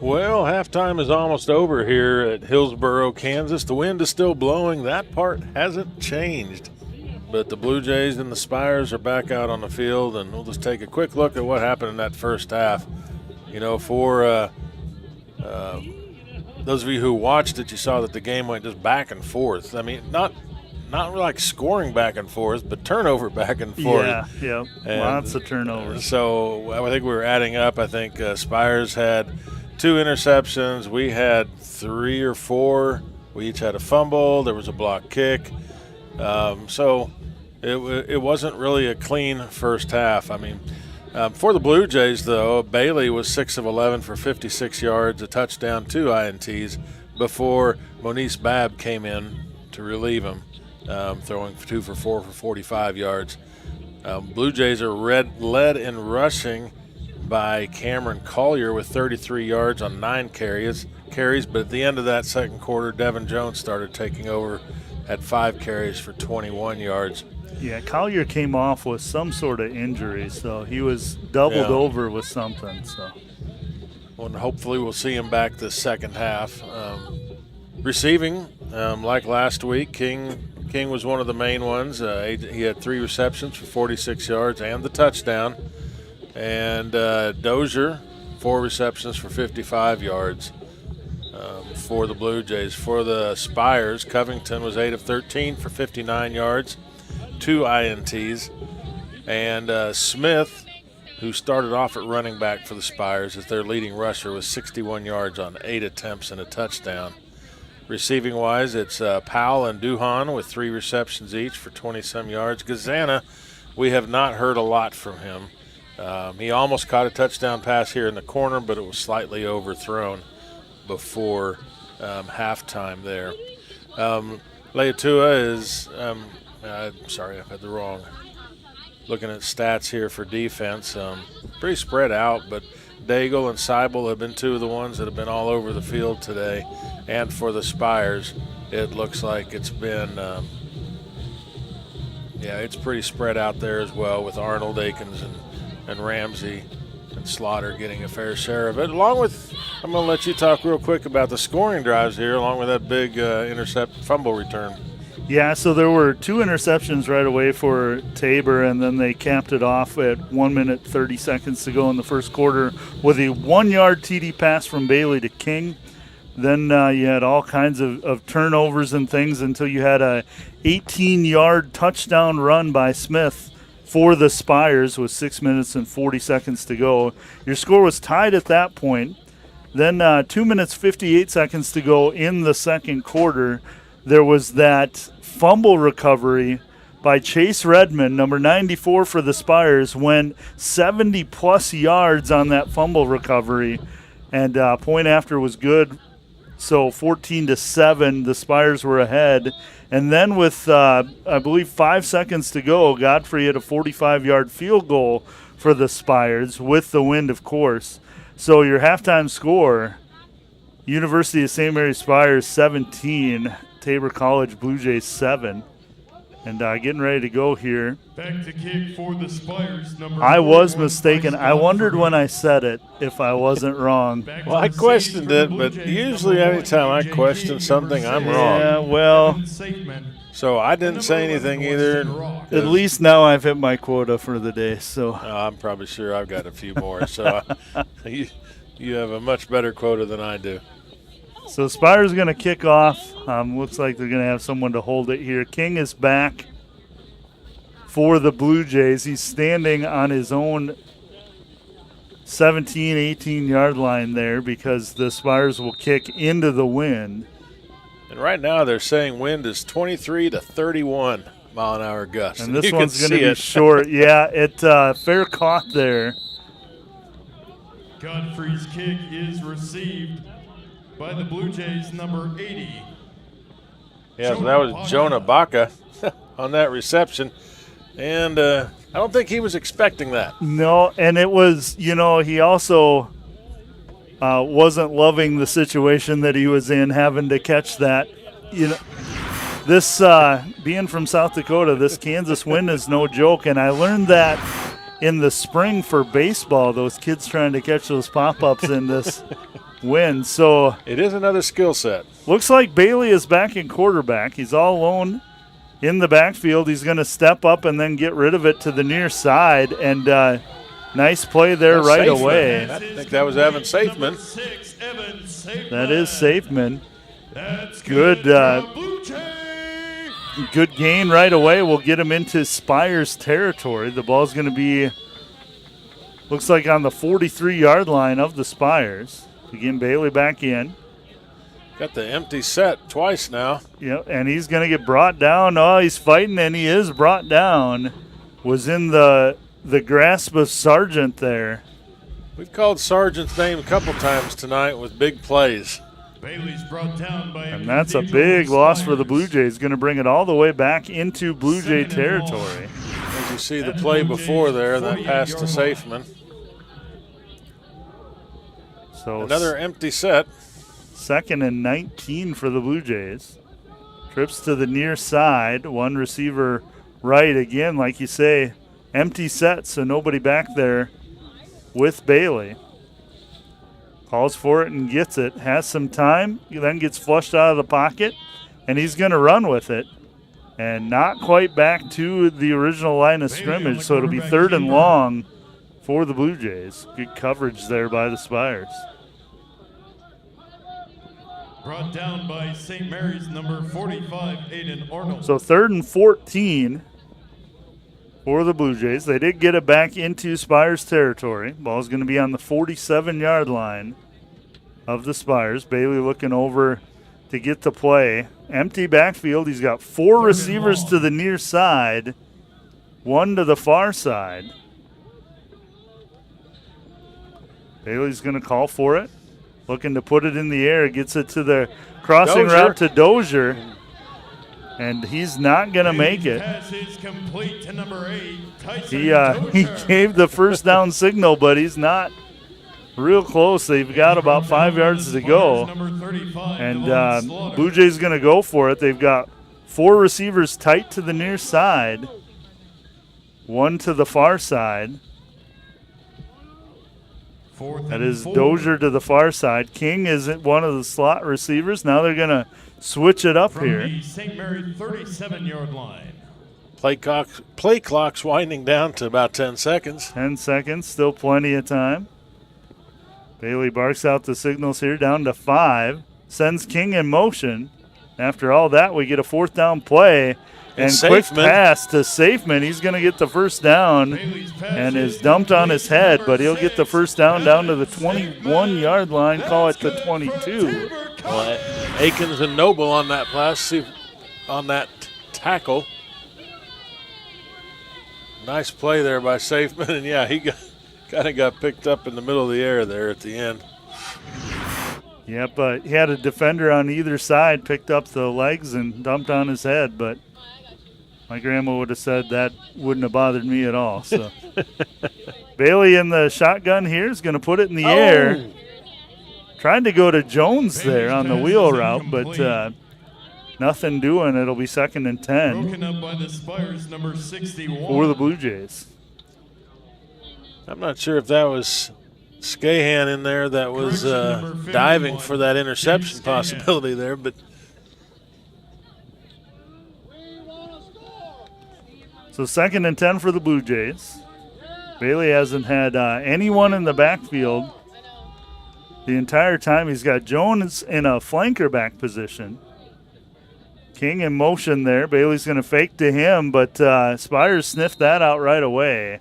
Well, halftime is almost over here at Hillsboro, Kansas. The wind is still blowing. That part hasn't changed. But the Blue Jays and the Spires are back out on the field, and we'll just take a quick look at what happened in that first half. You know, for those of you who watched it, you saw that the game went just back and forth. I mean, not like scoring back and forth, but turnover back and forth. Yeah, And lots of turnovers. So I think we were adding up. I think Spires had 2 interceptions. We had 3 or 4. We each had a fumble. There was a block kick. So it wasn't really a clean first half. I mean, for the Blue Jays, though, Bailey was 6 of 11 for 56 yards, a touchdown, 2 INTs, before Monice Babb came in to relieve him, throwing 2 for 4 for 45 yards. Blue Jays are led in rushing by Cameron Collier with 33 yards on 9 carries, but at the end of that second quarter, Devin Jones started taking over at 5 carries for 21 yards. Yeah, Collier came off with some sort of injury, so he was doubled over with something. So, well, hopefully we'll see him back the second half. Receiving, like last week, King was one of the main ones. He had 3 receptions for 46 yards and the touchdown. And Dozier, 4 receptions for 55 yards for the Blue Jays. For the Spires, Covington was 8 of 13 for 59 yards, 2 INTs. And Smith, who started off at running back for the Spires as their leading rusher, was 61 yards on 8 attempts and a touchdown. Receiving-wise, it's Powell and Duhan with 3 receptions each for 20-some yards. Gazana, we have not heard a lot from him. He almost caught a touchdown pass here in the corner, but it was slightly overthrown before halftime there. Leatua is sorry, I've had the wrong. Looking at stats here for defense, pretty spread out, but Daigle and Seibel have been 2 of the ones that have been all over the field today. And for the Spires, it looks like it's been, it's pretty spread out there as well, with Arnold, Akins, and Ramsey and Slaughter getting a fair share of it. Along with, I'm going to let you talk real quick about the scoring drives here, along with that big fumble return. Yeah, so there were 2 interceptions right away for Tabor, and then they capped it off at 1 minute 30 seconds to go in the first quarter with a 1-yard TD pass from Bailey to King. Then you had all kinds of turnovers and things until you had a 18-yard touchdown run by Smith for the Spires with 6 minutes and 40 seconds to go. Your score was tied at that point. Then 2 minutes 58 seconds to go in the second quarter. There was that fumble recovery by Chase Redmond, number 94 for the Spires, went 70-plus yards on that fumble recovery, and point after was good. So 14-7, the Spires were ahead. And then with, I believe, 5 seconds to go, Godfrey had a 45-yard field goal for the Spires with the wind, of course. So your halftime score, University of St. Mary's Spires 17, Tabor College Blue Jays 7. And getting ready to go here. Back to kick for the Spires. I was mistaken. I wondered when I said it if I wasn't wrong. Well, I questioned it, but usually anytime I question something, I'm wrong. Yeah, well. So I didn't say anything either. At least now I've hit my quota for the day. So I'm probably sure I've got a few more. So you have a much better quota than I do. So Spires going to kick off. Looks like they're going to have someone to hold it here. King is back for the Blue Jays. He's standing on his own 17, 18-yard line there because the Spires will kick into the wind. And right now they're saying wind is 23 to 31 mile-an-hour gusts. And this one's going to be short. Yeah, fair caught there. Godfrey's kick is received by the Blue Jays, number 80. Yeah, so that was Jonah Baca on that reception. And I don't think he was expecting that. No, and it was, he also wasn't loving the situation that he was in, having to catch that. This, being from South Dakota, this Kansas wind is no joke. And I learned that in the spring for baseball, those kids trying to catch those pop-ups in this win. So it is another skill set. Looks like Bailey is back in quarterback. He's all alone in the backfield. He's going to step up and then get rid of it to the near side. And nice play there right Safeman. away. I think that was Evan Safeman. That is Safeman. Good, good gain right away. We'll get him into Spires territory. The ball's going to be, looks like on the 43-yard line of the Spires. Again, Bailey back in. Got the empty set twice now. Yep, and he's going to get brought down. Oh, he's fighting, and he is brought down. Was in the grasp of Sargent there. We've called Sargent's name a couple times tonight with big plays. Bailey's brought down by and that's a big loss for the Blue Jays. Going to bring it all the way back into Blue Jay territory. As you see the play before there, that pass to Safeman. So another empty set. 2nd and 19 for the Blue Jays. Trips to the near side. One receiver right. Again, like you say, empty set, so nobody back there with Bailey. Calls for it and gets it. Has some time. He then gets flushed out of the pocket, and he's going to run with it. And not quite back to the original line of scrimmage, so it'll be 3rd and long for the Blue Jays. Good coverage there by the Spires. Brought down by St. Mary's number 45, Aiden Arnold. So 3rd and 14 for the Blue Jays. They did get it back into Spires territory. Ball's going to be on the 47-yard line of the Spires. Bailey looking over to get the play. Empty backfield. He's got 4 receivers to the near side, 1 to the far side. Bailey's going to call for it. Looking to put it in the air. Gets it to the crossing route to Dozier. And he's not going to make it. He gave the first down signal, but he's not real close. They've got about 5 yards to go. And Blue Jays going to go for it. They've got 4 receivers tight to the near side, 1 to the far side. That is Dozier to the far side. King is one of the slot receivers. Now they're going to switch it up from here. The St. Mary 37-yard line. Play clock's winding down to about 10 seconds. 10 seconds, still plenty of time. Bailey barks out the signals here, down to 5. Sends King in motion. After all that, we get a 4th down play. And quick pass to Safeman. He's going to get the first down and is dumped on his head, but he'll get the first down to the 21-yard line, call it the 22. Well, Akins and Noble on that pass, on that tackle. Nice play there by Safeman, and yeah, he kind of got picked up in the middle of the air there at the end. Yeah, but he had a defender on either side, picked up the legs and dumped on his head, but my grandma would have said that wouldn't have bothered me at all. So Bailey in the shotgun here is going to put it in the air. Trying to go to Jones there on the wheel route, but nothing doing. It'll be 2nd and 10 broken up by the Spires, number 61. for the Blue Jays. I'm not sure if that was Skahan in there that was diving for that interception possibility there, but so 2nd and 10 for the Blue Jays. Bailey hasn't had anyone in the backfield the entire time. He's got Jones in a flanker back position. King in motion there. Bailey's going to fake to him, but Spires sniffed that out right away.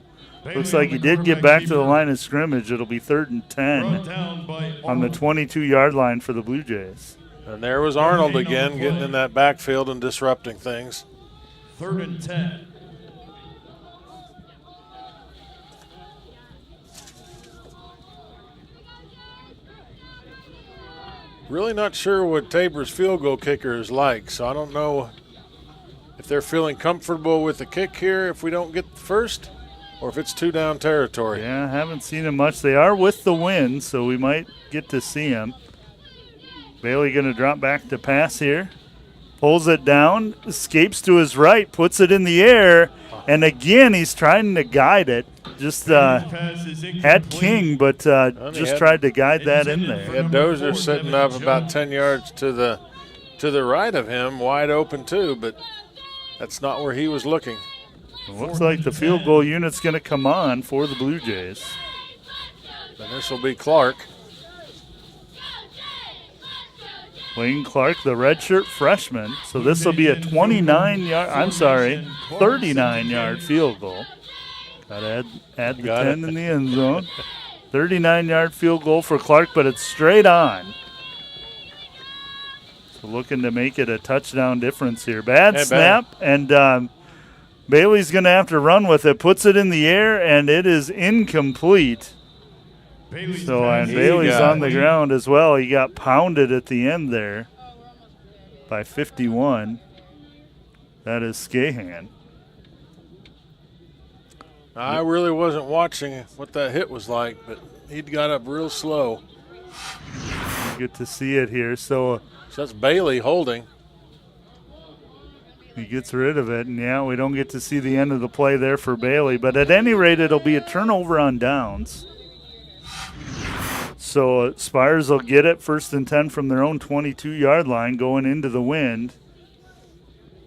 Looks like he did get back to the line of scrimmage. It'll be 3rd and 10 on the 22-yard line for the Blue Jays. And there was Arnold again getting in that backfield and disrupting things. 3rd and 10. Really not sure what Tabor's field goal kicker is like, so I don't know if they're feeling comfortable with the kick here if we don't get the first, or if it's 2 down territory. Yeah, haven't seen him much. They are with the wind, so we might get to see him. Bailey going to drop back to pass here. Pulls it down, escapes to his right, puts it in the air, And again, he's trying to guide it. Just Pass is had incomplete. King, but just tried to guide that in there. He had Dozier sitting up about 10 yards to the right of him, wide open too, but that's not where he was looking. It looks like the field goal unit's going to come on for the Blue Jays. And this will be Clark. Wayne Clark, the redshirt freshman. So this will be a 39-yard field goal. Got to add the 10 in the end zone. 39-yard field goal for Clark, but it's straight on. So looking to make it a touchdown difference here. Bad snap, and Bailey's going to have to run with it. Puts it in the air, and it is incomplete. Bailey's Bailey's on the ground as well. He got pounded at the end there by 51. That is Skahan. I really wasn't watching what that hit was like, but he got up real slow. You get to see it here. So that's Bailey holding. He gets rid of it, and we don't get to see the end of the play there for Bailey. But at any rate, it'll be a turnover on downs. So Spires will get it 1st and 10 from their own 22-yard line going into the wind.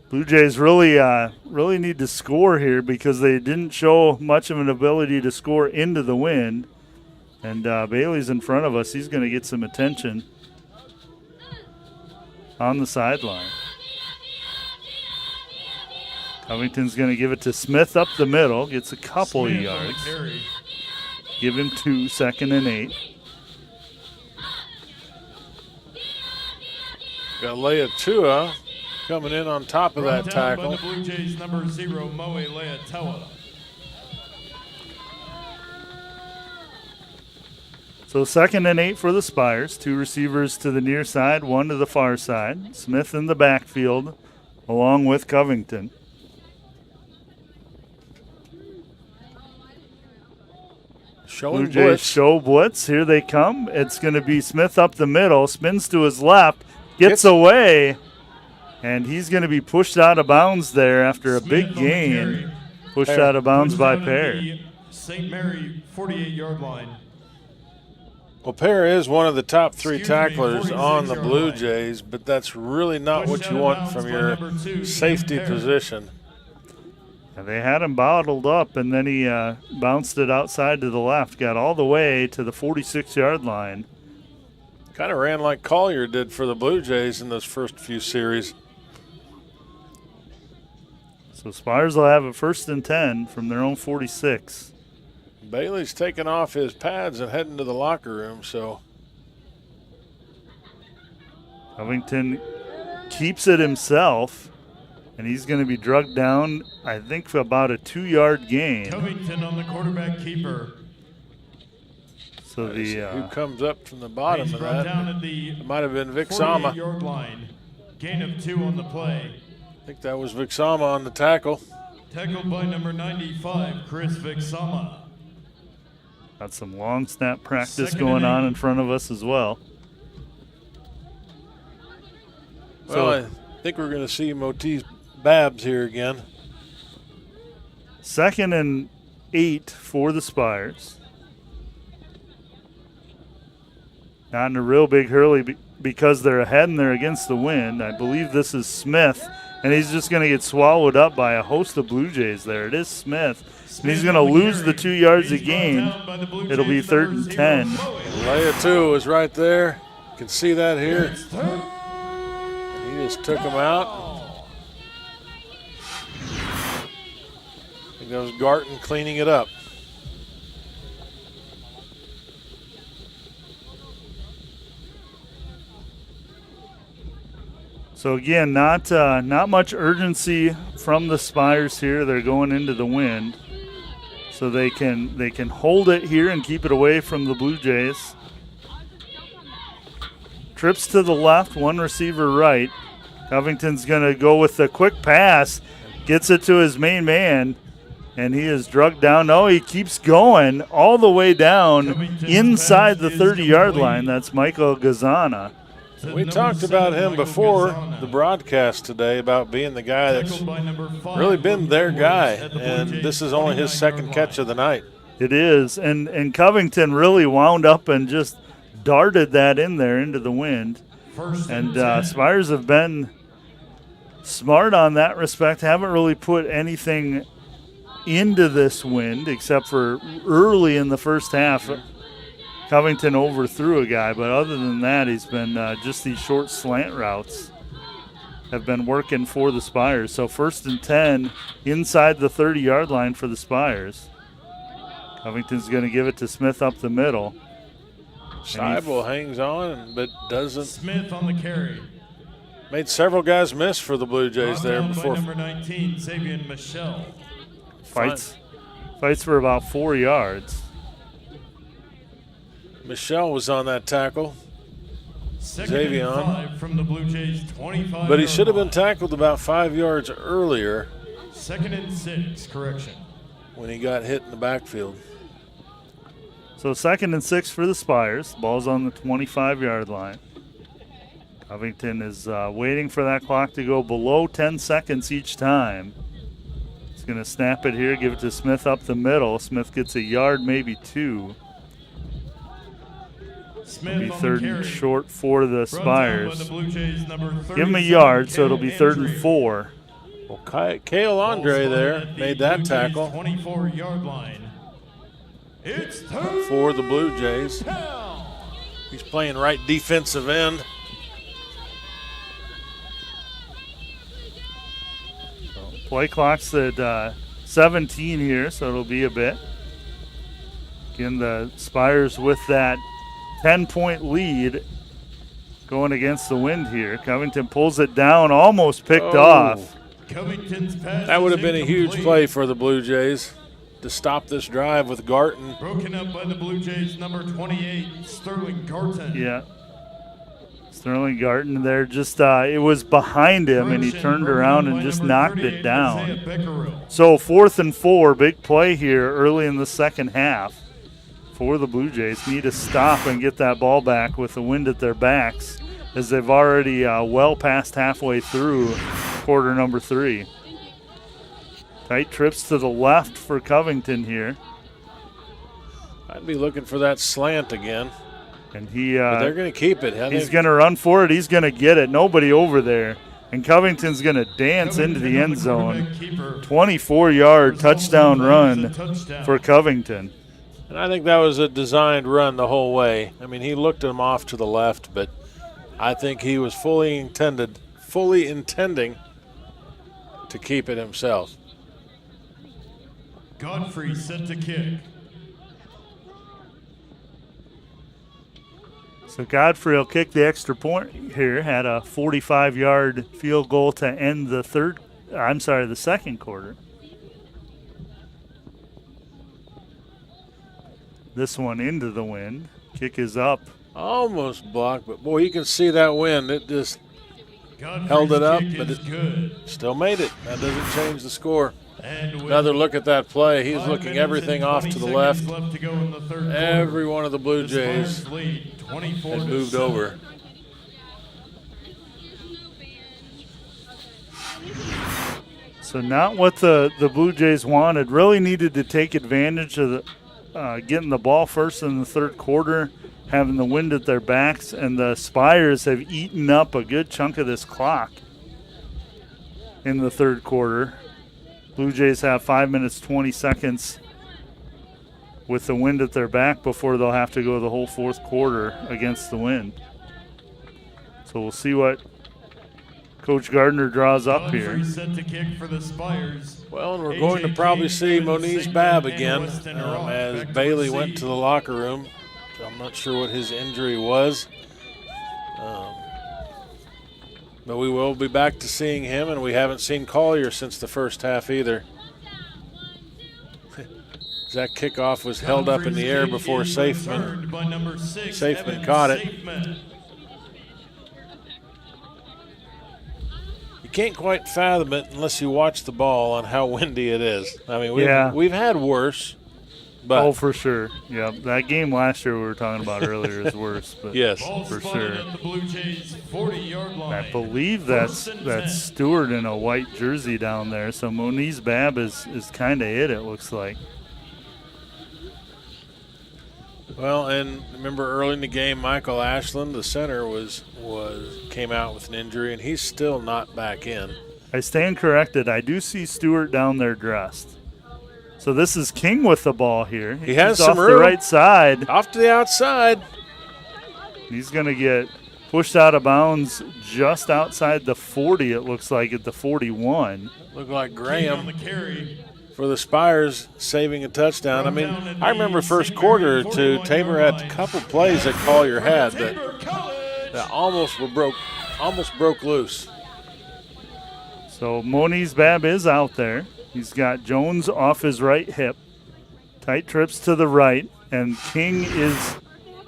Blue Jays really need to score here because they didn't show much of an ability to score into the wind. And Bailey's in front of us. He's going to get some attention on the sideline. Covington's going to give it to Smith up the middle. Gets a couple of yards. Give him 2, 2nd and 8. Got Leia Tua coming in on top of that tackle. By the Blue Jays, number 0, Moe Leatawa. So 2nd and 8 for the Spires. 2 receivers to the near side, 1 to the far side. Smith in the backfield along with Covington. Blue Jays show blitz. Here they come. It's going to be Smith up the middle, spins to his left, gets away, and he's going to be pushed out of bounds there after a big gain. Pushed out of bounds by Pear. St. Mary 48-yard line. Well, Pear is one of the top 3 tacklers on the Blue Jays, but that's really not what you want from your safety position. They had him bottled up, and then he bounced it outside to the left, got all the way to the 46-yard line. Kind of ran like Collier did for the Blue Jays in those first few series. So Spires will have a 1st and 10 from their own 46. Bailey's taking off his pads and heading to the locker room, so. Covington keeps it himself, and he's going to be drugged down, I think, for about a 2-yard gain. Covington on the quarterback keeper. So who comes up from the bottom of that? Down at the it might have been Vic Sama. 48-yard line. Gain of 2 on the play. I think that was Vic Sama on the tackle. Tackled by number 95, Chris Vic Sama. Got some long snap practice going on in front of us as well. Well, I think we're going to see Motis Babs here again. 2nd and 8 for the Spires. Not in a real big hurry because they're ahead and they're against the wind. I believe this is Smith, and he's just going to get swallowed up by a host of Blue Jays there. It is Smith. And he's going to lose the 2 yards he gained. It'll be 3rd and 10. Leia 2 is right there. You can see that here. He just took him out. I think that was Garton cleaning it up. So again, not much urgency from the Spires here. They're going into the wind, so they can hold it here and keep it away from the Blue Jays. Trips to the left, 1 receiver right. Covington's going to go with the quick pass, gets it to his main man, and he is drugged down. No, he keeps going all the way down inside the 30-yard line. That's Michael Gazana. We talked about him before the broadcast today about being the guy that's really been their guy, and this is only his second catch of the night. It is, and Covington really wound up and just darted that in there into the wind. And Spires have been smart on that respect, haven't really put anything into this wind except for early in the first half. Covington overthrew a guy, but other than that, he's been just these short slant routes have been working for the Spires. So 1st and 10 inside the 30-yard line for the Spires. Covington's going to give it to Smith up the middle. Seibel hangs on, but doesn't. Smith on the carry. Made several guys miss for the Blue Jays there before. Number 19, Xavier Michelle. Fights for about 4 yards. Michelle was on that tackle. Xavier from the Blue Jays 25. But he should have been tackled about 5 yards earlier. 2nd and 6, correction. When he got hit in the backfield. So 2nd and 6 for the Spires. Ball's on the 25-yard line. Covington is waiting for that clock to go below 10 seconds each time. He's going to snap it here, give it to Smith up the middle. Smith gets a yard, maybe 2. It'll be 3rd and short for the Spires. Give him a yard, so it'll be 3rd and 4. Well, Cale Andre there made that tackle 24-yard line. It's for the Blue Jays. He's playing right defensive end. Play clock's at 17 here, so it'll be a bit. Again, the Spires with that 10-point lead going against the wind here. Covington pulls it down, almost picked off. Covington's pass that would have been a huge play for the Blue Jays to stop this drive with Garton. Broken up by the Blue Jays, number 28, Sterling Garton. Yeah. Sterling Garton there just, it was behind him, and he turned around and just knocked it down. So 4th and 4, big play here early in the second half for the Blue Jays. Need to stop and get that ball back with the wind at their backs, as they've already well past halfway through quarter number 3. Tight trips to the left for Covington here. I'd be looking for that slant again. And but they're going to keep it. He's going to run for it. He's going to get it. Nobody over there. And Covington's going to dance into the end zone. 24-yard touchdown run for Covington. And I think that was a designed run the whole way. I mean, he looked him off to the left, but I think he was fully intending to keep it himself. Godfrey set to kick. So Godfrey will kick the extra point here. Had a 45-yard field goal to end the second quarter. This one into the wind. Kick is up. Almost blocked, but boy, you can see that wind. It just held it up, but it still made it. That doesn't change the score. Another look at that play. He's looking everything off to the left. Every one of the Blue Jays had moved over. So not what the Blue Jays wanted. Really needed to take advantage of getting the ball first in the third quarter, having the wind at their backs, and the Spires have eaten up a good chunk of this clock in the third quarter. Blue Jays have 5 minutes, 20 seconds with the wind at their back before they'll have to go the whole fourth quarter against the wind. So we'll see what Coach Gardner draws up here. Set to kick for the Spires. Well, and we're going to probably see Moniz Babb again as Bailey went to the locker room. I'm not sure what his injury was. But we will be back to seeing him, and we haven't seen Collier since the first half either. That kickoff was held up in the air before Safeman caught it. You can't quite fathom it unless you watch the ball on how windy it is. I mean, we've had worse, But Oh, for sure. Yeah, that game last year we were talking about earlier is worse. But yes, Ball for spotted sure. at the Blue Jays 40-yard line. I believe First that's and 10. Stewart in a white jersey down there. So Moniz Babb is kind of it looks like. well, and remember early in the game, Michael Ashland, the center, came out with an injury, and he's still not back in. I stand corrected. I do see Stewart down there dressed. So this is King with the ball here. He has He's some off room. the right side. Off to the outside. He's going to get pushed out of bounds just outside the 40, it looks like, at the 41. Look like King on Graham the carry. for the Spires saving a touchdown. I mean, I remember first quarter or two, Tabor had a couple plays that Collier had that almost broke loose. So Moniz Babb is out there. He's got Jones off his right hip. Tight trips to the right, and King is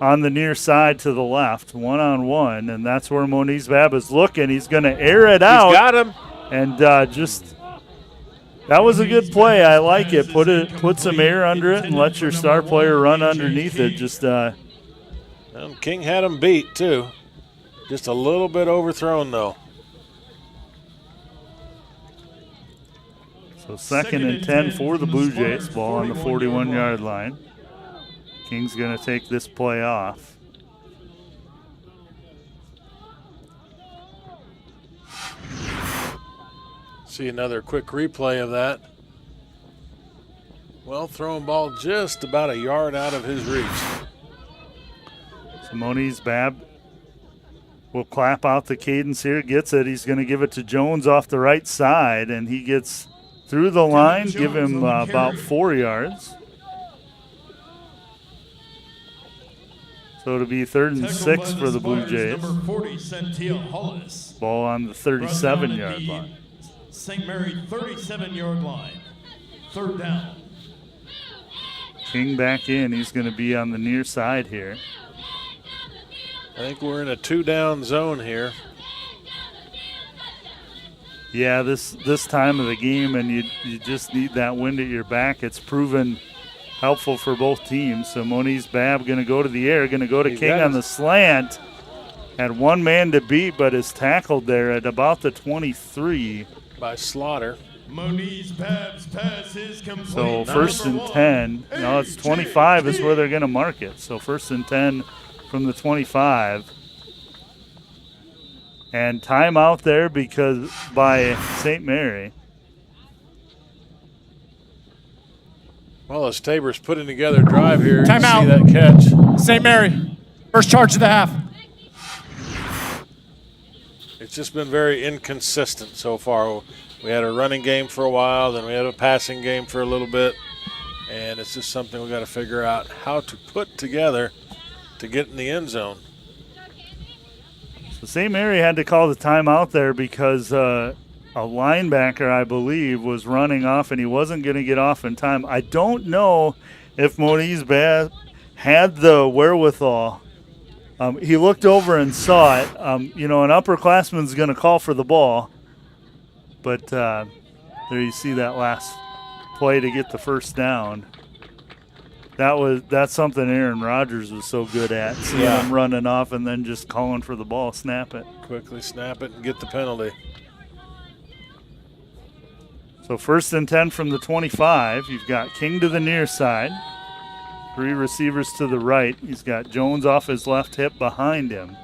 on the near side to the left, one-on-one, and that's where Moniz Babb is looking. He's going to air it out. He's got him. And that was a good play. I like it. Put some air under it and let your star player run underneath it. Just King had him beat, too. Just a little bit overthrown, though. so second and 10 for the Blue Jays. Ball on the 41-yard line. King's going to take this play off. See another quick replay of that. Well, throwing ball just about a yard out of his reach. So Moniz Babb will clap out the cadence here. Gets it. He's going to give it to Jones off the right side, and he gets through the line. Give him about 4 yards. So it'll be 3rd and 6 for the Blue Jays. Number 40, Santia Hollis. Ball on the 37-yard line. St. Mary 37-yard line. 3rd down. King back in. He's going to be on the near side here. I think we're in a 2-down zone here. Yeah, this time of the game, and you just need that wind at your back. It's proven helpful for both teams. So Moniz Babb going to go to the air, going to go to King on the slant. Had one man to beat, but is tackled there at about the 23. By Slaughter. Moniz Babb's pass is complete. So 1st and 10. No, it's 25 is where they're going to mark it. So 1st and 10 from the 25. And timeout there because by St. Mary. Well, as Tabor's putting together a drive here, Timeout. you see that catch. St. Mary, first charge of the half. It's just been very inconsistent so far. We had a running game for a while, then we had a passing game for a little bit, and it's just something we got to figure out how to put together to get in the end zone. So St. Mary had to call the timeout there because a linebacker, I believe, was running off and he wasn't going to get off in time. I don't know if Moniz Babb had the wherewithal. He looked over and saw it. An upperclassman's going to call for the ball. But there you see that last play to get the first down. That's something Aaron Rodgers was so good at, seeing him running off and then just calling for the ball, snap it. Quickly snap it and get the penalty. So 1st and 10 from the 25. You've got King to the near side. 3 receivers to the right. He's got Jones off his left hip behind him.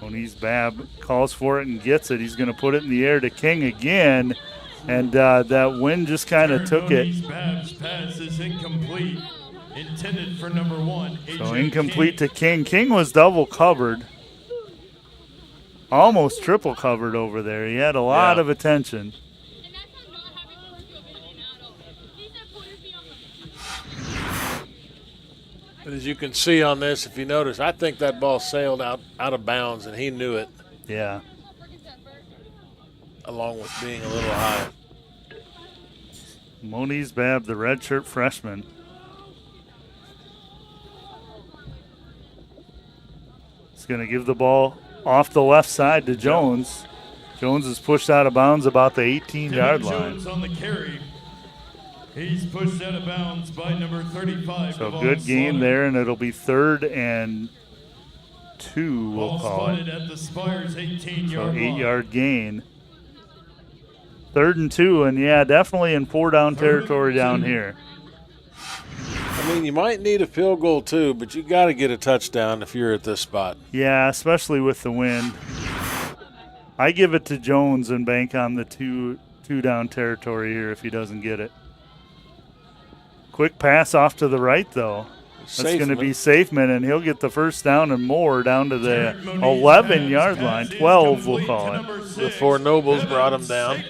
Moniz Babb calls for it and gets it. He's going to put it in the air to King again. And that wind just kind of took it. Moniz Babb's pass is incomplete. Intended for number 1. So incomplete to King. King was double covered. Almost triple covered over there. He had a lot of attention. And as you can see on this, if you notice, I think that ball sailed out of bounds, and he knew it. Yeah. Along with being a little high. Moniz Babb, the redshirt freshman. He's going to give the ball off the left side to Jones. Jones is pushed out of bounds about the 18-yard line. Jones on the carry. He's pushed out of bounds by number 35. So good gain there, and it'll be 3rd and 2, we'll Ball call spotted it. at the Spires 18-yard So line. 8-yard gain. 3rd and 2, and yeah, definitely in 4-down territory down here. I mean, you might need a field goal too, but you got to get a touchdown if you're at this spot. Yeah, especially with the wind. I give it to Jones and bank on the two-down territory here if he doesn't get it. Quick pass off to the right, though. That's going to be Safeman, and he'll get the first down and more down to the 11-yard line. 12, we'll call it. Before Nobles brought him down.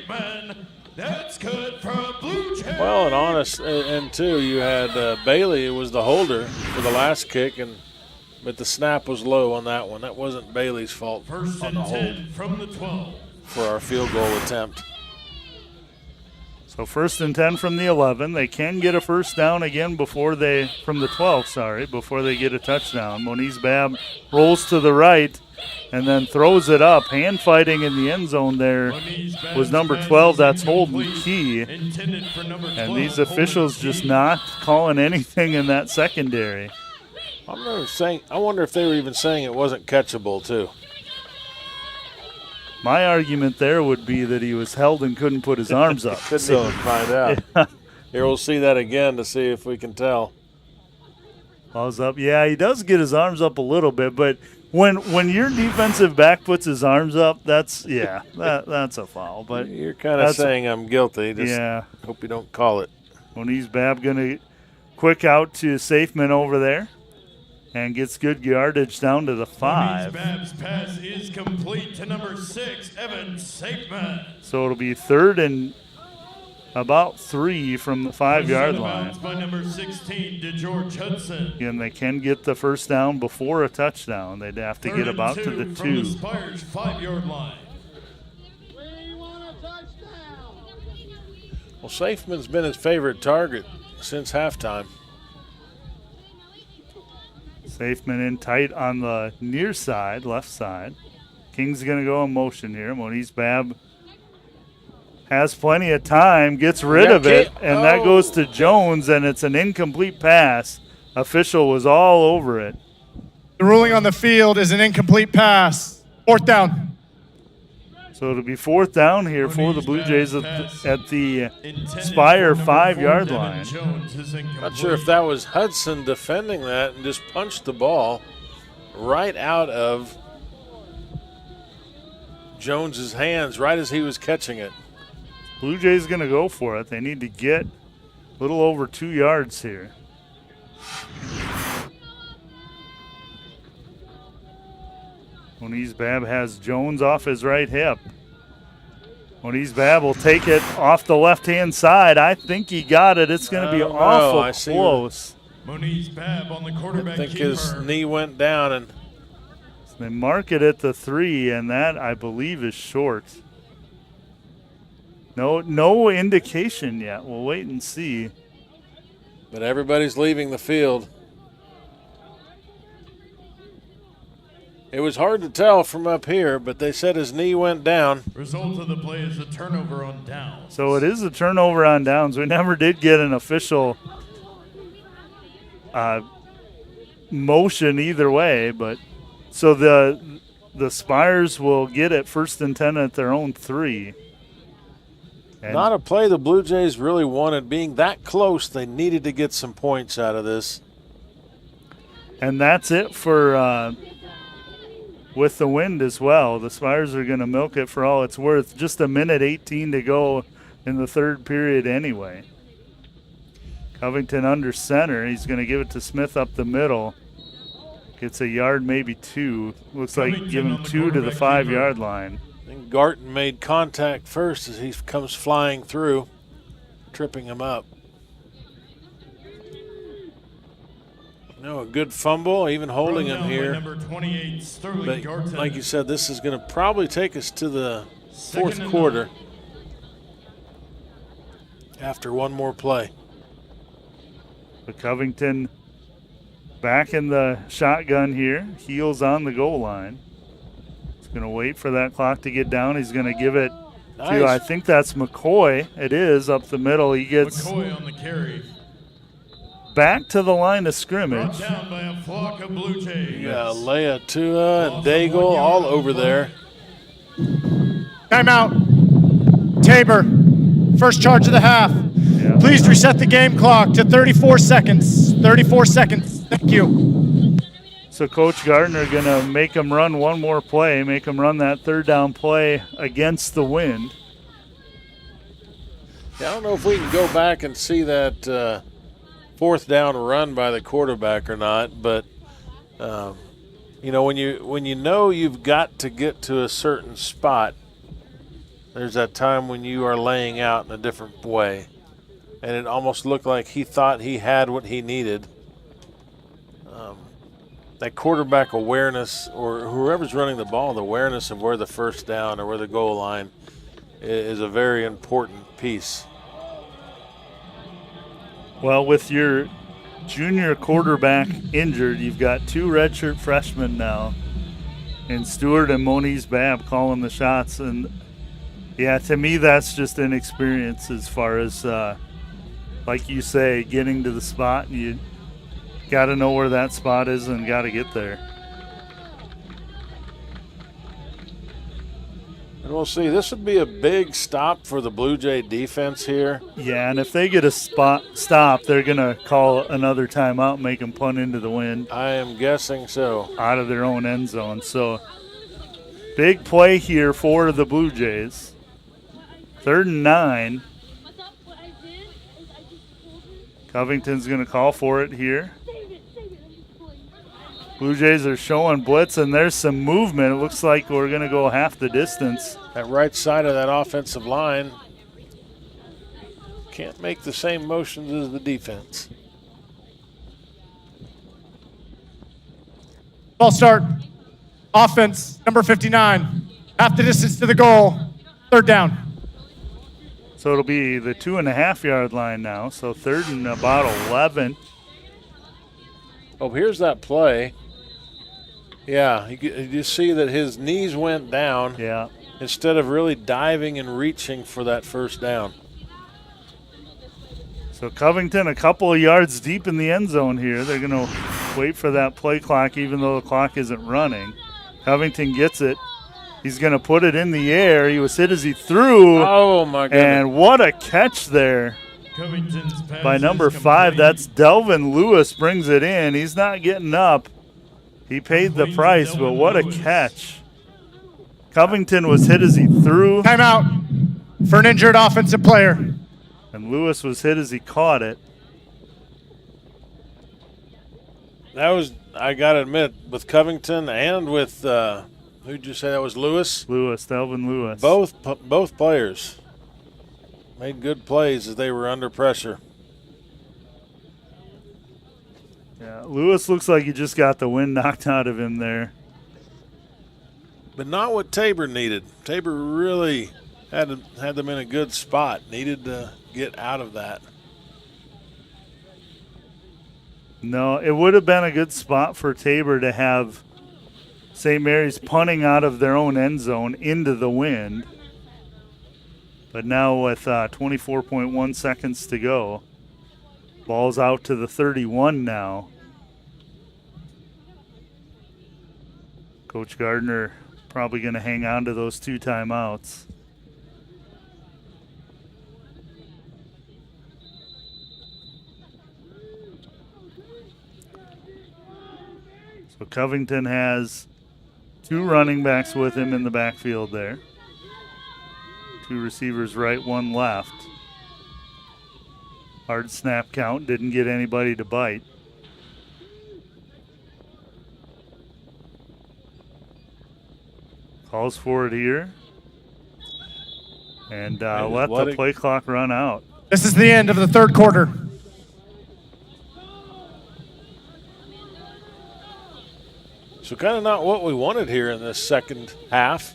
That's good for a Blue Jay. Well, and honest, and too, you had Bailey. It was the holder for the last kick, but the snap was low on that one. That wasn't Bailey's fault First on and the hold 10 from the 12. for our field goal attempt. So 1st and 10 from the 11. They can get a first down again from the 12, before they get a touchdown. Moniz Babb rolls to the right and then throws it up. Hand fighting in the end zone there was number 12. That's Holden Key. Intended for number 12. And these officials just not calling anything in that secondary. I wonder if they were even saying it wasn't catchable too. My argument there would be that he was held and couldn't put his arms up. Couldn't even find out. Yeah. Here, we'll see that again to see if we can tell. Balls up. Yeah, he does get his arms up a little bit, but when your defensive back puts his arms up, that's a foul. But you're kind of saying I'm guilty. Just hope you don't call it. Moniz Babb going to quick out to Safeman over there. And gets good yardage down to the 5. Babb's pass is complete to number 6, Evan Safeman. So it'll be 3rd and about 3 from the 5-yard line. By number 16, DeGeorge Hudson. Again, they can get the first down before a touchdown. They'd have to get about to the 2. From the Spires 5-yard line. Well, Safeman's been his favorite target since halftime. Safeman in tight on the near side, left side. King's going to go in motion here. Moniz Babb has plenty of time, gets rid of it, and that goes to Jones, and it's an incomplete pass. Official was all over it. The ruling on the field is an incomplete pass. 4th down. So it'll be 4th down here for the Blue Jays at the Spire 5-yard line. Not sure if that was Hudson defending that and just punched the ball right out of Jones's hands right as he was catching it. Blue Jays going to go for it. They need to get a little over 2 yards here. Moniz Babb has Jones off his right hip. Moniz Babb will take it off the left-hand side. I think he got it. It's going to be awful close. Moniz Babb on the quarterback. I think his knee went down, and so they mark it at the 3, and that, I believe, is short. No indication yet. We'll wait and see. But everybody's leaving the field. It was hard to tell from up here, but they said his knee went down. Result of the play is a turnover on downs. So it is a turnover on downs. We never did get an official motion either way, but so the Spires will get it 1st and 10 at their own 3. And not a play the Blue Jays really wanted. Being that close, they needed to get some points out of this. And that's it for with the wind as well. The Spires are going to milk it for all it's worth. Just a minute 18 to go in the 3rd period anyway. Covington under center. He's going to give it to Smith up the middle. Gets a yard, maybe 2. Looks like give him 2 to the 5-yard line. I think Garton made contact first as he comes flying through, tripping him up. No, a good fumble, even holding him here. Number 28, Sterling but like you said, this is going to probably take us to the 4th quarter after one more play. But Covington back in the shotgun here, heels on the goal line. He's going to wait for that clock to get down. He's going to give it Nice. I think that's McCoy. It is up the middle. He gets McCoy on the carry. back to the line of Brought scrimmage. down by a flock of Blue Jays. Yeah, Leia, Tua, and Daigle all over there. Timeout. Tabor, first charge of the half. Yeah. Please reset the game clock to 34 seconds. 34 seconds. Thank you. So Coach Gardner going to make him run one more play, make him run that third down play against the wind. Yeah, I don't know if we can go back and see that fourth down run by the quarterback or not, but you know, when you know you've got to get to a certain spot, there's that time when you are laying out in a different way, and it almost looked like he thought he had what he needed. That quarterback awareness, or whoever's running the ball, the awareness of where the first down or where the goal line is a very important piece. Well, with your junior quarterback injured, you've got two redshirt freshmen now, and Stewart and Moniz Babb calling the shots. And, yeah, to me that's just inexperience as far as, like you say, getting to the spot. And you got to know where that spot is and got to get there. And we'll see. This would be a big stop for the Blue Jay defense here. Yeah, and if they get a stop, they're going to call another timeout and make them punt into the wind. I am guessing so. Out of their own end zone. So big play here for the Blue Jays. 3rd and 9. What's up? What I did is I just pulled her. Covington's going to call for it here. Save it. I'm just pulling. Blue Jays are showing blitz, and there's some movement. It looks like we're going to go half the distance. That right side of that offensive line can't make the same motions as the defense. Ball start. Offense, number 59. Half the distance to the goal. 3rd down. So it'll be the 2.5-yard line now. So 3rd and about 11. Oh, here's that play. Yeah, you see that his knees went down Yeah. instead of really diving and reaching for that first down. So Covington a couple of yards deep in the end zone here. They're going to wait for that play clock even though the clock isn't running. Covington gets it. He's going to put it in the air. He was hit as he threw. Oh, my goodness. And what a catch there Covington's pass by is number 5. complete. That's Delvin Lewis brings it in. He's not getting up. He paid the price, but what a catch. Covington was hit as he threw, Timeout for an injured offensive player. and Lewis was hit as he caught it. That was, I got to admit, with Covington and with, who'd you say that was, Lewis? Delvin Lewis. Both players made good plays as they were under pressure. Yeah, Lewis looks like he just got the wind knocked out of him there. But not what Tabor needed. Tabor really had them in a good spot. Needed to get out of that. No, it would have been a good spot for Tabor to have St. Mary's punting out of their own end zone into the wind. But now with 24.1 seconds to go, ball's out to the 31 now. Coach Gardner probably going to hang on to those 2 timeouts. So Covington has 2 running backs with him in the backfield there. 2 receivers right, 1 left. Hard snap count, didn't get anybody to bite. Calls for it here. And let the play clock run out. This is the end of the 3rd quarter. So kind of not what we wanted here in this second half,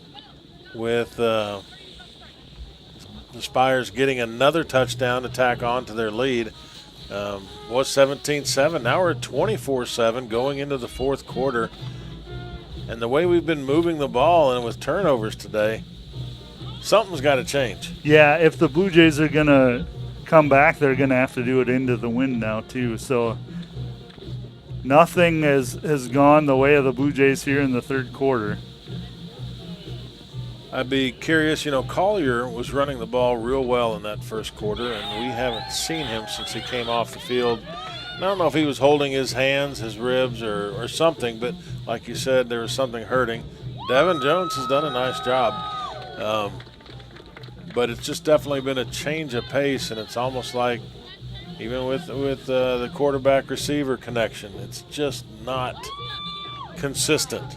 with the Spires getting another touchdown to tack on to their lead. Was 17-7. Now we're at 24-7 going into the 4th quarter. And the way we've been moving the ball and with turnovers today, something's got to change. Yeah, if the Blue Jays are going to come back, they're going to have to do it into the wind now too. So nothing has gone the way of the Blue Jays here in the third quarter. I'd be curious, Collier was running the ball real well in that first quarter, and we haven't seen him since he came off the field. I don't know if he was holding his hands, his ribs, or something, but like you said, there was something hurting. Devin Jones has done a nice job, but it's just definitely been a change of pace, and it's almost like even with the quarterback-receiver connection, it's just not consistent.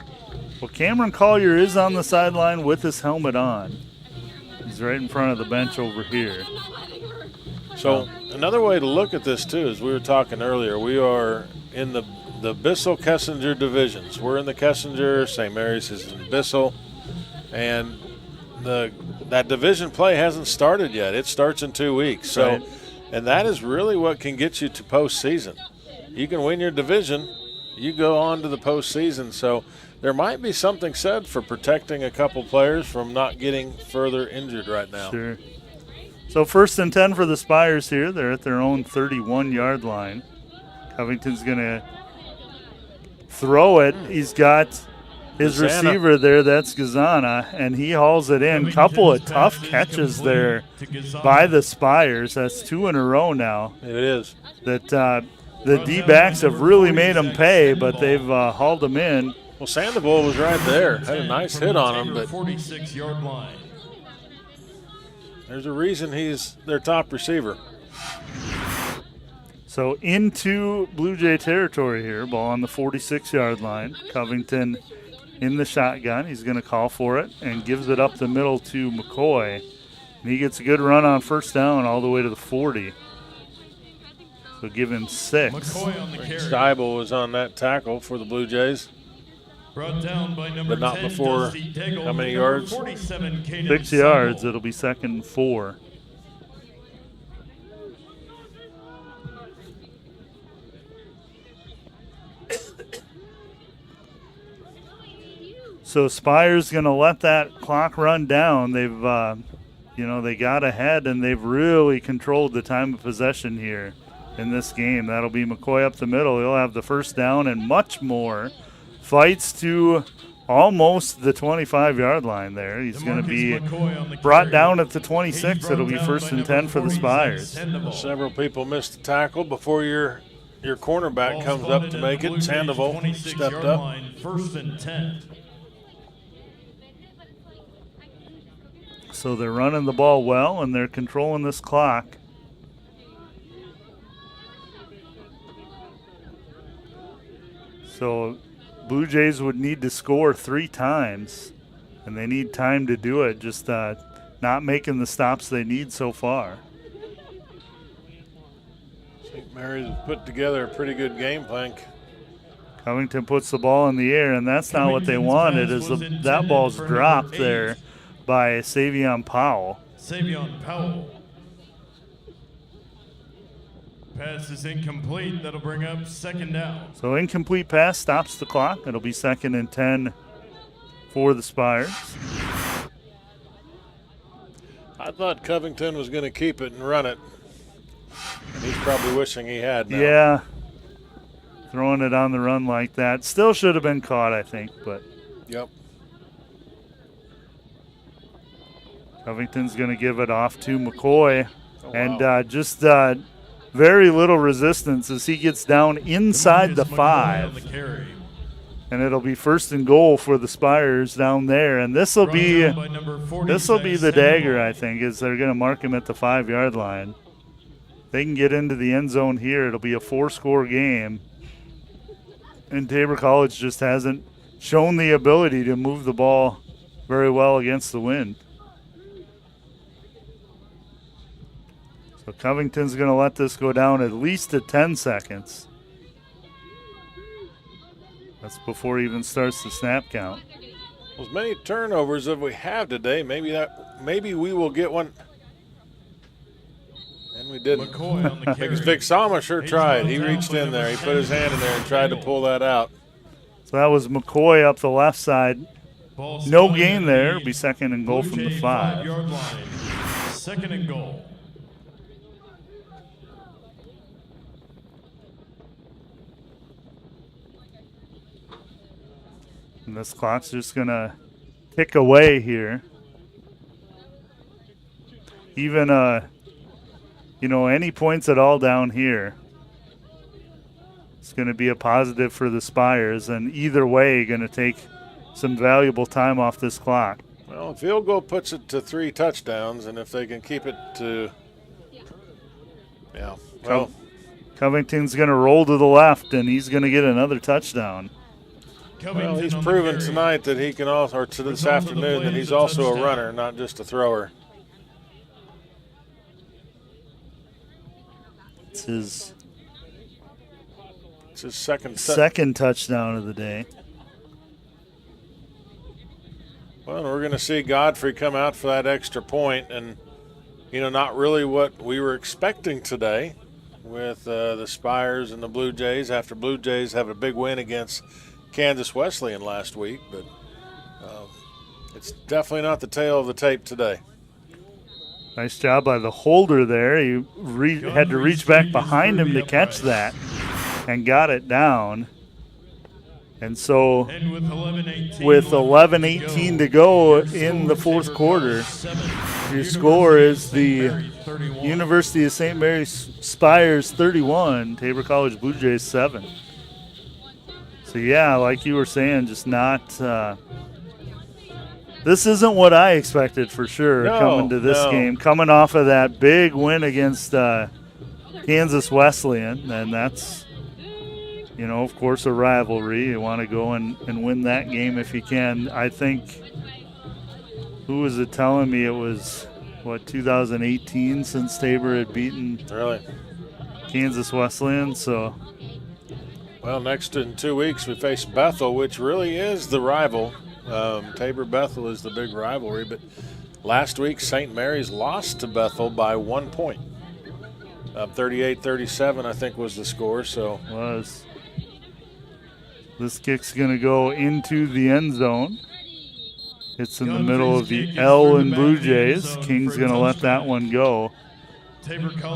Well, Cameron Collier is on the sideline with his helmet on. He's right in front of the bench over here. So another way to look at this, too, as we were talking earlier, we are in the Bissell-Kessinger divisions. We're in the Kessinger, St. Mary's is in Bissell, and that division play hasn't started yet. It starts in 2 weeks. So, right. And that is really what can get you to postseason. You can win your division, you go on to the postseason. So there might be something said for protecting a couple players from not getting further injured right now. Sure. So 1st and 10 for the Spires here. They're at their own 31-yard line. Covington's going to throw it. He's got his Gazana. receiver there. That's Gazana, and he hauls it in. Couple of tough catches there by the Spires. That's 2 in a row now. It is. That the D-backs have really made them pay, but they've hauled them in. Well, Sandoval was right there. Had a nice hit on him, but 46-yard line. there's a reason he's their top receiver. So into Blue Jay territory here. Ball on the 46-yard line. Covington in the shotgun. He's going to call for it and gives it up the middle to McCoy. And he gets a good run on first down all the way to the 40. So give him 6. McCoy on the carry. Steibel was on that tackle for the Blue Jays. Brought down by number But not 10, before Dusty Daigle, how many number yards? 47, Caden 6 yards. Sumble. It'll be 2nd and 4. So Spires going to let that clock run down. They've, they got ahead and they've really controlled the time of possession here in this game. That'll be McCoy up the middle. He'll have the first down and much more. Fights to almost the 25-yard line there. He's going to be brought down at the 26. It'll be 1st and 10 for the Spires. Several people missed the tackle before your cornerback comes up to make it. Sandoval stepped up. 1st and 10. So they're running the ball well, and they're controlling this clock. So Blue Jays would need to score 3 times, and they need time to do it, just not making the stops they need so far. St. Mary's has put together a pretty good game plan. Covington puts the ball in the air, and that's not what they wanted, is that ball's dropped there by Savion Powell. Savion Powell. Pass is incomplete. That'll bring up 2nd down. So incomplete pass stops the clock. It'll be 2nd and 10 for the Spires. I thought Covington was going to keep it and run it. And he's probably wishing he had now. Yeah. Throwing it on the run like that. Still should have been caught, I think, but. Yep. Covington's going to give it off to McCoy. Oh, wow. And just very little resistance as he gets down inside the 5. And it'll be 1st and goal for the Spires down there. And this will be the dagger, I think, is they're going to mark him at the 5-yard line. They can get into the end zone here. It'll be a 4-score game. And Tabor College just hasn't shown the ability to move the ball very well against the wind. So Covington's going to let this go down at least to 10 seconds. That's before he even starts the snap count. As many turnovers as we have today, maybe we will get one. And we didn't. McCoy on the carry. Vic Sama sure tried. He reached in there. He put his hand in there and tried to pull that out. So that was McCoy up the left side. Ball No spotted gain at there. the It'll be second and goal Blue from the Jay 5. 5-yard line. Second and goal. And this clock's just going to tick away here. Even, any points at all down here, it's going to be a positive for the Spires. And either way, going to take some valuable time off this clock. Well, a field goal puts it to 3 touchdowns, and if they can keep it to, Covington's going to roll to the left, and he's going to get another touchdown. Well, he's proven tonight that he can also, or to this afternoon, that he's also a runner, not just a thrower. It's his second touchdown of the day. Well, we're going to see Godfrey come out for that extra point, and, not really what we were expecting today with the Spires and the Blue Jays after Blue Jays have a big win against Kansas Wesleyan last week, but it's definitely not the tale of the tape today. Nice job by the holder there. He had to reach back behind him to catch that and got it down. And so with 11:18 to go in the fourth quarter, your score is the University of St. Mary's Spires 31, Tabor College Blue Jays 7. So, yeah, like you were saying, just not this isn't what I expected for sure coming to this game. Coming off of that big win against Kansas Wesleyan, and that's, of course, a rivalry. You want to go and win that game if you can. I think, who was it telling me it was, 2018 since Tabor had beaten Kansas Wesleyan, so. Well, next in 2 weeks we face Bethel, which really is the rival. Tabor-Bethel is the big rivalry, but last week St. Mary's lost to Bethel by 1 point. 38-37, I think, was the score. So was. This kick's going to go into the end zone. It's in the middle of the L and Blue Jays. King's going to let that one go.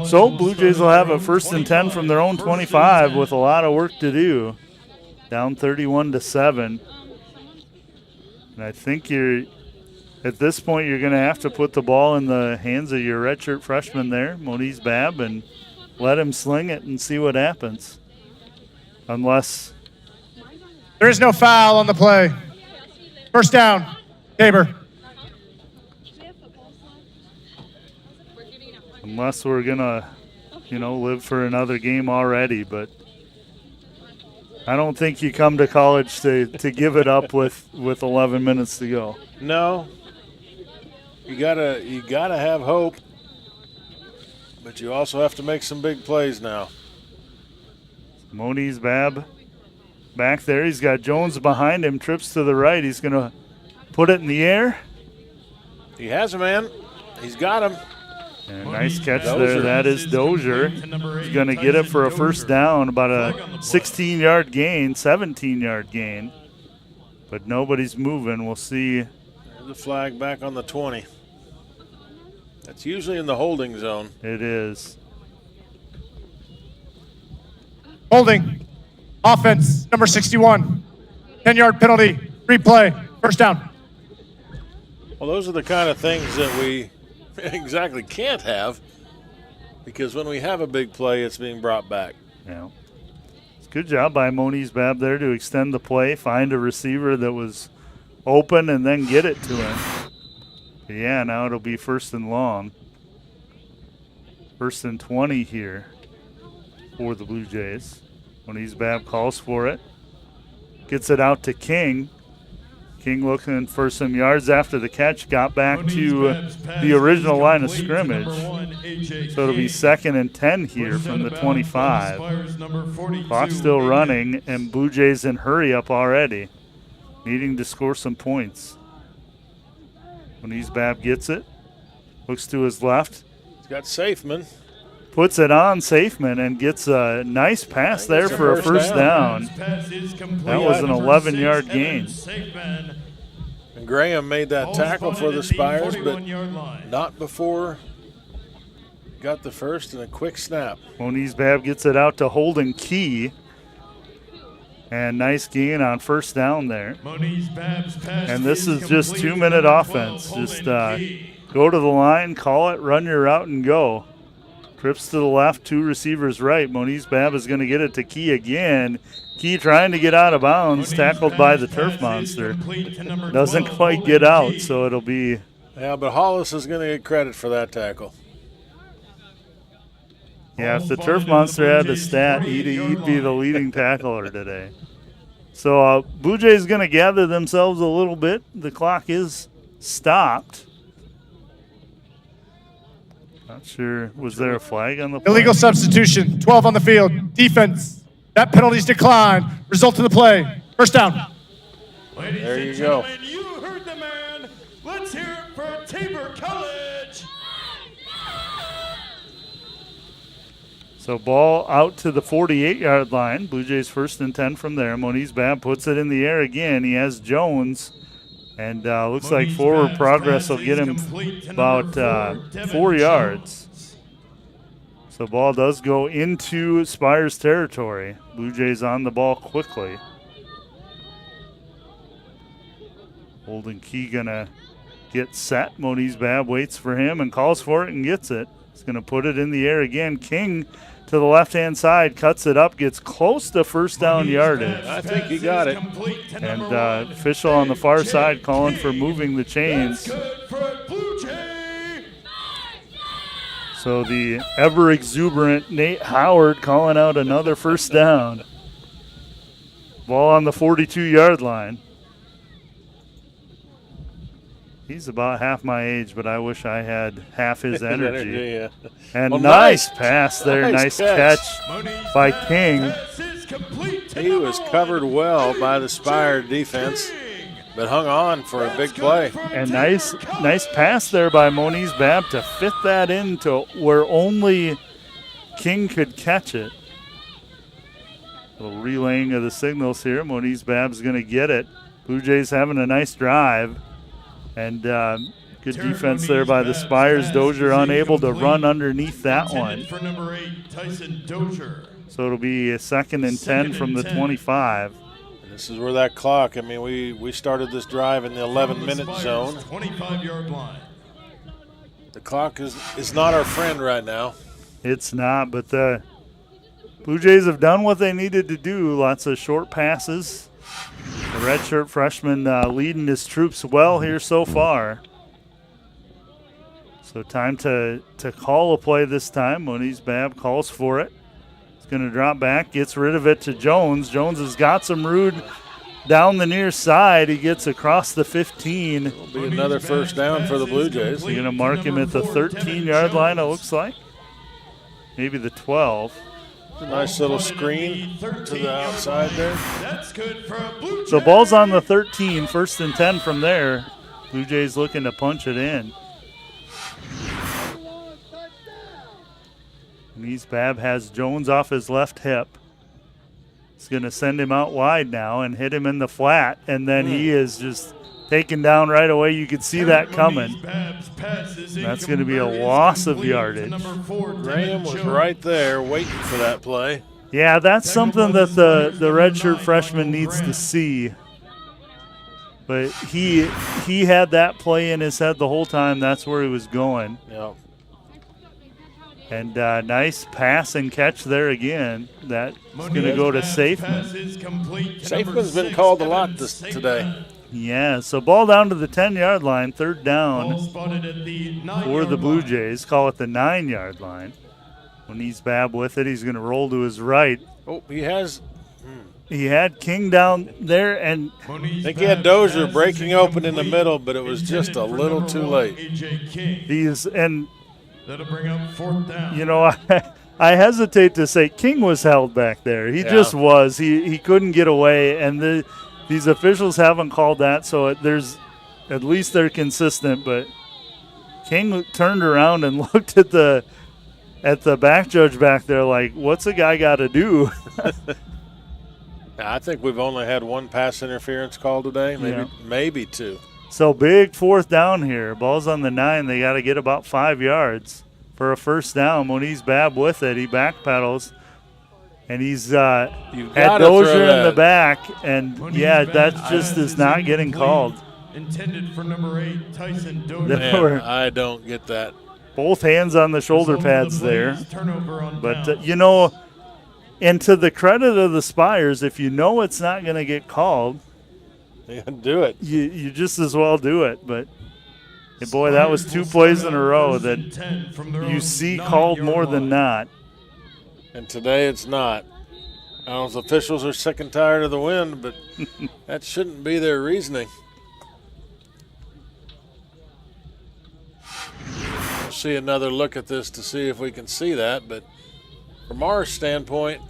So Blue Jays will have a 1st and 10 from their own 25 with a lot of work to do. Down 31-7. And I think at this point you're going to have to put the ball in the hands of your redshirt freshman there, Moniz Babb, and let him sling it and see what happens. Unless there is no foul on the play. First down, Tabor. Unless we're going to, live for another game already. But I don't think you come to college to give it up with 11 minutes to go. No. You gotta have hope. But you also have to make some big plays now. Moniz Babb back there. He's got Jones behind him, trips to the right. He's going to put it in the air. He has a man. He's got him. And a nice catch there. That is Dozier. He's going to get it for a first down, about a 16-yard gain, 17-yard gain. But nobody's moving. We'll see. There's the flag back on the 20. That's usually in the holding zone. It is. Holding. Offense, number 61. 10-yard penalty. Replay. First down. Well, those are the kind of things that we exactly can't have, because when we have a big play, it's being brought back. Yeah. It's a good job by Moniz Babb there to extend the play, find a receiver that was open, and then get it to him. But yeah, now it'll be 1st and long. 1st and 20 here for the Blue Jays. Moniz Babb calls for it. Gets it out to King. King looking for some yards after the catch, got back to the original line of scrimmage. So it'll be 2nd and 10 here from the 25. Clock still running, and Blue Jays in hurry up already, needing to score some points. Moniz Babb gets it, looks to his left. He's got Safeman. Puts it on Safeman and gets a nice pass there for a first down. That was an 11-yard gain. And Graham made that tackle for the Spires, but 41-yard line. not before got the first and a quick snap. Moniz Babb gets it out to Holden Key. And nice gain on first down there. Moniz Babb's pass And this is complete just to 2-minute number offense. 12, Just Holden Key. go to the line, call it, run your route, and go. Trips to the left, 2 receivers right. Moniz Babb is going to get it to Key again. Key trying to get out of bounds, Moniz tackled by Babb's the turf pass is monster. complete to number Doesn't 12, quite Holden get out, Key. so it'll be Yeah, but Hollis is going to get credit for that tackle. Yeah, if the turf monster had a stat, he'd be the leading tackler today. So Blue Jays going to gather themselves a little bit. The clock is stopped. Not sure. Was there a flag on the play? Illegal substitution. 12 on the field. Defense. That penalty's declined. Result of the play. First down. Ladies There and you go. gentlemen, you heard the man. Let's hear it for Tabor College. So ball out to the 48-yard line. Blue Jays 1st and 10 from there. Moniz Babb puts it in the air again. He has Jones. And looks like Moniz forward Babb's progress will pass get is him complete to about number 4, Devin 4 yards. Jones. So ball does go into Spires territory. Blue Jays on the ball quickly. Holden Key gonna get set. Moniz Babb waits for him and calls for it and gets it. He's gonna put it in the air again. King to the left-hand side, cuts it up, gets close to first down Moniz yardage. Babb's I think he pass got is it. complete to And number 1, official on the far AJ side calling for King. moving the chains. That's good for Blue Jay. So the ever-exuberant Nate Howard calling out another first down. Ball on the 42-yard line. He's about half my age, but I wish I had half his energy. yeah. And Well, nice pass there. nice Nice catch Moniz by Babb's King. pass is complete to He number was 1, covered well by the Spire AJ defense, King. but hung on for a big play. And nice pass there by Moniz Babb to fit that into where only King could catch it. A little relaying of the signals here. Moniz Babb's going to get it. Blue Jays having a nice drive. And good defense there by the Spires. Dozier unable to run underneath that one. For number 8, Tyson Dozier. So it'll be a 2nd and 10 from the 25. This is where that clock, I mean, we started this drive in the 11-minute zone. 25-yard line. The clock is not our friend right now. It's not, but the Blue Jays have done what they needed to do. Lots of short passes. The redshirt freshman leading his troops well here so far. So time to call a play this time. Moniz Babb calls for it. He's going to drop back, gets rid of it to Jones. Jones has got some room down the near side. He gets across the 15. It'll be another first down for the Blue Jays. You're going to mark him at the 13-yard line, it looks like. Maybe the 12. A nice little screen to the outside there. That's good for a Blue Jay. So ball's on the 13, 1st and 10 from there. Blue Jays looking to punch it in. Moniz Babb has Jones off his left hip. He's going to send him out wide now and hit him in the flat, and then he is just taken down right away. You could see that coming. That's going to be a loss of yardage. Graham was right there waiting for that play. Yeah, that's something that the redshirt freshman needs to see. But he had that play in his head the whole time. That's where he was going. Yeah. And nice pass and catch there again. That's going to go to Safeman. Safeman's been called a lot today. Yeah, so ball down to the 10-yard line, 3rd down Ball spotted at the 9-yard for the Blue line. Jays. Call it the 9-yard line. When he's Babb with it, he's going to roll to his right. Oh, he has. He had King down there, and I think he had Dozier breaking open in the middle, but it was just a little too late. That'll bring up 4th down. You know, I hesitate to say King was held back there. He just was. He couldn't get away, and these officials haven't called that, so there's at least they're consistent. But King turned around and looked at the back judge back there like, what's a guy got to do? I think we've only had one pass interference call today, maybe two. So big 4th down here. Ball's on the 9. They got to get about 5 yards for a first down. Moniz Babb with it. He backpedals. And he's had Dozier in the back. And, yeah, that just is not getting called. Intended for number 8, Tyson Dozier. Man, I don't get that. Both hands on the shoulder pads there. Turnover on But, you know, and to the credit of the Spires, if you know it's not going to get called, Yeah, do it. you just as well do it. But, boy, that was 2 plays in a row that you see called more than not. And today it's not. I don't know if officials are sick and tired of the wind, but that shouldn't be their reasoning. We'll see another look at this to see if we can see that, but from our standpoint,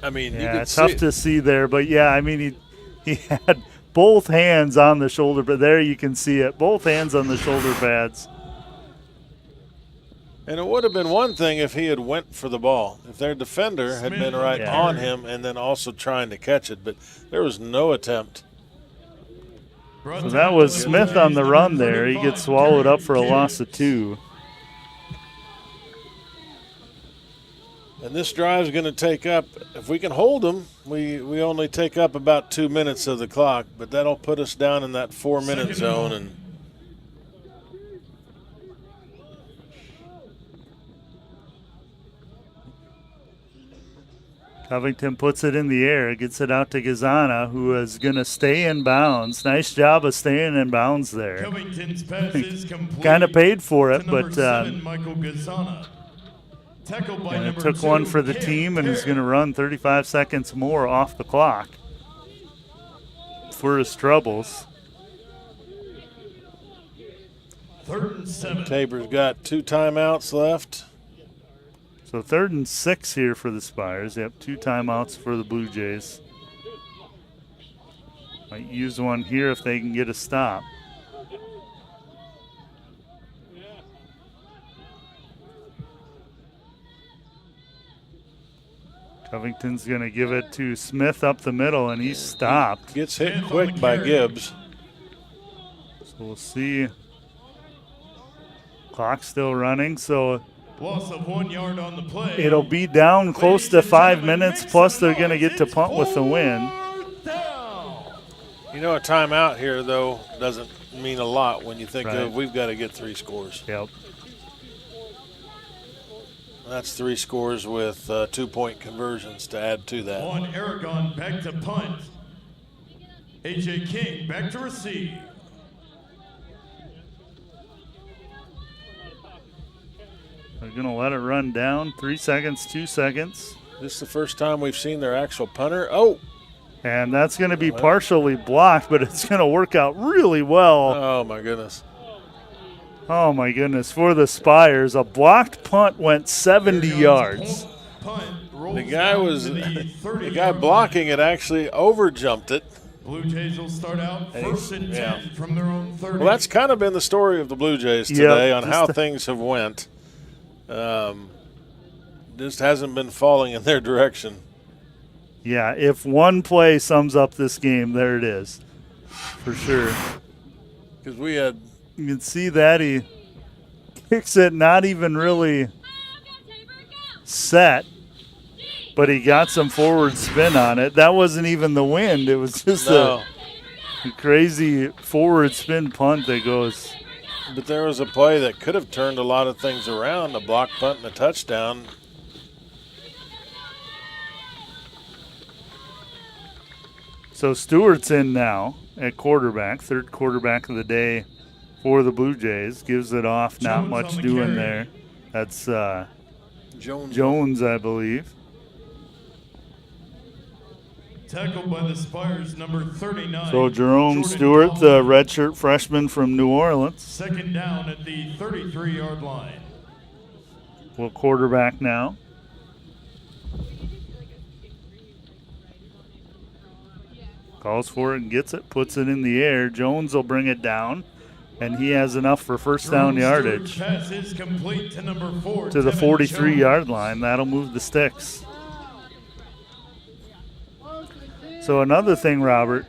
I mean, you can see tough to see there, but yeah, I mean, he had both hands on the shoulder, but there you can see it, both hands on the shoulder pads. And it would have been one thing if he had went for the ball, if their defender had been right on him and then also trying to catch it, but there was no attempt. So that was Smith on the run there. He gets swallowed up for a loss of 2. And this drive is going to take up, if we can hold them, we only take up about 2 minutes of the clock, but that'll put us down in that 4-minute zone. And Covington puts it in the air, gets it out to Gazana, who is going to stay in bounds. Nice job of staying in bounds there. Covington's pass is complete. Kind of paid for it, but 7, Michael Gazana. Tackled by and it number took 2, one for the Cam team, and he's Perry. going to run 35 seconds more off the clock for his troubles. 3rd and 7. Tabor's got 2 timeouts left. So 3rd and 6 here for the Spires. Yep, 2 timeouts for the Blue Jays. Might use one here if they can get a stop. Covington's going to give it to Smith up the middle, and he's stopped. Gets hit quick by Gibbs. So we'll see. Clock's still running, so Loss of 1 yard on the play. it'll be down close to 5 minutes, plus they're going to get to punt with the win. You know, a timeout here, though, doesn't mean a lot when you think Right. of we've got to get 3 scores. Yep. That's 3 scores with 2-point conversions to add to that. On Aragon back to punt. A.J. King back to receive. They're going to let it run down. 3 seconds, 2 seconds. This is the first time we've seen their actual punter. Oh! And that's going to be partially blocked, but it's going to work out really well. Oh, my goodness. Oh, my goodness. For the Spires, a blocked punt went 70 yards. The guy blocking it actually overjumped it. Blue Jays will start out 1st and 10 from their own 30. Well, that's kind of been the story of the Blue Jays today on how things have went. Just hasn't been falling in their direction. Yeah, if one play sums up this game, there it is, for sure. Because we had – you can see that he kicks it not even really set, but he got some forward spin on it. That wasn't even the wind. It was just a crazy forward spin punt that goes. But there was a play that could have turned a lot of things around, a block punt and a touchdown. So Stewart's in now at quarterback, 3rd quarterback of the day for the Blue Jays. Gives it off, not much doing there. That's Jones, I believe. Tackled by the Spires, number 39. So Jerome Jordan Stewart, Collins. the redshirt freshman from New Orleans. 2nd down at the 33-yard line. Will quarterback now. Calls for it and gets it, puts it in the air. Jones will bring it down, and he has enough for first down yardage Pass is complete to number 4. to the Tevin 43-yard line. That'll move the sticks. So another thing, Robert,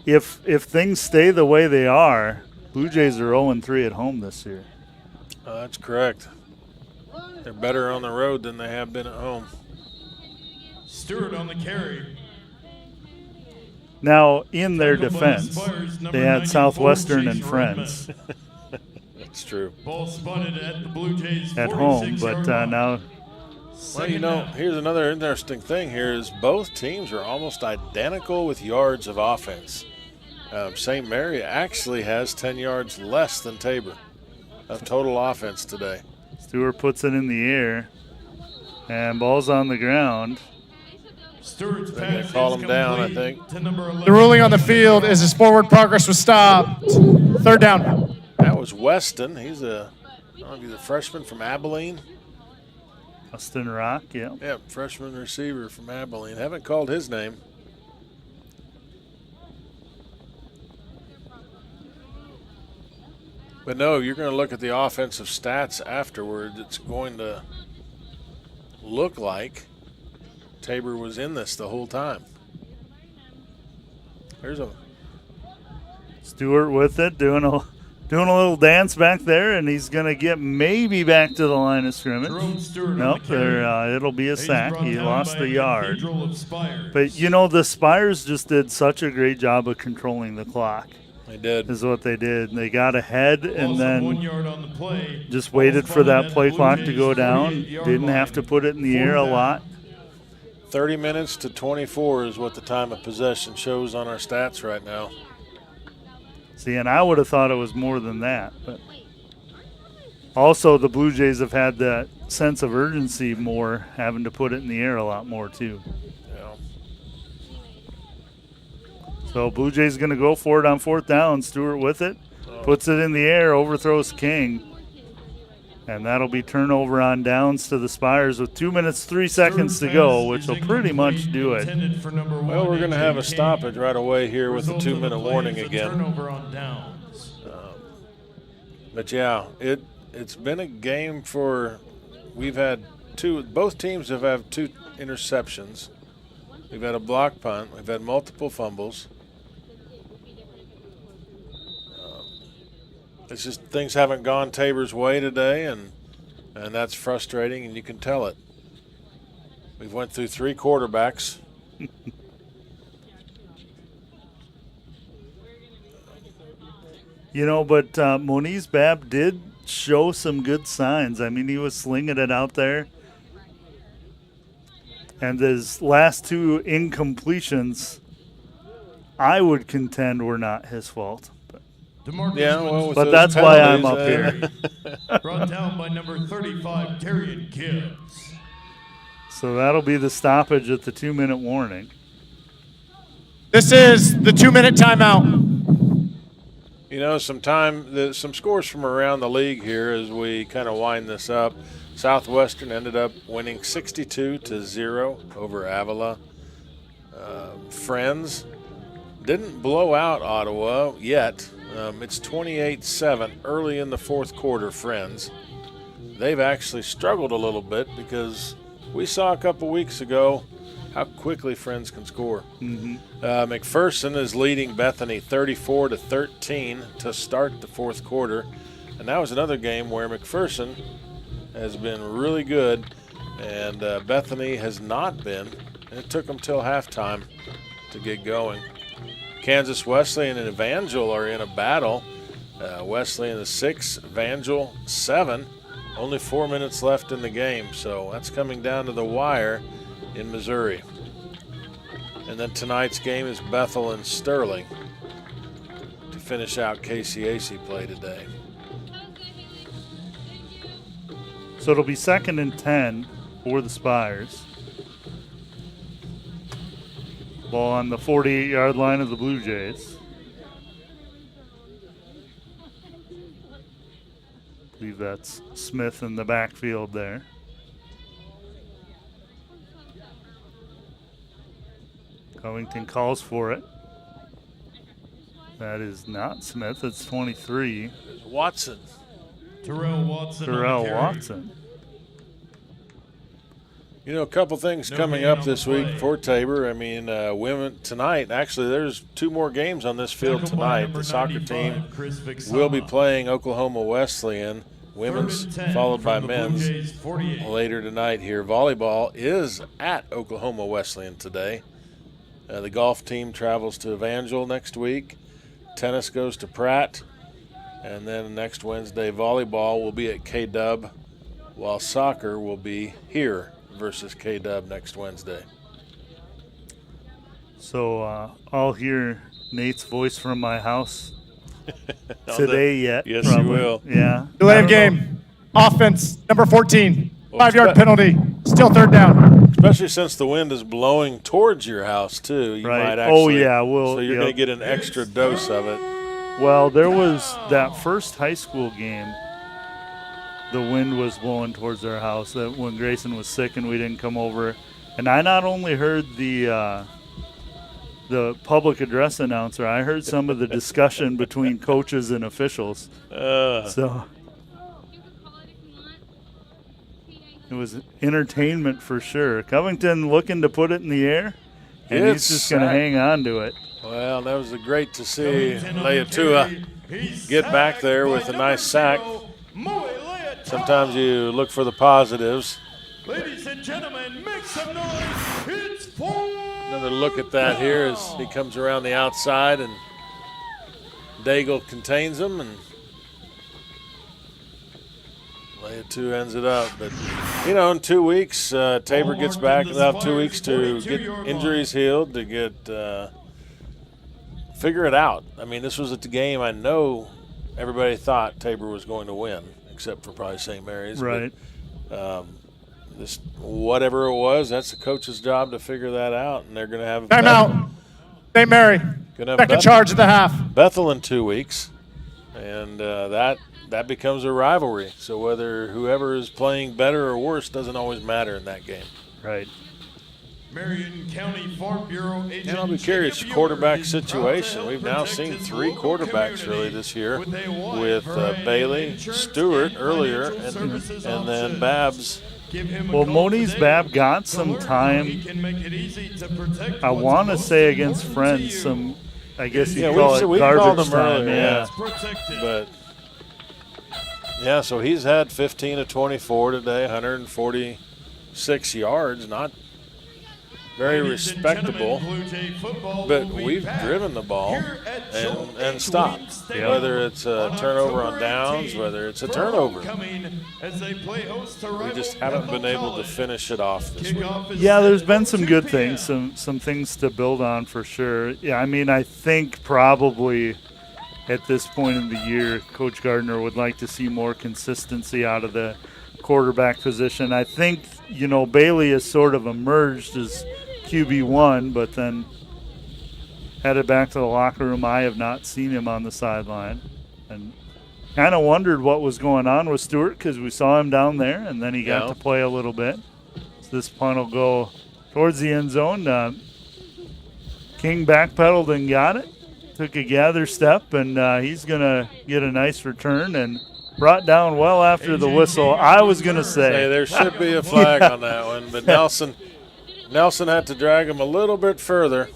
if things stay the way they are, Blue Jays are 0-3 at home this year. That's correct. They're better on the road than they have been at home. Stewart on the carry. Now, in their Tackled by the defense, Spires, number they had 94, Southwestern and Chase Friends That's true. Ball spotted at the Blue Jays at home, but now Well, you know, here's another interesting thing here is both teams are almost identical with yards of offense. St. Mary actually has 10 yards less than Tabor of total offense today. Stewart puts it in the air, and ball's on the ground. Stewart's They're going pass to call is him down, I complete think. to number 11. The ruling on the field is his forward progress was stopped. Third down. That was Weston. He's a freshman from Abilene. Austin Rock, yeah. Yeah, freshman receiver from Abilene. Haven't called his name. But no, you're going to look at the offensive stats afterwards. It's going to look like Tabor was in this the whole time. There's a Stewart with it, doing a little dance back there, and he's going to get maybe back to the line of scrimmage. Jerome Stewart on Nope, the carry. it'll be a He's sack. brought He down lost by a yard. Cathedral of Spires. But, you know, the Spires just did such a great job of controlling the clock. They did. Is what they did. They got ahead and Loss of 1 then yard on the play. just Ball waited for spotted that at play the clock Blue to Jays' go down. 48-yard Didn't line. have to put it in the Fourth air a down. lot. 30 minutes to 24 is what the time of possession shows on our stats right now. See, and I would have thought it was more than that. But also, the Blue Jays have had that sense of urgency more, having to put it in the air a lot more, too. Yeah. So Blue Jays going to go for it on fourth down. Stewart with it. Puts it in the air, overthrows King. And that'll be turnover on downs to the Spires with 2 minutes, 3 seconds to go, which will pretty much do it. Well, we're going to have a stoppage right away here with the Result of 2-minute play warning is a again. Turnover on downs. But yeah, it's been a game for we've had both teams have had 2 interceptions. We've had a block punt. We've had multiple fumbles. It's just things haven't gone Tabor's way today, and that's frustrating, and you can tell it. We've went through 3 quarterbacks. You know, but Moniz Babb did show some good signs. I mean, he was slinging it out there. And his last 2 incompletions, I would contend, were not his fault. Yeah, well, with but those that's why I'm up penalties, here. Brought down by number 35, Darian Gibbs. So that'll be the stoppage at the 2-minute warning. This is the 2-minute timeout. You know, some scores from around the league here as we kind of wind this up. Southwestern ended up winning 62-0 over Avila. Friends didn't blow out Ottawa yet. It's 28-7 early in the fourth quarter, Friends. They've actually struggled a little bit because we saw a couple weeks ago how quickly Friends can score. Mm-hmm. McPherson is leading Bethany 34-13 to start the fourth quarter. And that was another game where McPherson has been really good and Bethany has not been. And it took them till halftime to get going. Kansas Wesleyan and Evangel are in a battle. Wesleyan is 6, Evangel 7. Only 4 minutes left in the game, so that's coming down to the wire in Missouri. And then tonight's game is Bethel and Sterling to finish out KCAC play today. So it'll be 2nd and 10 for the Spires. Ball on the 48-yard line of the Blue Jays. I believe that's Smith in the backfield there. Covington calls for it. That is not Smith. It's 23. There's Watson. Terrell Watson. Terrell Watson. You know, a couple things coming up this week for Tabor. I mean, women tonight, actually, there's 2 more games on this field tonight. The soccer team will be playing Oklahoma Wesleyan, women's followed by men's later tonight here. Volleyball is at Oklahoma Wesleyan today. The golf team travels to Evangel next week. Tennis goes to Pratt. And then next Wednesday, volleyball will be at K-Dub, while soccer will be here versus K-Dub next Wednesday. So I'll hear Nate's voice from my house today yet. Yes, probably. you will. Yeah. Delay of game. Offense, number 14. Well, 5-yard penalty. Still 3rd down. Especially since the wind is blowing towards your house, too. You Right. might actually, Oh, yeah. so you're going to get an extra dose of it. Well, there was that first high school game. The wind was blowing towards our house. That when Grayson was sick and we didn't come over, and I not only heard the public address announcer, I heard some of the discussion between coaches and officials. So it was entertainment for sure. Covington looking to put it in the air, and he's just going to hang on to it. Well, that was great to see Leatua get back there with a nice sack. Sometimes you look for the positives. Ladies and gentlemen, make some noise. It's Another look at that here as he comes around the outside and Daigle contains him and Leatua ends it up. But, you know, in 2 weeks, Tabor gets back. They'll have 2 weeks to get injuries healed, to get figure it out. I mean, this was a game I know everybody thought Tabor was going to win, except for probably St. Mary's. Right. But, this whatever it was, that's the coach's job to figure that out, and they're going to have Timeout. St. Mary. Back in charge at the half. Bethel in 2 weeks, and that becomes a rivalry. So whether whoever is playing better or worse doesn't always matter in that game. Right. Marion County Farm Bureau agent. And I'll be curious, quarterback situation. We've now seen 3 quarterbacks really this year with Bailey, Stewart earlier, and then Babs. Well, Moniz Bab got some time, I want to say against Friends, I guess you'd call it garbage time. Yeah. But, yeah, so he's had 15 of 24 today, 146 yards, not very respectable, but we've driven the ball and stopped. Yeah. Whether it's a turnover on downs, whether it's a turnover. We just haven't been able to finish it off this week. Yeah, there's been some good things, some things to build on for sure. Yeah, I mean, I think probably at this point in the year, Coach Gardner would like to see more consistency out of the quarterback position. I think, you know, Bailey has sort of emerged as QB1, but then headed back to the locker room. I have not seen him on the sideline, and kind of wondered what was going on with Stewart because we saw him down there, and then he got to play a little bit. So this punt will go towards the end zone. King backpedaled and got it, took a gather step, and he's going to get a nice return and brought down well after the whistle. I was going to say there should be a flag on that one, but Nelson had to drag him a little bit further.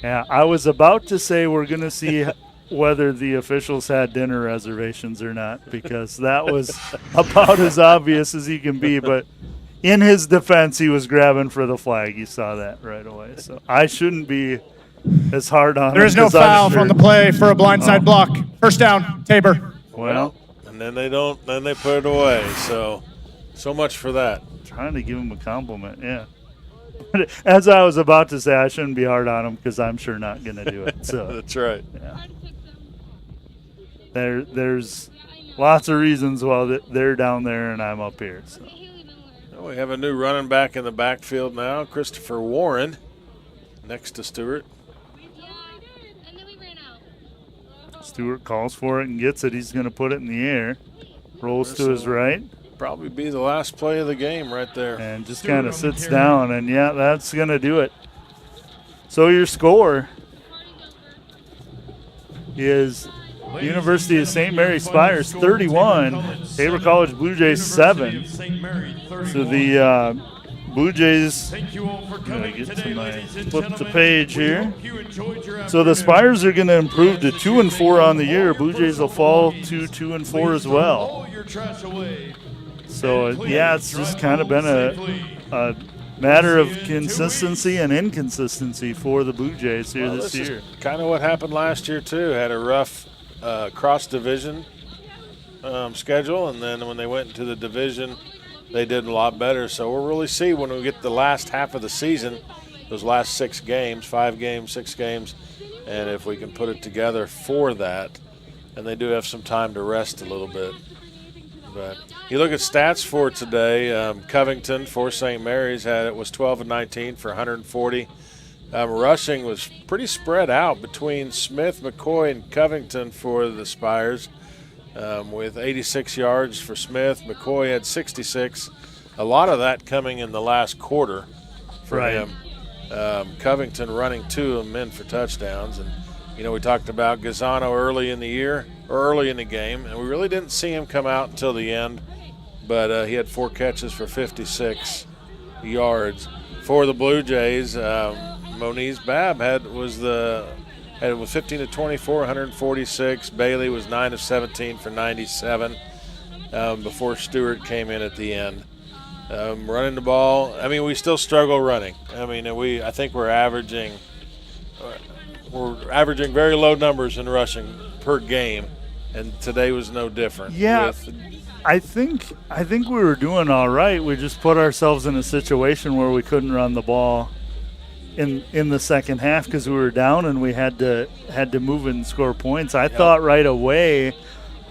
Yeah, I was about to say we're going to see whether the officials had dinner reservations or not, because that was about as obvious as he can be. But in his defense, he was grabbing for the flag. You saw that right away. So I shouldn't be as hard on him. There is no foul from the play for a blindside block. First down, Tabor. Well, and then they put it away. So much for that. Trying to give him a compliment, yeah. But as I was about to say, I shouldn't be hard on him because I'm sure not going to do it. So that's right. Yeah. There's lots of reasons why they're down there and I'm up here. So. Well, we have a new running back in the backfield now, Christopher Warren, next to Stewart. Stewart calls for it and gets it. He's going to put it in the air. Rolls to his right. Probably be the last play of the game right there. And just kind of sits down, and, yeah, that's going to do it. So your score is University of St. Mary Spires 31, Tabor College Blue Jays 7. So the Blue Jays, flip the page here. So the Spires are going to improve to 2-4 on the year. Blue Jays will fall to 2-4 as well. So yeah, it's just kind of been a matter of consistency and inconsistency for the Blue Jays here this year. Kind of what happened last year too. Had a rough cross-division schedule, and then when they went into the division, they did a lot better. So we'll really see when we get the last half of the season, those last 6 games, 5 games, 6 games, and if we can put it together for that. And they do have some time to rest a little bit. But you look at stats for today. Covington for St. Mary's was 12 and 19 for 140. Rushing was pretty spread out between Smith, McCoy, and Covington for the Spires, with 86 yards for Smith. McCoy had 66. A lot of that coming in the last quarter for him. Covington running 2 of them in for touchdowns. And we talked about Gazzano early in the year, or early in the game, and we really didn't see him come out until the end. But he had 4 catches for 56 yards. For the Blue Jays, Moniz Babb was 15 of 24, 146. Bailey was 9 of 17 for 97 before Stewart came in at the end. Running the ball, we still struggle running. I think we're averaging very low numbers in rushing per game, and today was no different. Yeah, I think we were doing all right. We just put ourselves in a situation where we couldn't run the ball in the second half because we were down and we had to move and score points. I thought right away,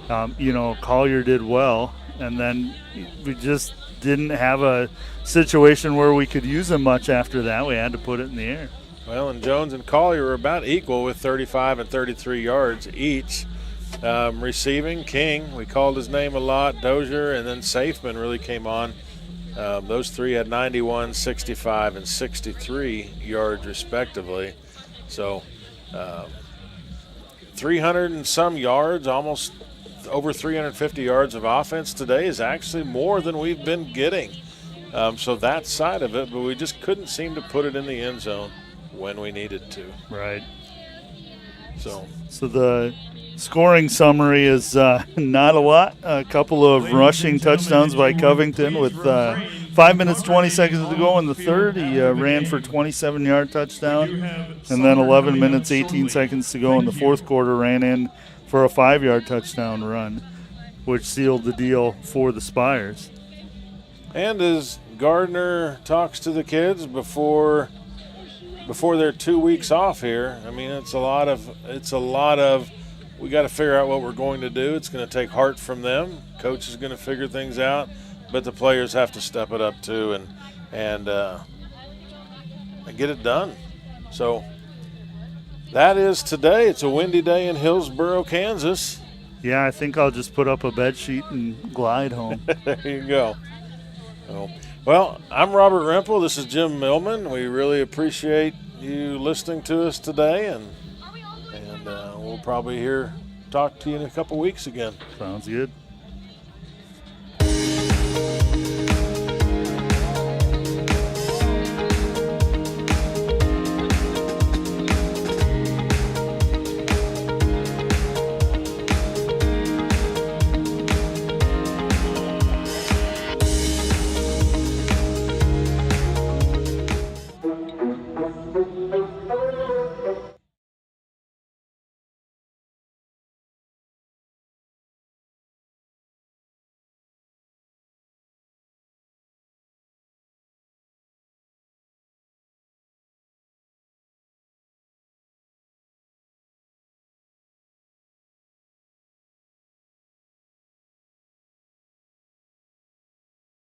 Collier did well, and then we just didn't have a situation where we could use them much after that. We had to put it in the air. Well, and Jones and Collier were about equal with 35 and 33 yards each. Receiving, King, we called his name a lot. Dozier, and then Safeman really came on. Those 3 had 91, 65, and 63 yards respectively. So 300 and some yards, almost over 350 yards of offense today is actually more than we've been getting. So that side of it, but we just couldn't seem to put it in the end zone when we needed to. Right. So the scoring summary is not a lot. A couple of rushing touchdowns by Covington with 5 minutes, 20 seconds to go in the third. He ran for a 27-yard touchdown. And then 11 minutes, 18 seconds to go in the fourth quarter, ran in for a 5-yard touchdown run, which sealed the deal for the Spires. And as Gardner talks to the kids before their 2 weeks off here, it's a lot of we got to figure out what we're going to do. It's going to take heart from them. Coach is going to figure things out, but the players have to step it up too and get it done. So that is today. It's a windy day in Hillsboro, Kansas. Yeah, I think I'll just put up a bed sheet and glide home. There you go. Well, I'm Robert Rempel. This is Jim Millman. We really appreciate you listening to us today, and we'll probably talk to you in a couple weeks again. Sounds good.